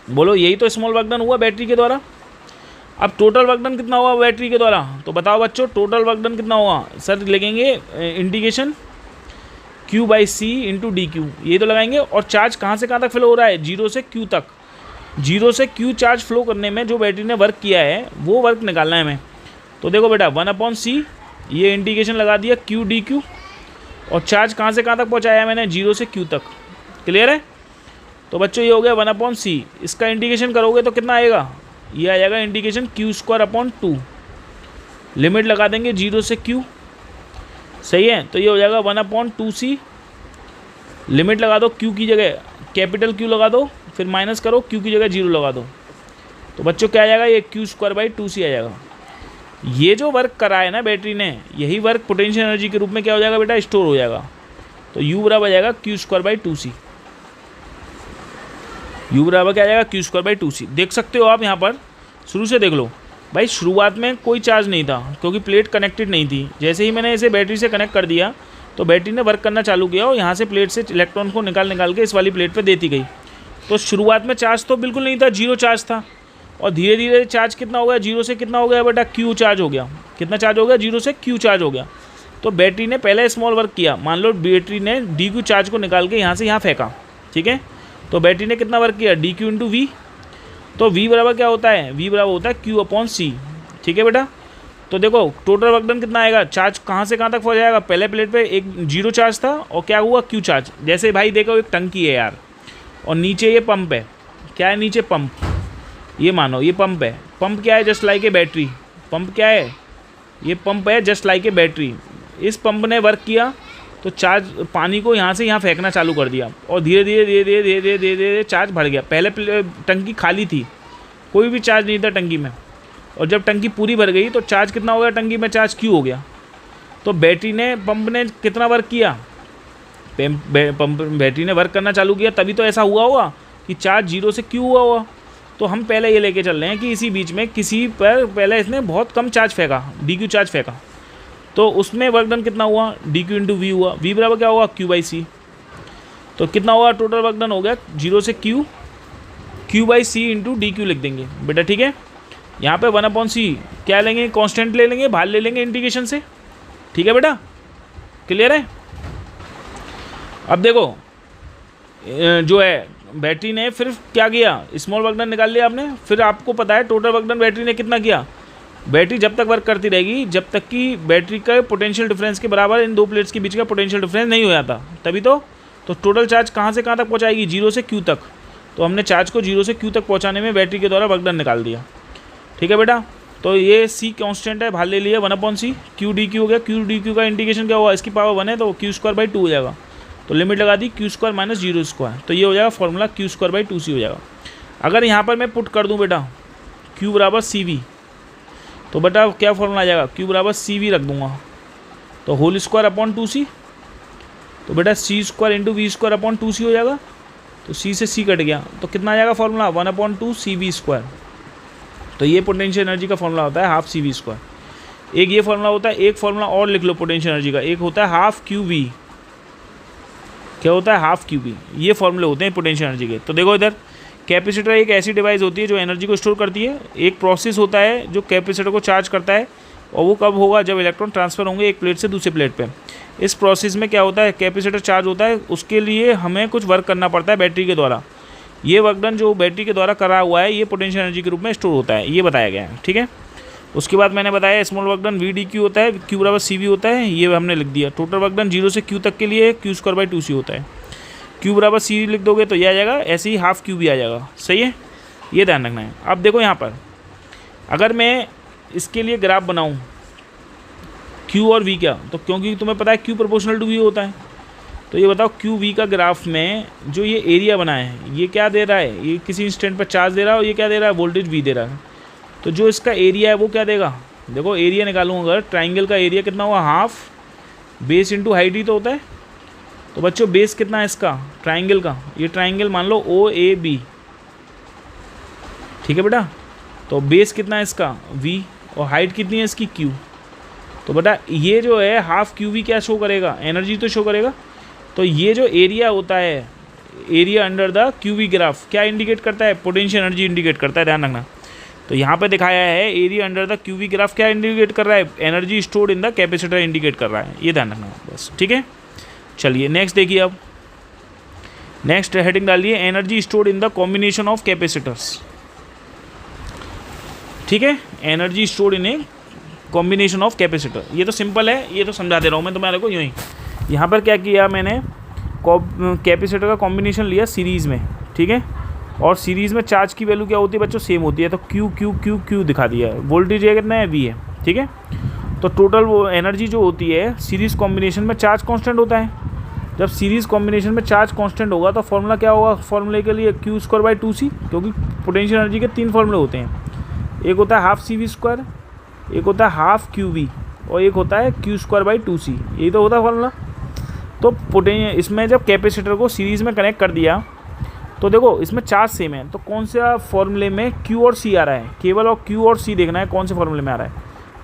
बोलो यही तो स्मॉल वर्क डन हुआ बैटरी के द्वारा। अब टोटल वर्क डन कितना हुआ बैटरी के द्वारा, तो बताओ बच्चों टोटल वर्क डन कितना हुआ। सर लिखेंगे इंटीग्रेशन Q/C इंटू DQ, ये तो लगाएंगे। और चार्ज कहाँ से कहाँ तक फ्लो हो रहा है, 0 से Q तक। 0 से Q चार्ज फ्लो करने में जो बैटरी ने वर्क किया है वो वर्क निकालना है हमें। तो देखो बेटा 1/C, ये इंटीग्रेशन लगा दिया Q/DQ, और चार्ज कहाँ से कहाँ तक पहुँचाया है मैंने, 0 से Q तक। क्लियर है। तो बच्चों ये हो गया 1/C, इसका इंटीग्रेशन करोगे तो कितना आएगा, ये आ जाएगा इंटीग्रेशन Q²/2, लिमिट लगा देंगे 0 से Q, सही है। तो ये हो जाएगा 1/2C लिमिट लगा दो क्यू की जगह कैपिटल क्यू लगा दो, फिर माइनस करो क्यू की जगह 0 लगा दो। तो बच्चों क्या आ जाएगा, ये Q²/2C आ जाएगा। ये जो वर्क करा है ना बैटरी ने, यही वर्क पोटेंशियल एनर्जी के रूप में क्या हो जाएगा बेटा, स्टोर हो जाएगा। तो U बराबर जाएगा Q²/2C। U बराबर क्या आ जाएगा, Q²/2C। देख सकते हो आप यहाँ पर, शुरू से देख लो भाई। शुरुआत में कोई चार्ज नहीं था क्योंकि प्लेट कनेक्टेड नहीं थी। जैसे ही मैंने इसे बैटरी से कनेक्ट कर दिया तो बैटरी ने वर्क करना चालू किया और यहाँ से प्लेट से इलेक्ट्रॉन को निकाल के इस वाली प्लेट पे देती गई। तो शुरुआत में चार्ज तो बिल्कुल नहीं था, 0 चार्ज था। और धीरे धीरे चार्ज कितना हो गया, 0 से कितना हो गया बेटा, Q चार्ज हो गया। कितना चार्ज हो गया, 0 से Q चार्ज हो गया। तो बैटरी ने पहले स्मॉल वर्क किया। मान लो बैटरी ने DQ चार्ज को निकाल के यहाँ से यहाँ फेंका, ठीक है। तो बैटरी ने कितना वर्क किया, DQ×V। तो V बराबर क्या होता है, V बराबर होता है Q/C, ठीक है बेटा। तो देखो टोटल वर्क डन कितना आएगा, चार्ज कहाँ से कहाँ तक पहुँच जाएगा। पहले प्लेट पे एक 0 चार्ज था और क्या हुआ, Q चार्ज। जैसे भाई देखो एक टंकी है यार और नीचे ये पंप है। क्या है नीचे, पंप। ये मानो ये पंप है। पंप क्या है, just like a battery. Pump क्या है, ये पंप है जस्ट लाइक ए बैटरी। इस पंप ने वर्क किया तो चार्ज पानी को यहाँ से यहाँ फेंकना चालू कर दिया और धीरे धीरे धीरे धीरे धीरे धीरे धीरे धीरे चार्ज बढ़ गया। पहले टंकी खाली थी, कोई भी चार्ज नहीं था टंकी में। और जब टंकी पूरी भर गई तो चार्ज कितना हो गया, टंकी में चार्ज Q हो गया। तो बैटरी ने, पंप ने कितना वर्क किया, पंप बैटरी ने वर्क करना चालू किया, तभी तो ऐसा हुआ होगा कि चार्ज 0 से Q हुआ हुआ। तो हम पहले ये लेके चल रहे हैं कि इसी बीच में किसी पर पहले इसने बहुत कम चार्ज फेंका, DQ चार्ज फेंका। तो उसमें वर्क डन कितना हुआ, DQ×V हुआ। V बराबर क्या हुआ, Q/C। तो कितना हुआ टोटल वर्क डन हो गया, 0 से Q, Q/C×DQ लिख देंगे बेटा, ठीक है। यहाँ पे 1/C क्या लेंगे, कांस्टेंट ले लेंगे, बाहर ले लेंगे इंटीग्रेशन से, ठीक है बेटा, क्लियर है। अब देखो जो है बैटरी ने फिर क्या किया, स्मॉल वर्क डन निकाल लिया आपने। फिर आपको पता है टोटल वर्क डन बैटरी ने कितना किया। बैटरी जब तक वर्क करती रहेगी जब तक कि बैटरी का पोटेंशियल डिफरेंस के बराबर इन दो प्लेट्स के बीच का पोटेंशियल डिफरेंस नहीं हो जाता, तभी तो टोटल चार्ज कहाँ से कहाँ तक पहुँचाएगी, 0 से Q तक। तो हमने चार्ज को 0 से Q तक पहुँचाने में बैटरी के द्वारा वर्क डन निकाल दिया, ठीक है बेटा। तो ये C कांस्टेंट है, बाहर ले लिया 1/C। Q/DQ हो गया। Q/DQ का इंटीग्रेशन क्या हुआ, इसकी पावर 1 है तो Q²/2 हो जाएगा। तो लिमिट लगा दी Q² - 0²। तो ये हो जाएगा फॉर्मूला Q²/2C हो जाएगा। अगर यहाँ पर मैं पुट कर दूँ बेटा Q बराबर CV, तो बेटा क्या फॉर्मूला आ जाएगा, Q बराबर CV रख दूँगा तो होल² 2C। तो बेटा C²×V² 2C हो जाएगा। तो C से C कट गया तो कितना आ जाएगा फॉर्मूला, 1/2CV²। तो ये पोटेंशियल एनर्जी का फॉर्मूला होता है ½ CV²। एक ये फॉर्मूला होता है, एक फॉर्मूला और लिख लो पोटेंशियल एनर्जी का, एक होता है ½ QV। क्या होता है, ½ QV। ये फॉर्मूले होते हैं पोटेंशियल एनर्जी के। तो देखो इधर कैपेसिटर एक ऐसी डिवाइस होती है जो एनर्जी को स्टोर करती है। एक प्रोसेस होता है जो कैपेसिटर को चार्ज करता है, और वो कब होगा, जब इलेक्ट्रॉन ट्रांसफ़र होंगे एक प्लेट से दूसरी प्लेट पे। इस प्रोसेस में क्या होता है, कैपेसिटर चार्ज होता है, उसके लिए हमें कुछ वर्क करना पड़ता है बैटरी के द्वारा। ये वर्क डन जो बैटरी के द्वारा करा हुआ है ये पोटेंशियल एनर्जी के रूप में स्टोर होता है, ये बताया गया है, ठीक है। उसके बाद मैंने बताया स्मॉल वर्क डन VDQ होता है, Q बराबर CV होता है, ये हमने लिख दिया। टोटल वर्क डन 0 से Q तक के लिए Q²/2C होता है। Q बराबर C लिख दोगे तो ये आ जाएगा, ऐसे ही ½ QV आ जाएगा, सही है, ये ध्यान रखना है। अब देखो यहाँ पर अगर मैं इसके लिए ग्राफ बनाऊँ Q और V क्या, तो क्योंकि तुम्हें पता है Q प्रोपोर्शनल टू V होता है, तो ये बताओ QV का ग्राफ में जो ये एरिया बना है ये क्या दे रहा है, ये किसी इंस्टेंट पर चार्ज दे रहा है और ये क्या दे रहा है, वोल्टेज V दे रहा है। तो जो इसका एरिया है वो क्या देगा, देखो एरिया निकालूँ अगर, ट्राइंगल का एरिया कितना हुआ, ½ बेस इंटू हाइट ही तो होता है। तो बच्चों बेस कितना है इसका, ट्राइंगल का, ये ट्राइंगल मान लो OAB, ठीक है बेटा। तो बेस कितना है इसका V और हाइट कितनी है इसकी Q। तो बेटा ये जो है ½ QV क्या शो करेगा, एनर्जी तो शो करेगा। तो ये जो एरिया होता है, area under the QV graph क्या इंडिकेट करता है, पोटेंशियल एनर्जी इंडिकेट करता है, ध्यान रखना। तो यहाँ पे दिखाया है area under the QV graph क्या इंडिकेट कर रहा है, energy stored in the capacitor indicate कर रहा है, ये ध्यान रखना बस, ठीक है। चलिए नेक्स्ट देखिए, अब नेक्स्ट हेडिंग डालिए energy stored in the combination of capacitors, ठीक है। Energy stored in a combination of capacitor, ये तो सिंपल है, ये तो समझा दे रहा हूँ मैं तुम्हारे को यूँ ही। यहाँ पर क्या किया मैंने, कैपेसिटर का कॉम्बिनेशन लिया सीरीज़ में, ठीक है। और सीरीज़ में चार्ज की वैल्यू क्या होती है बच्चों, सेम होती है। तो Q Q Q Q दिखा दिया है, वोल्टेज है कितना है, V है, ठीक है। तो टोटल वो एनर्जी जो होती है सीरीज़ कॉम्बिनेशन में चार्ज कांस्टेंट होता है, जब सीरीज़ कॉम्बिनेशन में चार्ज कांस्टेंट होगा तो फॉर्मूला क्या होगा फॉर्मूले के लिए, Q²/2C, क्योंकि पोटेंशियल एनर्जी के 3 फॉर्मूले होते हैं, एक होता है हाफ CV², एक होता है हाफ QV और एक होता है Q²/2C, यही तो होता है फॉर्मूला। तो इसमें जब कैपेसिटर को सीरीज़ में कनेक्ट कर दिया तो देखो इसमें चार्ज सेम है, तो कौन सा फॉर्मूले में Q और C आ रहा है, केवल और Q और C देखना है कौन से फॉर्मूले में आ रहा है,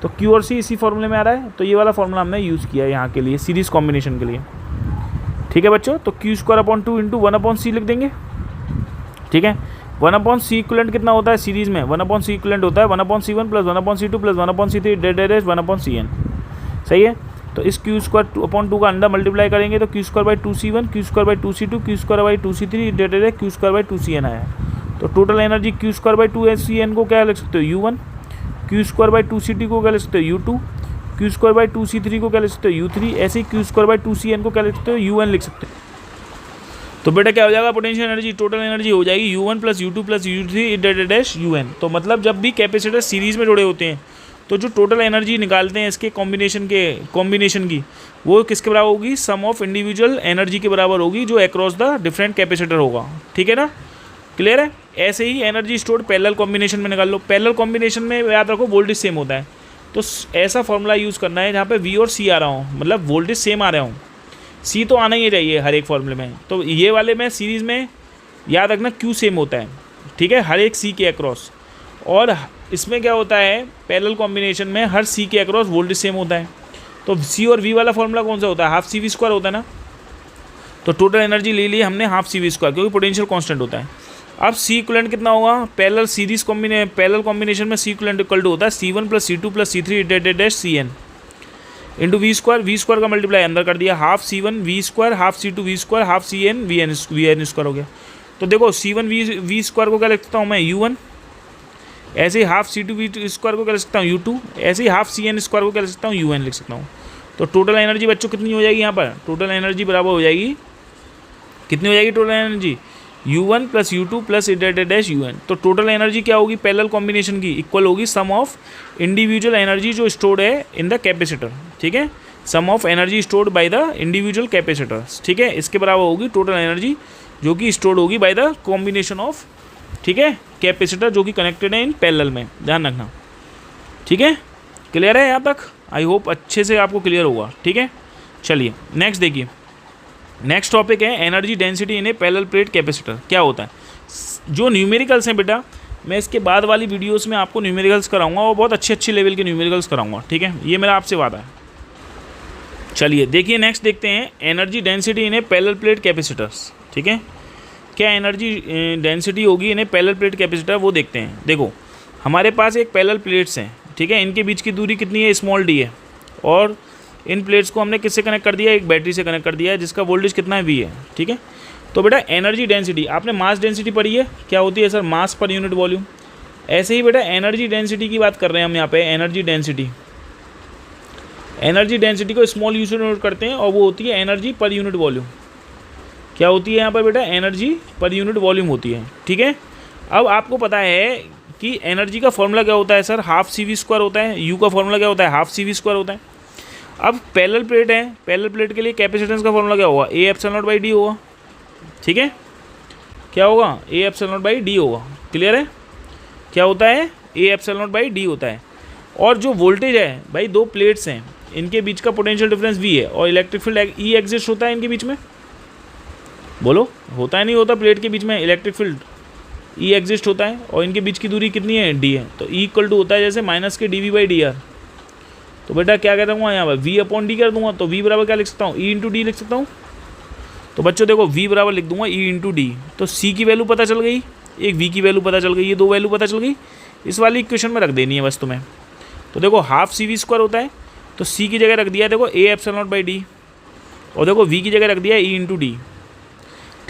तो Q और C इसी फॉर्मूले में आ रहा है, तो ये वाला फॉर्मूला हमने यूज़ किया है यहाँ के लिए सीरीज़ कॉम्बिनेशन के लिए। ठीक है बच्चों, तो Q²/2 इंटू 1/C लिख देंगे। ठीक है, 1/C इक्विवेलेंट कितना होता है सीरीज़ में, 1/C इक्विवेलेंट होता है 1/C1 plus 1/C2 plus 1/C3 dead 1/Cn। सही है, तो इस Q²/2 का अंडर मल्टीप्लाई करेंगे तो Q²/2C1, Q²/2C2, Q²/2C3 dead Q²/2Cn आया। तो टोटल एनर्जी Q²/2Cn को क्या लिख सकते हो U1, Q²/2C2 को क्या लिख सकते हो U2, Q²/2C3 को क्या लिख सकते हो U3, ऐसे ही Q²/2Cn को क्या लिख सकते हो UN लिख सकते हो। तो बेटा क्या हो जाएगा, पोटेंशियल एनर्जी टोटल एनर्जी हो जाएगी U1 plus U2 plus U3 dead UN। तो मतलब जब भी कैपेसिटर सीरीज़ में जुड़े होते हैं तो जो टोटल एनर्जी निकालते हैं इसके कॉम्बिनेशन की वो किसके बराबर होगी, सम ऑफ इंडिविजुअल एनर्जी के बराबर होगी जो अक्रॉस द डिफरेंट कैपेसिटर होगा। ठीक है ना, क्लियर है। ऐसे ही एनर्जी स्टोर्ड पैरेलल कॉम्बिनेशन में निकाल लो, पैरेलल कॉम्बिनेशन में याद रखो वोल्टेज सेम होता है, तो ऐसा फॉर्मूला यूज़ करना है जहाँ पे V और C आ रहा हूँ, मतलब वोल्टेज सेम आ रहा हूँ, C तो आना ही चाहिए हर एक फॉर्मूले में। तो ये वाले में सीरीज़ में याद रखना Q सेम होता है, ठीक है, हर एक C के अक्रॉस। और इसमें क्या होता है, पैरेलल कॉम्बिनेशन में हर C के अक्रॉस वोल्टेज सेम होता है। तो C और V वाला फॉर्मूला कौन सा होता है, हाफ CV² होता है ना। तो टोटल एनर्जी ले ली हमने हाफ CV², क्योंकि पोटेंशियल कांस्टेंट होता है। अब C इक्विवेलेंट कितना होगा, पैरेलल कॉम्बिनेशन में C इक्विवेलेंट इक्वल टू होता है C1 plus C2 plus C3 dead Cn into V² का मल्टीप्लाई अंदर कर दिया, half C1 V², half C2 V², half Cn Vn² हो गया। तो देखो C1 V² को क्या लिख सकता हूँ मैं U1, ऐसे ही हाफ C2 V² को क्या लिख सकता हूँ U2, ऐसे ही हाफ Cn² को क्या लिख सकता हूँ UN लिख सकता हूँ। तो टोटल एनर्जी बच्चों कितनी हो जाएगी, यहाँ पर टोटल एनर्जी बराबर हो जाएगी, कितनी हो जाएगी total energy, U1 plus U2 plus डेड UN। तो टोटल एनर्जी क्या होगी पैरेलल कॉम्बिनेशन की, इक्वल होगी सम ऑफ इंडिविजुअल एनर्जी जो स्टोर्ड है इन द कैपेसिटर। ठीक है, sum of energy stored by the individual capacitors. ठीक है, इसके बराबर होगी टोटल एनर्जी जो कि स्टोर्ड होगी बाय द कॉम्बिनेशन ऑफ, ठीक है, कैपेसिटर जो कि कनेक्टेड है इन पैरेलल में, ध्यान रखना। ठीक है, क्लियर है यहाँ तक, आई होप अच्छे से आपको क्लियर होगा। ठीक है, चलिए नेक्स्ट देखिए, नेक्स्ट टॉपिक है energy density in A parallel plate capacitor. क्या होता है, जो न्यूमेरिकल्स हैं बेटा, मैं इसके बाद वाली वीडियोस में आपको न्यूमेरिकल्स कराऊंगा और बहुत अच्छे लेवल के न्यूमेरिकल्स कराऊंगा। ठीक है, ये मेरा आपसे वादा है। चलिए देखिए नेक्स्ट देखते हैं energy density in A parallel plate capacitors. ठीक है, क्या एनर्जी डेंसिटी होगी इन ए पैरेलल प्लेट कैपेसिटर, वो देखते हैं। देखो हमारे पास एक पैरेलल प्लेट्स हैं, ठीक है, इनके बीच की दूरी कितनी है, स्मॉल d है, और इन प्लेट्स को हमने किससे कनेक्ट कर दिया, एक बैटरी से कनेक्ट कर दिया है जिसका वोल्टेज कितना है V है। ठीक है, तो बेटा एनर्जी डेंसिटी, आपने मास डेंसिटी पढ़ी है, क्या होती है सर, मास पर यूनिट वॉल्यूम। ऐसे ही बेटा एनर्जी डेंसिटी की बात कर रहे हैं हम यहाँ पे, एनर्जी डेंसिटी को स्मॉल यू से नोट करते हैं और वो होती है एनर्जी पर यूनिट वॉल्यूम। क्या होती है यहाँ पर बेटा, एनर्जी पर यूनिट वॉल्यूम होती है। ठीक है, अब आपको पता है कि एनर्जी का फॉर्मूला क्या होता है सर, हाफ CV² होता है, यू का फॉर्मूला क्या होता है, हाफ CV² होता है। अब पैरेलल प्लेट है, पैरेलल प्लेट के लिए कैपेसिटेंस का फॉर्मूला क्या होगा, A∁0/d होगा। ठीक है, क्या होगा, A∁0/d होगा। क्लियर है, क्या होता है, A∁0/d होता है। और जो वोल्टेज है भाई, दो प्लेट्स हैं, इनके बीच का पोटेंशियल डिफरेंस V है और इलेक्ट्रिक फील्ड E एग्जिस्ट होता है इनके बीच में, बोलो होता है नहीं होता, प्लेट के बीच में इलेक्ट्रिक फील्ड E एग्जिस्ट होता है और इनके बीच की दूरी कितनी है, d है। तो E इक्वल टू होता है जैसे माइनस के dV/dr। तो बेटा क्या कह दूँगा यहाँ पर, V/d कर दूंगा, तो V बराबर क्या लिख सकता हूँ, E × d लिख सकता हूँ। तो बच्चों देखो V बराबर लिख दूंगा E × d, तो C की वैल्यू पता चल गई, एक V की वैल्यू पता चल गई, ये दो वैल्यू पता चल गई, इस वाली इक्वेशन में रख देनी है बस तुम्हें। तो देखो हाफ CV² होता है, तो C की जगह रख दिया देखो A∁0/d, और देखो V की जगह रख दिया E × d।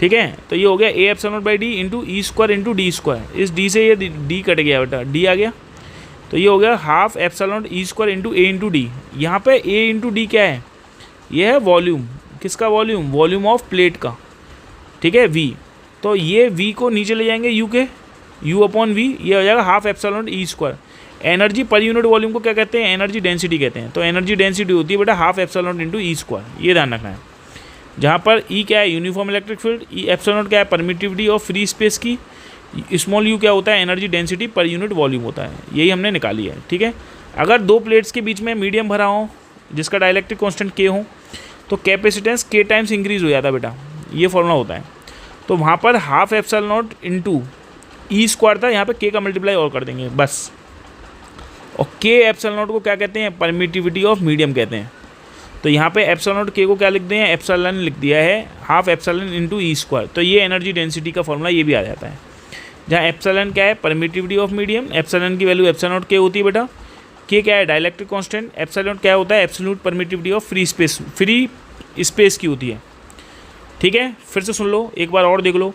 ठीक है, तो ये हो गया A∁0/d इंटू E² × d², इस d से ये d कट गया बेटा, d आ गया, तो ये हो गया half epsilon E² into A × d। यहाँ पे A × d क्या है, ये है वॉल्यूम, किसका वॉल्यूम, वॉल्यूम ऑफ प्लेट का। ठीक है, V, तो ये V को नीचे ले जाएंगे U के, U/V, ये हो जाएगा half epsilon E²। Energy per unit volume को क्या कहते हैं, एनर्जी डेंसिटी कहते हैं। तो एनर्जी डेंसिटी होती है बेटा हाफ एप्सिलॉन इंटू E², ये ध्यान रखना है। जहाँ पर ई क्या है, uniform electric field, E epsilon not क्या है, परमिटिविटी ऑफ फ्री स्पेस की, स्मॉल यू क्या होता है, energy density per unit volume होता है। यही हमने निकाली है, ठीक है। अगर दो प्लेट्स के बीच में मीडियम भरा हो जिसका डाइलेक्ट्रिक कांस्टेंट के हो तो कैपेसिटेंस के टाइम्स इंक्रीज हो जाता है बेटा, ये फॉर्मूला होता है। तो वहाँ पर half epsilon naught into E square था, यहाँ पे के का मल्टीप्लाई और कर देंगे बस। और के एप्सिलॉन नॉट को क्या कहते हैं, परमिटिविटी ऑफ मीडियम कहते हैं। तो यहाँ पे एप्सिलॉन नॉट के को क्या लिख दिए हैं, एप्सिलॉन लिख दिया है, half epsilon into E square. तो ये एनर्जी डेंसिटी का फॉर्मूला ये भी आ जाता है, जहाँ एप्सिलॉन क्या है, परमिटिविटी ऑफ मीडियम, एप्सिलॉन की वैल्यू एप्सिलॉन नॉट के होती है बेटा, के क्या है, डाइलेक्ट्रिक कांस्टेंट, एप्सिलॉन क्या होता है, absolute permittivity of free space की होती है, ठीक है। फिर से सुन लो, एक बार और देख लो।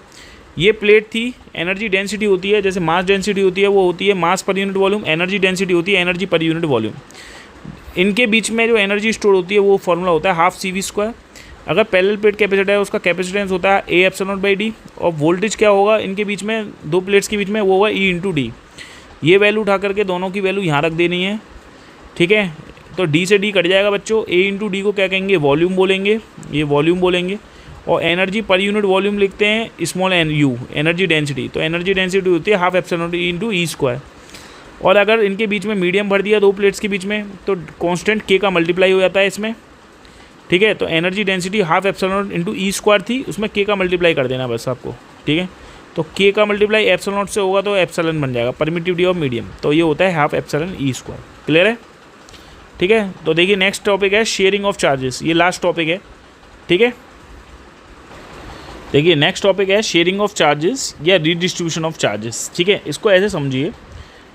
ये प्लेट थी, एनर्जी डेंसिटी होती है, जैसे मास डेंसिटी होती है वो होती है मास per unit volume, energy density होती है एनर्जी पर यूनिट वॉल्यूम। इनके बीच में जो एनर्जी स्टोर होती है वो फॉर्मूला होता है हाफ सी वी स्क्वायर। अगर पैरेलल प्लेट कैपेसिटर है उसका कैपेसिटेंस होता है ए एप्सिलॉन नॉट बाई डी, और वोल्टेज क्या होगा इनके बीच में, दो प्लेट्स के बीच में, वो होगा ई इंटू डी। ये वैल्यू उठा करके दोनों की वैल्यू यहाँ रख देनी है, ठीक है। तो डी से डी कट जाएगा बच्चों, ए इंटू डी को क्या कहेंगे, वॉल्यूम बोलेंगे, ये वॉल्यूम बोलेंगे। और एनर्जी पर यूनिट वॉल्यूम लिखते हैं small n u, energy density. तो एनर्जी डेंसिटी होती है half epsilon naught into E square. और अगर इनके बीच में मीडियम भर दिया दो प्लेट्स के बीच में तो कांस्टेंट के का मल्टीप्लाई हो जाता है इसमें, ठीक है। तो energy density half epsilon naught into E square थी, उसमें के का मल्टीप्लाई कर देना बस आपको, ठीक है। तो के का मल्टीप्लाई एप्सिलॉन नॉट से होगा तो एप्सिलॉन बन जाएगा, परमिटिविटी ऑफ मीडियम। तो ये होता है half epsilon E square. Clear है, ठीक है। तो देखिए नेक्स्ट टॉपिक है शेयरिंग ऑफ चार्जेस, ये लास्ट टॉपिक है, ठीक है। देखिए नेक्स्ट टॉपिक है शेयरिंग ऑफ चार्जेस या रीडिस्ट्रीब्यूशन ऑफ चार्जेस, ठीक है। इसको ऐसे समझिए,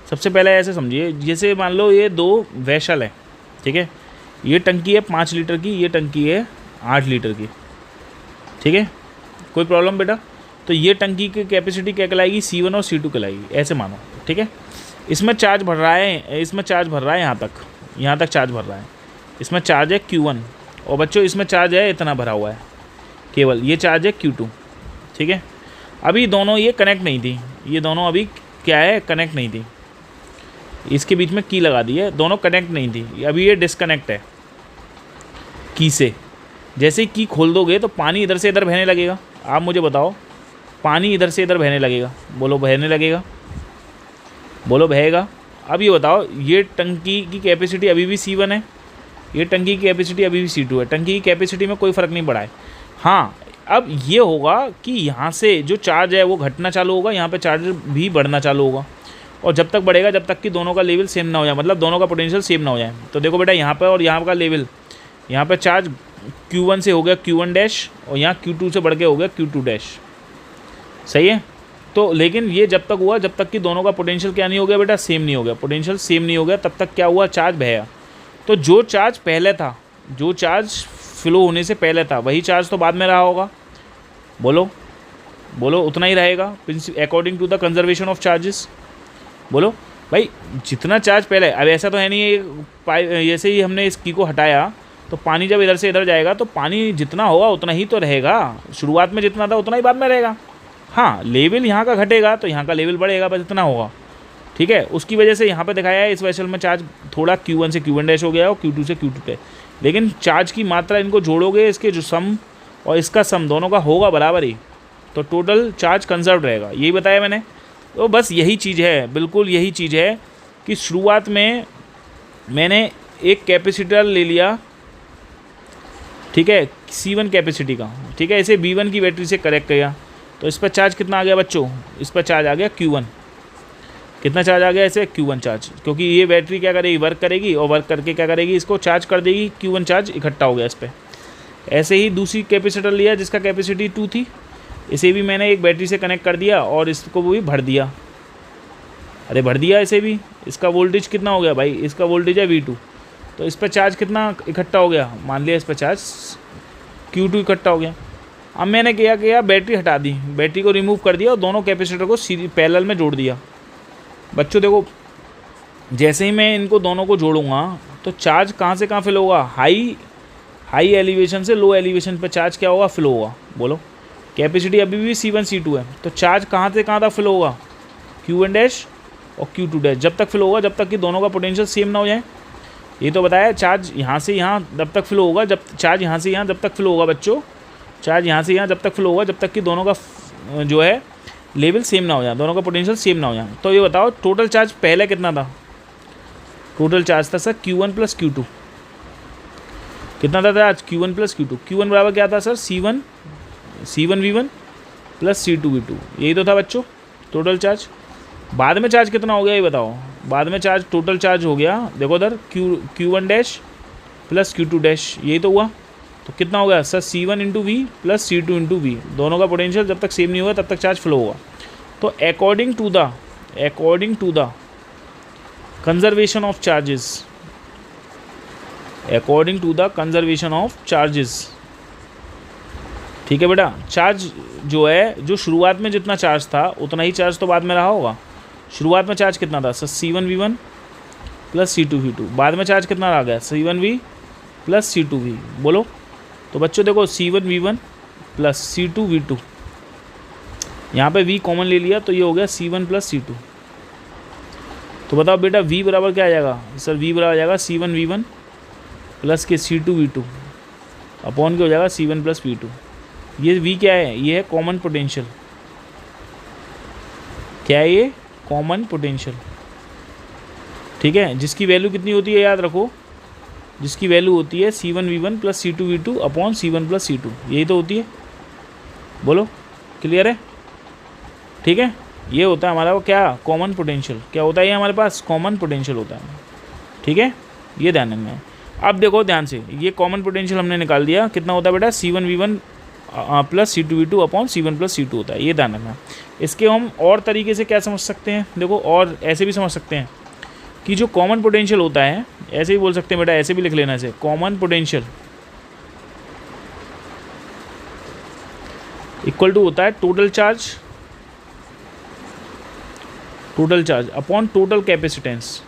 सबसे पहले ऐसे समझिए, जैसे मान लो ये दो वेसल है, ठीक है। ये टंकी है 5 लीटर की, ये टंकी है 8 लीटर की, ठीक है। कोई प्रॉब्लम बेटा? तो ये टंकी की कैपेसिटी क्या कहलाएगी, C1 और C2 कहलाएगी, ऐसे मानो, ठीक है। इसमें चार्ज भर रहा है, इसमें चार्ज भर रहा है यहाँ तक चार्ज भर रहा है, इसमें चार्ज है Q1, और बच्चों इसमें चार्ज है इतना भरा हुआ है केवल, ये चार्ज है Q2, ठीक है। अभी दोनों ये कनेक्ट नहीं थी, ये दोनों अभी क्या है, कनेक्ट नहीं थी, इसके बीच में की लगा दी है, दोनों कनेक्ट नहीं थी, अभी ये डिस्कनेक्ट है की से। जैसे ही की खोल दोगे तो पानी इधर से इधर बहने लगेगा। आप मुझे बताओ, पानी इधर से इधर बहने लगेगा, बोलो बहने लगेगा, बोलो बहेगा। अब ये बताओ, ये टंकी की कैपेसिटी अभी भी C1 है, ये टंकी की कैपेसिटी अभी भी C2 है, टंकी की कैपेसिटी में कोई फ़र्क नहीं पड़ा है। हाँ, अब ये होगा कि यहाँ से जो चार्ज है वो घटना चालू होगा, यहाँ पे चार्ज भी बढ़ना चालू होगा, और जब तक बढ़ेगा जब तक कि दोनों का लेवल सेम ना हो जाए, मतलब दोनों का पोटेंशियल सेम ना हो जाए। तो देखो बेटा, यहाँ पर और यहाँ का लेवल, यहाँ पे चार्ज Q1 से हो गया Q1 डैश, और यहाँ Q2 से बढ़ के हो गया Q2 डैश, सही है। तो लेकिन ये जब तक हुआ जब तक कि दोनों का पोटेंशियल क्या नहीं हो गया बेटा, सेम नहीं हो गया, पोटेंशियल सेम नहीं हो गया, तब तक क्या हुआ, चार्ज बहया। तो जो चार्ज पहले था, जो चार्ज फ्लो होने से पहले था, वही चार्ज तो बाद में रहा होगा, बोलो बोलो, उतना ही रहेगा according to the conservation of charges. बोलो भाई, जितना चार्ज पहले, अब ऐसा तो है नहीं जैसे ही हमने इस की को हटाया तो पानी जब इधर से इधर जाएगा तो पानी जितना होगा उतना ही तो रहेगा, शुरुआत में जितना था उतना ही बाद में रहेगा। हाँ, लेवल यहाँ का घटेगा तो यहाँ का लेवल बढ़ेगा, बस इतना होगा, ठीक है। उसकी वजह से यहाँ पे दिखाया है इस वेसल में चार्ज थोड़ा Q1 से Q1 डैश हो गया और Q2 से Q2 पे, लेकिन चार्ज की मात्रा इनको जोड़ोगे, इसके जो सम और इसका सम दोनों का होगा बराबर ही, तो टोटल चार्ज कंजर्व रहेगा, यही बताया मैंने। तो बस यही चीज़ है, बिल्कुल यही चीज़ है कि शुरुआत में मैंने एक कैपेसिटर ले लिया, ठीक है, C1 कैपेसिटी का, ठीक है, इसे B1 की बैटरी से कनेक्ट किया, तो इस पर चार्ज कितना आ गया बच्चों, इस पर चार्ज आ गया Q1। कितना चार्ज आ गया इसे, Q1 चार्ज, क्योंकि ये बैटरी क्या करेगी, वर्क करेगी, और वर्क करके क्या करेगी, इसको चार्ज कर देगी, Q1 चार्ज इकट्ठा हो गया इस पर। ऐसे ही दूसरी कैपेसिटर लिया जिसका कैपेसिटी 2 थी, इसे भी मैंने एक बैटरी से कनेक्ट कर दिया और इसको भी भर दिया, अरे भर दिया इसे भी। इसका वोल्टेज कितना हो गया भाई, इसका वोल्टेज है V2, तो इस पर चार्ज कितना इकट्ठा हो गया, मान लिया इस पर चार्ज Q2 इकट्ठा हो गया। अब मैंने क्या किया, बैटरी हटा दी, बैटरी को रिमूव कर दिया और दोनों कैपेसिटर को पैरेलल में जोड़ दिया। बच्चों देखो, जैसे ही मैं इनको दोनों को जोड़ूंगा तो चार्ज कहाँ से कहाँ फिल होगा, हाई एलिवेशन से लो एलिवेशन पर चार्ज क्या होगा, फिल होगा। बोलो, कैपेसिटी अभी भी C1 C2 है, तो चार्ज कहाँ से कहाँ तक फिल होगा, Q1 डैश और Q2 डैश, जब तक फिल होगा जब तक कि दोनों का पोटेंशियल सेम ना हो जाए। ये तो बताया, चार्ज यहाँ से यहाँ जब तक फिल होगा, जब चार्ज यहाँ से यहाँ जब तक फिल होगा बच्चों, चार्ज यहाँ से यहाँ जब तक फ्लो होगा जब तक कि दोनों का जो है लेवल सेम ना हो जाए, दोनों का पोटेंशियल सेम ना हो जाए। तो ये बताओ टोटल चार्ज पहले कितना था? टोटल चार्ज था सर Q1 प्लस Q2। कितना था आज? Q1 plus Q2। Q1 बराबर क्या था सर? C1V1 plus C2V2। यही तो था बच्चों टोटल चार्ज। बाद में चार्ज कितना हो गया ये बताओ? बाद में चार्ज टोटल चार्ज हो गया, देखो उधर Q1 dash plus Q2 dash, यही तो हुआ। तो कितना हो गया sir? C1 into V plus C2 into V. दोनों का पोटेंशियल जब तक सेम नहीं होगा तब तक चार्ज फ्लो होगा। तो according to the conservation of charges, according to the conservation of charges, ठीक है बेटा, चार्ज जो है, जो शुरुआत में जितना चार्ज था उतना ही चार्ज तो बाद में रहा होगा। शुरुआत में चार्ज कितना था सर? C1V1 plus C2V2। बाद में चार्ज कितना रह गया? C1V plus C2V। बोलो। तो बच्चों देखो C1V1 प्लस C2V2, यहाँ पे V कॉमन ले लिया तो ये हो गया C1 प्लस C2। तो बताओ बेटा V बराबर क्या आ जाएगा सर? V बराबर आ जाएगा C1V1 प्लस के C2V2 अपॉन के हो जाएगा C1 प्लस V2। ये V क्या है? ये है कॉमन पोटेंशियल। क्या है ये? कॉमन पोटेंशियल, ठीक है, जिसकी वैल्यू कितनी होती है याद रखो, जिसकी वैल्यू होती है C1V1 plus C2V2 upon C1 plus C2, यही तो होती है। बोलो क्लियर है? ठीक है, ये होता है हमारा वो क्या? Common potential. क्या होता है ये हमारे पास? कॉमन पोटेंशियल होता है, ठीक है, ये ध्यान रखना है। अब देखो ध्यान से, ये कॉमन पोटेंशियल हमने निकाल दिया, कितना होता है बेटा? C1V1 plus C2V2 upon C1 plus C2 होता है, ये ध्यान रखना। इसके हम और तरीके से क्या समझ सकते हैं? देखो और ऐसे भी समझ सकते हैं कि जो कॉमन पोटेंशियल होता है, ऐसे ही बोल सकते हैं बेटा, ऐसे भी लिख लेना इसे, कॉमन पोटेंशियल इक्वल टू होता है total charge upon total capacitance.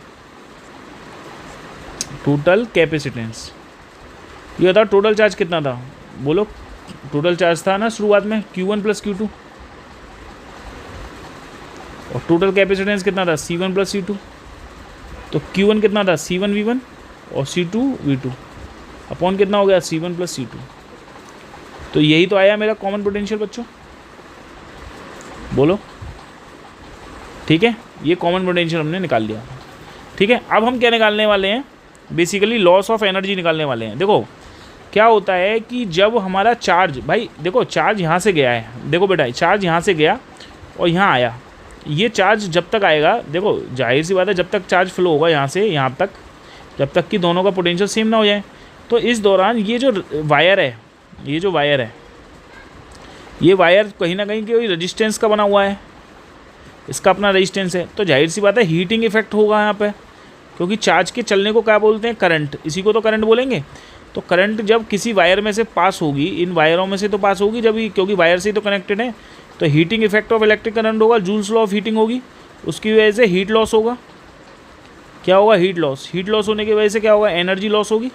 ये होता है टोटल चार्ज कितना था? बोलो। टोटल चार्ज था ना शुरुआत में Q1 प्लस Q2, और टोटल कैपेसिटेंस कितना था? C1 plus C2। तो Q1 कितना था? C1V1 और C2V2 अपॉन कितना हो गया? C1 plus C2। तो यही तो आया मेरा कॉमन पोटेंशियल बच्चों। बोलो, ठीक है, ये कॉमन पोटेंशियल हमने निकाल लिया, ठीक है। अब हम क्या निकालने वाले हैं? बेसिकली लॉस ऑफ एनर्जी निकालने वाले हैं। देखो क्या होता है कि जब हमारा चार्ज, भाई देखो चार्ज यहाँ से गया है, देखो बेटा चार्ज यहाँ से गया और यहाँ आया, ये चार्ज जब तक आएगा, देखो जाहिर सी बात है जब तक चार्ज फ्लो होगा यहाँ से यहाँ तक, जब तक कि दोनों का पोटेंशियल सेम ना हो जाए, तो इस दौरान ये जो वायर है, ये वायर कहीं ना कहीं कोई रेजिस्टेंस का बना हुआ है, इसका अपना रेजिस्टेंस है, तो जाहिर सी बात है हीटिंग इफेक्ट होगा यहाँ पे, क्योंकि चार्ज के चलने को क्या बोलते हैं? करंट, इसी को तो करंट बोलेंगे। तो करंट जब किसी वायर में से पास होगी, इन वायरों में से तो पास होगी जब, क्योंकि वायर से ही तो कनेक्टेड है, तो heating effect of electric current होगा, जूल्स लॉ ऑफ हीटिंग होगी, उसकी वजह से हीट लॉस होगा। क्या होगा? हीट लॉस होने की वजह से क्या होगा? एनर्जी लॉस होगी।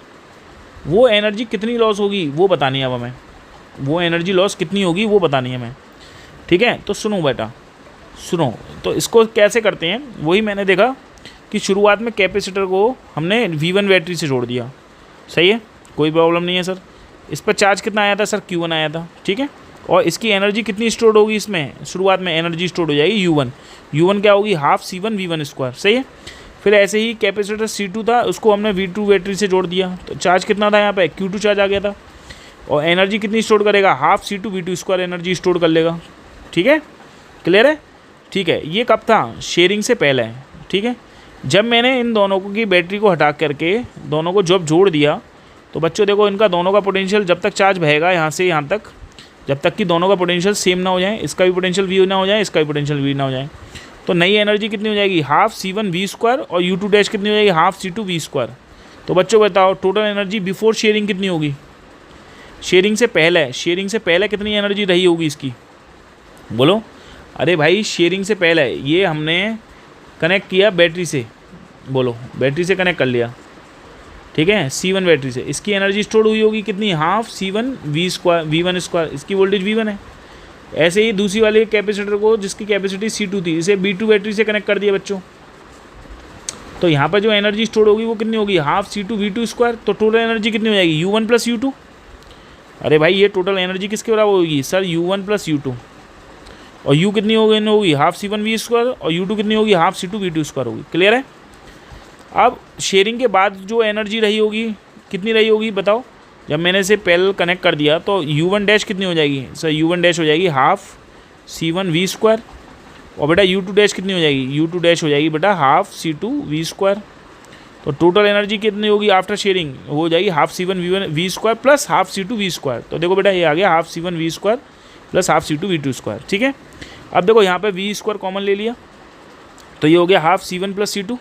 वो एनर्जी कितनी लॉस होगी वो बतानी है अब हमें, वो एनर्जी लॉस कितनी होगी वो बतानी है हमें, ठीक है। तो सुनो बेटा, सुनो, तो इसको कैसे करते हैं? वही मैंने देखा कि शुरुआत में कैपेसिटर को हमने V1 बैटरी से जोड़ दिया, सही है, कोई प्रॉब्लम नहीं है सर। इस पर चार्ज कितना आया था सर? Q1 आया था, ठीक है। और इसकी एनर्जी कितनी स्टोर होगी? इसमें शुरुआत में एनर्जी स्टोर हो जाएगी U1 क्या होगी? हाफ C1V1 स्क्वायर, सही है। फिर ऐसे ही कैपेसिटर C2 था, उसको हमने V2 बैटरी से जोड़ दिया, तो चार्ज कितना था यहाँ पे? Q2 चार्ज आ गया था, और एनर्जी कितनी स्टोर करेगा? Half C2V2 square energy store कर लेगा, ठीक है, क्लियर है, ठीक है। ये कब था? शेयरिंग से पहले, ठीक है। जब मैंने इन दोनों की बैटरी को हटा करके दोनों को जब जोड़ दिया, तो बच्चों देखो इनका दोनों का पोटेंशियल जब तक चार्ज बहेगा यहाँ से यहाँ तक, जब तक कि दोनों का पोटेंशियल सेम ना हो जाए, इसका भी पोटेंशियल V ना हो जाए, इसका भी पोटेंशियल V ना हो जाए, तो नई एनर्जी कितनी हो जाएगी? हाफ C1V स्क्वायर, और U2 डैश कितनी हो जाएगी? Half C2V square. तो बच्चों बताओ टोटल एनर्जी बिफोर शेयरिंग कितनी होगी? शेयरिंग से पहले कितनी एनर्जी रही होगी इसकी? बोलो। अरे भाई शेयरिंग से पहले ये हमने कनेक्ट किया बैटरी से, बोलो बैटरी से कनेक्ट कर लिया, ठीक है, C1 बैटरी से, इसकी एनर्जी स्टोर हुई होगी कितनी? हाफ C1V स्क्वायर, इसकी वोल्टेज V1 है। ऐसे ही दूसरी वाले कैपेसिटर को जिसकी कैपेसिटी C2 थी, इसे B2 बैटरी से कनेक्ट कर दिया बच्चों, तो यहाँ पर जो एनर्जी स्टोर होगी वो कितनी होगी? Half C2V2 square. तो टोटल एनर्जी कितनी हो जाएगी? U1 plus U2। अरे भाई ये टोटल एनर्जी किसके बराबर होगी सर, U1 प्लस U2, और U कितनी होगी हाफ C1V² और U2 कितनी होगी हाफ C2V2² होगी। क्लियर है। अब शेयरिंग के बाद जो एनर्जी रही होगी कितनी रही होगी बताओ, जब मैंने इसे पैरेलल कनेक्ट कर दिया तो U1 डैश कितनी हो जाएगी सर, U1 डैश हो जाएगी हाफ C1V², और बेटा U2 डैश कितनी हो जाएगी, U2 डैश हो जाएगी बेटा हाफ C2V²। तो टोटल एनर्जी कितनी होगी आफ्टर शेयरिंग, हो जाएगी half C1V² plus half C2V²। तो देखो बेटा ये आ गया half C1V² plus half C2V2²। ठीक है। अब देखो यहाँ पे V² कॉमन ले लिया तो ये हो गया हाफ C1 प्लस C2।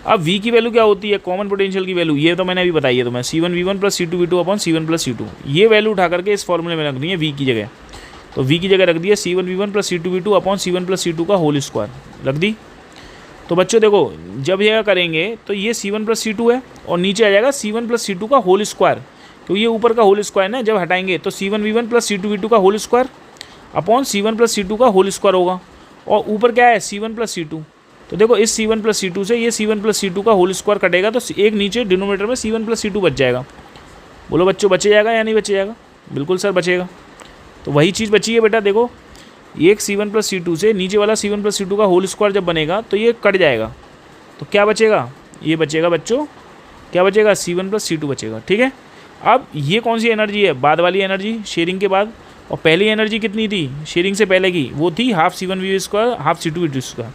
अब V की वैल्यू क्या होती है, कॉमन पोटेंशियल की वैल्यू, ये तो मैंने अभी बताई है तुम्हें, C1V1 plus C2V2 upon C1 plus C2। ये वैल्यू उठा करके इस फॉर्मूले में रखनी है V की जगह। तो V की जगह रख दिया C1V1 plus C2V2 upon C1 plus C2 का होल स्क्वायर रख दी। तो बच्चों देखो जब यह करेंगे तो ये C1 प्लस C2 है और नीचे आ जाएगा C1 प्लस C2 का होल स्क्वायर, क्योंकि ये ऊपर का होल स्क्वायर ना, जब हटाएंगे तो C1V1 प्लस C2V2 का whole square upon C1 plus C2 का होल स्क्वायर होगा, और ऊपर क्या है C1 प्लस C2। तो देखो इस C1 प्लस C2 से ये C1 प्लस C2 का होल स्क्वायर कटेगा तो एक नीचे डिनोमिनेटर में C1 प्लस C2 बच जाएगा। बोलो बच्चों बचे जाएगा या नहीं बचे जाएगा, बिल्कुल सर बचेगा। तो वही चीज़ बची है बेटा, देखो एक C1 प्लस C2 से नीचे वाला C1 प्लस C2 का होल स्क्वायर जब बनेगा तो ये कट जाएगा, तो क्या बचेगा, ये बचेगा बच्चों, क्या बचेगा C1 प्लस C2 बचेगा। ठीक है। अब ये कौन सी एनर्जी है, बाद वाली एनर्जी शेयरिंग के बाद, और पहली एनर्जी कितनी थी शेयरिंग से पहले की, वो थी हाफ C1V² हाफ C2V2²।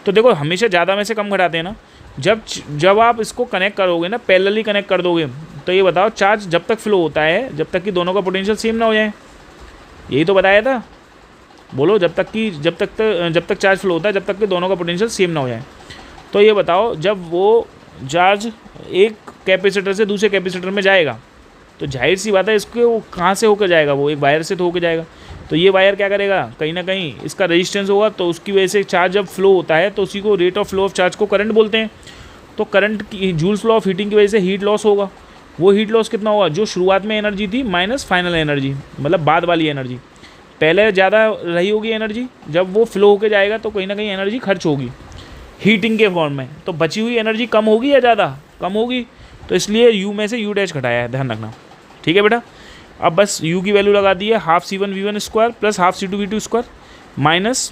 तो देखो हमेशा ज़्यादा में से कम घटाते हैं ना, जब आप इसको कनेक्ट करोगे ना, पैरेलली कनेक्ट कर दोगे, तो ये बताओ चार्ज जब तक फ्लो होता है जब तक कि दोनों का पोटेंशियल सेम ना हो जाए, यही तो बताया था। बोलो जब तक चार्ज फ्लो होता है जब तक कि दोनों का पोटेंशियल सेम ना हो जाए। तो ये बताओ जब वो चार्ज एक कैपेसिटर से दूसरे कैपेसिटर में जाएगा तो जाहिर सी बात है इसको वो कहाँ से होकर जाएगा, वो एक वायर से तो होकर जाएगा। तो ये वायर क्या करेगा, कहीं ना कहीं इसका रेजिस्टेंस होगा, तो उसकी वजह से चार्ज जब फ्लो होता है तो उसी को rate of flow of charge को करंट बोलते हैं। तो करंट की जूल्स लॉ ऑफ हीटिंग की वजह से हीट लॉस होगा। वो हीट लॉस कितना होगा, जो शुरुआत में एनर्जी थी माइनस फाइनल एनर्जी, मतलब बाद वाली एनर्जी। पहले ज़्यादा रही होगी एनर्जी, जब वो फ्लो होकर जाएगा तो कहीं ना कहीं एनर्जी खर्च होगी हीटिंग के फॉर्म में, तो बची हुई एनर्जी कम होगी या ज़्यादा, कम होगी। तो इसलिए U में से U डैश घटाया है, ध्यान रखना। ठीक है बेटा। अब बस U की वैल्यू लगा दी है half C1V1² plus half C2V2² minus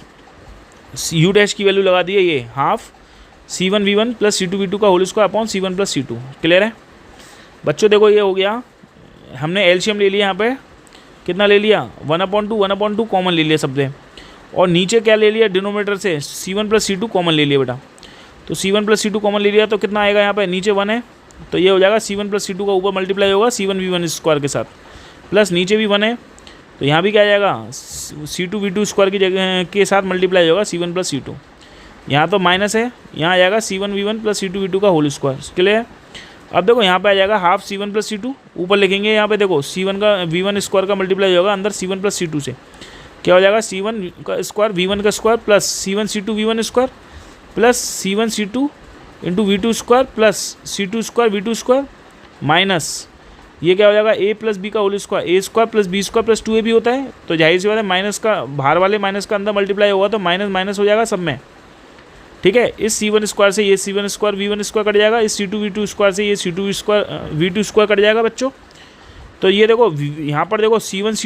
U dash की वैल्यू लगा दी है ये हाफ C1V1 प्लस C2V2 का whole square upon C1 plus C2। Clear है बच्चों। देखो ये हो गया, हमने एलसीएम ले लिया, यहाँ पे कितना ले लिया 1/2 कॉमन ले लिया सबसे, और नीचे क्या ले लिया डिनोमिनेटर से C1 प्लस C2 कॉमन ले लिया बेटा। तो C1 प्लस C2 कॉमन ले लिया तो कितना आएगा, यहाँ पे नीचे 1 है तो ये हो जाएगा C1 प्लस C2 का ऊपर मल्टीप्लाई होगा C1V1² के साथ, प्लस नीचे भी 1 है तो यहाँ भी क्या आ जाएगा C2V2² की जगह के साथ मल्टीप्लाई होगा C1 प्लस C2। यहाँ तो माइनस है, यहाँ आ जाएगा C1V1 प्लस C2V2 का होल स्क्वायर। क्लियर है। अब देखो यहाँ पे आ जाएगा हाफ C1 प्लस C2, ऊपर लिखेंगे यहाँ पे देखो C1 का V1² का मल्टीप्लाई होगा अंदर C1 प्लस C2 से, क्या हो जाएगा C1 का स्क्वायर V1 का square plus C1 C2 V1² plus C1 C2 into V2² plus C2² V2² minus ये क्या हो जाएगा A प्लस बी का whole square, A² plus B² plus 2AB भी होता है, तो जाहिर सी बात है माइनस का बाहर वाले माइनस का अंदर मल्टीप्लाई होगा तो माइनस माइनस हो जाएगा सब में। ठीक है। इस C1² से ये C1² V1² कट जाएगा, इस C2V2² से ये C2 V2² कट जाएगा बच्चों। तो ये देखो यहाँ पर देखो C1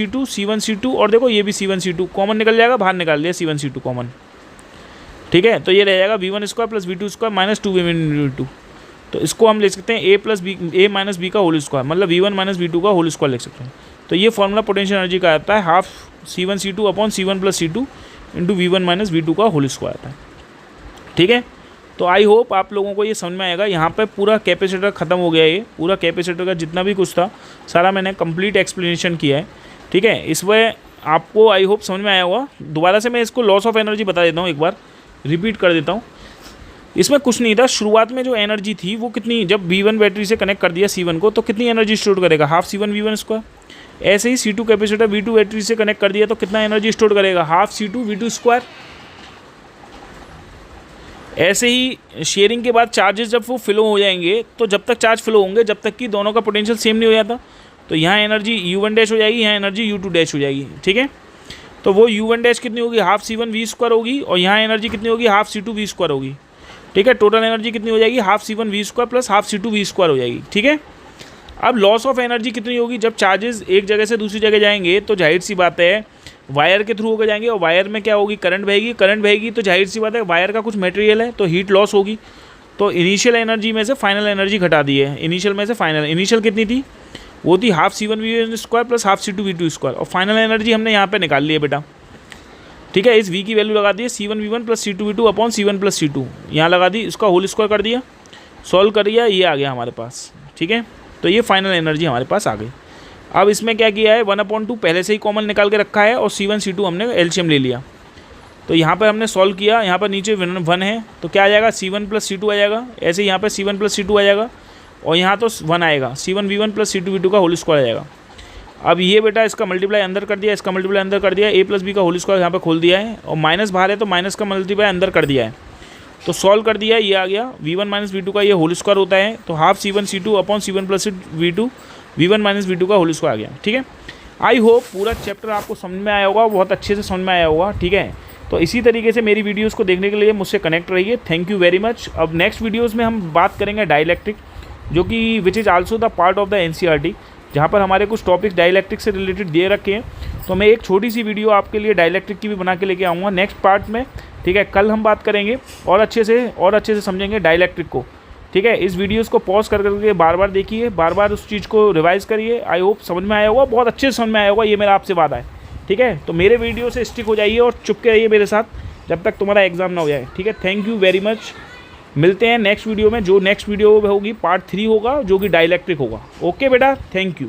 C2 और देखो ये भी C1 C2 कॉमन निकल जाएगा, बाहर निकाल लिया C1 C2 कॉमन। ठीक है। तो ये रह जाएगा V1² plus V2² minus 2V2। तो इसको हम लिख सकते हैं A माइनस बी का होल स्क्वायर, मतलब V1 माइनस V2 का होल स्क्वायर लिख सकते हैं। तो ये फॉर्मूला पोटेंशियल एनर्जी का आता है half C1 C2 upon C1 plus C2 into V1 minus V2 का होल स्क्वायर आता है। ठीक है। तो आई होप आप लोगों को ये समझ में आएगा। यहाँ पे पूरा कैपेसिटर ख़त्म हो गया है, ये पूरा कैपेसिटर का जितना भी कुछ था सारा मैंने कंप्लीट एक्सप्लेनेशन किया है। ठीक है। इस वजह आपको आई होप समझ में आया होगा। दोबारा से मैं इसको लॉस ऑफ एनर्जी बता देता हूँ, एक बार रिपीट कर देता हूँ। इसमें कुछ नहीं था, शुरुआत में जो एनर्जी थी वो कितनी, जब V1 बैटरी से कनेक्ट कर दिया C1 को तो कितनी एनर्जी स्टोर करेगा, हाफ C1V1²। ऐसे ही C2 कैपेसिटर V2 बैटरी से कनेक्ट कर दिया तो कितना एनर्जी स्टोर करेगा, हाफ C2V2²। ऐसे ही शेयरिंग के बाद चार्जेस जब वो फ्लो हो जाएंगे तो जब तक चार्ज फ्लो होंगे जब तक कि दोनों का पोटेंशियल सेम नहीं हो जाता, तो यहाँ एनर्जी U1 डैश हो जाएगी, यहाँ एनर्जी U2 डैश हो जाएगी। ठीक है। तो वो U1 डैश कितनी होगी, हाफ C1V² होगी, और यहाँ एनर्जी कितनी होगी, हाफ C2V² होगी। ठीक है। टोटल एनर्जी कितनी हो जाएगी, half C1V² plus half C2V² हो जाएगी। ठीक है। अब लॉस ऑफ एनर्जी कितनी होगी, जब चार्जेस एक जगह से दूसरी जगह जाएंगे तो जाहिर सी बात है वायर के थ्रू होकर जाएंगे, और वायर में क्या होगी, करंट बहेगी तो जाहिर सी बात है वायर का कुछ मटेरियल है तो हीट लॉस होगी। तो इनिशियल एनर्जी में से फाइनल एनर्जी घटा दी है, इनिशियल में से फाइनल, इनिशियल कितनी थी, वो थी half C1V1² plus half C2V2², और फाइनल एनर्जी हमने यहाँ पे निकाल ली है बेटा। ठीक है, इस V की वैल्यू लगा दी है C1V1 plus C2V2 upon C1 plus C2, यहाँ लगा दी, इसका होल स्क्वायर कर दिया, सॉल्व कर दिया, ये आ गया हमारे पास। ठीक है, तो ये फाइनल एनर्जी हमारे पास आ गई। अब इसमें क्या किया है, 1/2 पहले से ही कॉमन निकाल के रखा है, और C1 C2 हमने एलसीएम ले लिया। तो यहाँ पर हमने सॉल्व किया, यहाँ पर नीचे 1 है तो क्या आ जाएगा, C1 प्लस C2 आ जाएगा, ऐसे यहाँ पर C1 प्लस C2 आ जाएगा, और यहाँ तो 1 आएगा, C1V1 प्लस C2V2 का होल स्क्वायर आ जाएगा। अब ये बेटा इसका मल्टीप्लाई अंदर कर दिया, इसका मल्टीप्लाई अंदर कर दिया, a प्लस बी का होल स्क्वायर यहाँ पे खोल दिया है, और माइनस बाहर है तो माइनस का मल्टीप्लाई अंदर कर दिया है, तो सॉल्व कर दिया, ये आ गया V1 माइनस V2 का ये होल स्क्वायर होता है, तो half C1 C2 upon C1 plus V2 V1 minus V2 का होल स्क्वायर आ गया। ठीक है, आई होप पूरा चैप्टर आपको समझ में आया होगा, बहुत अच्छे से समझ में आया होगा। ठीक है, तो इसी तरीके से मेरी वीडियोज़ को देखने के लिए मुझसे कनेक्ट रहिए। Thank you very much. अब नेक्स्ट वीडियोज़ में हम बात करेंगे डाइलेक्ट्रिक, जो कि which is also the part of the NCERT, जहाँ पर हमारे कुछ टॉपिक्स डाइलेक्ट्रिक से रिलेटेड दे रखे हैं। तो मैं एक छोटी सी वीडियो आपके लिए डाइलेक्ट्रिक की भी बना के लेके आऊँगा नेक्स्ट पार्ट में। ठीक है, कल हम बात करेंगे और अच्छे से समझेंगे डाइलेक्ट्रिक को। ठीक है, इस वीडियोस को पॉज करके बार बार देखिए, बार बार उस चीज़ को रिवाइज़ करिए। आई होप समझ में आया होगा, बहुत अच्छे से समझ में आया होगा, ये मेरा आपसे वादा है। ठीक है, तो मेरे वीडियो से स्टिक हो जाइए और चुपके रहिए मेरे साथ जब तक तुम्हारा एग्ज़ाम ना हो जाए। ठीक है, थैंक यू वेरी मच। मिलते हैं नेक्स्ट वीडियो में, जो नेक्स्ट वीडियो होगी पार्ट 3 होगा, जो कि डाइलेक्ट्रिक होगा। ओके बेटा, थैंक यू।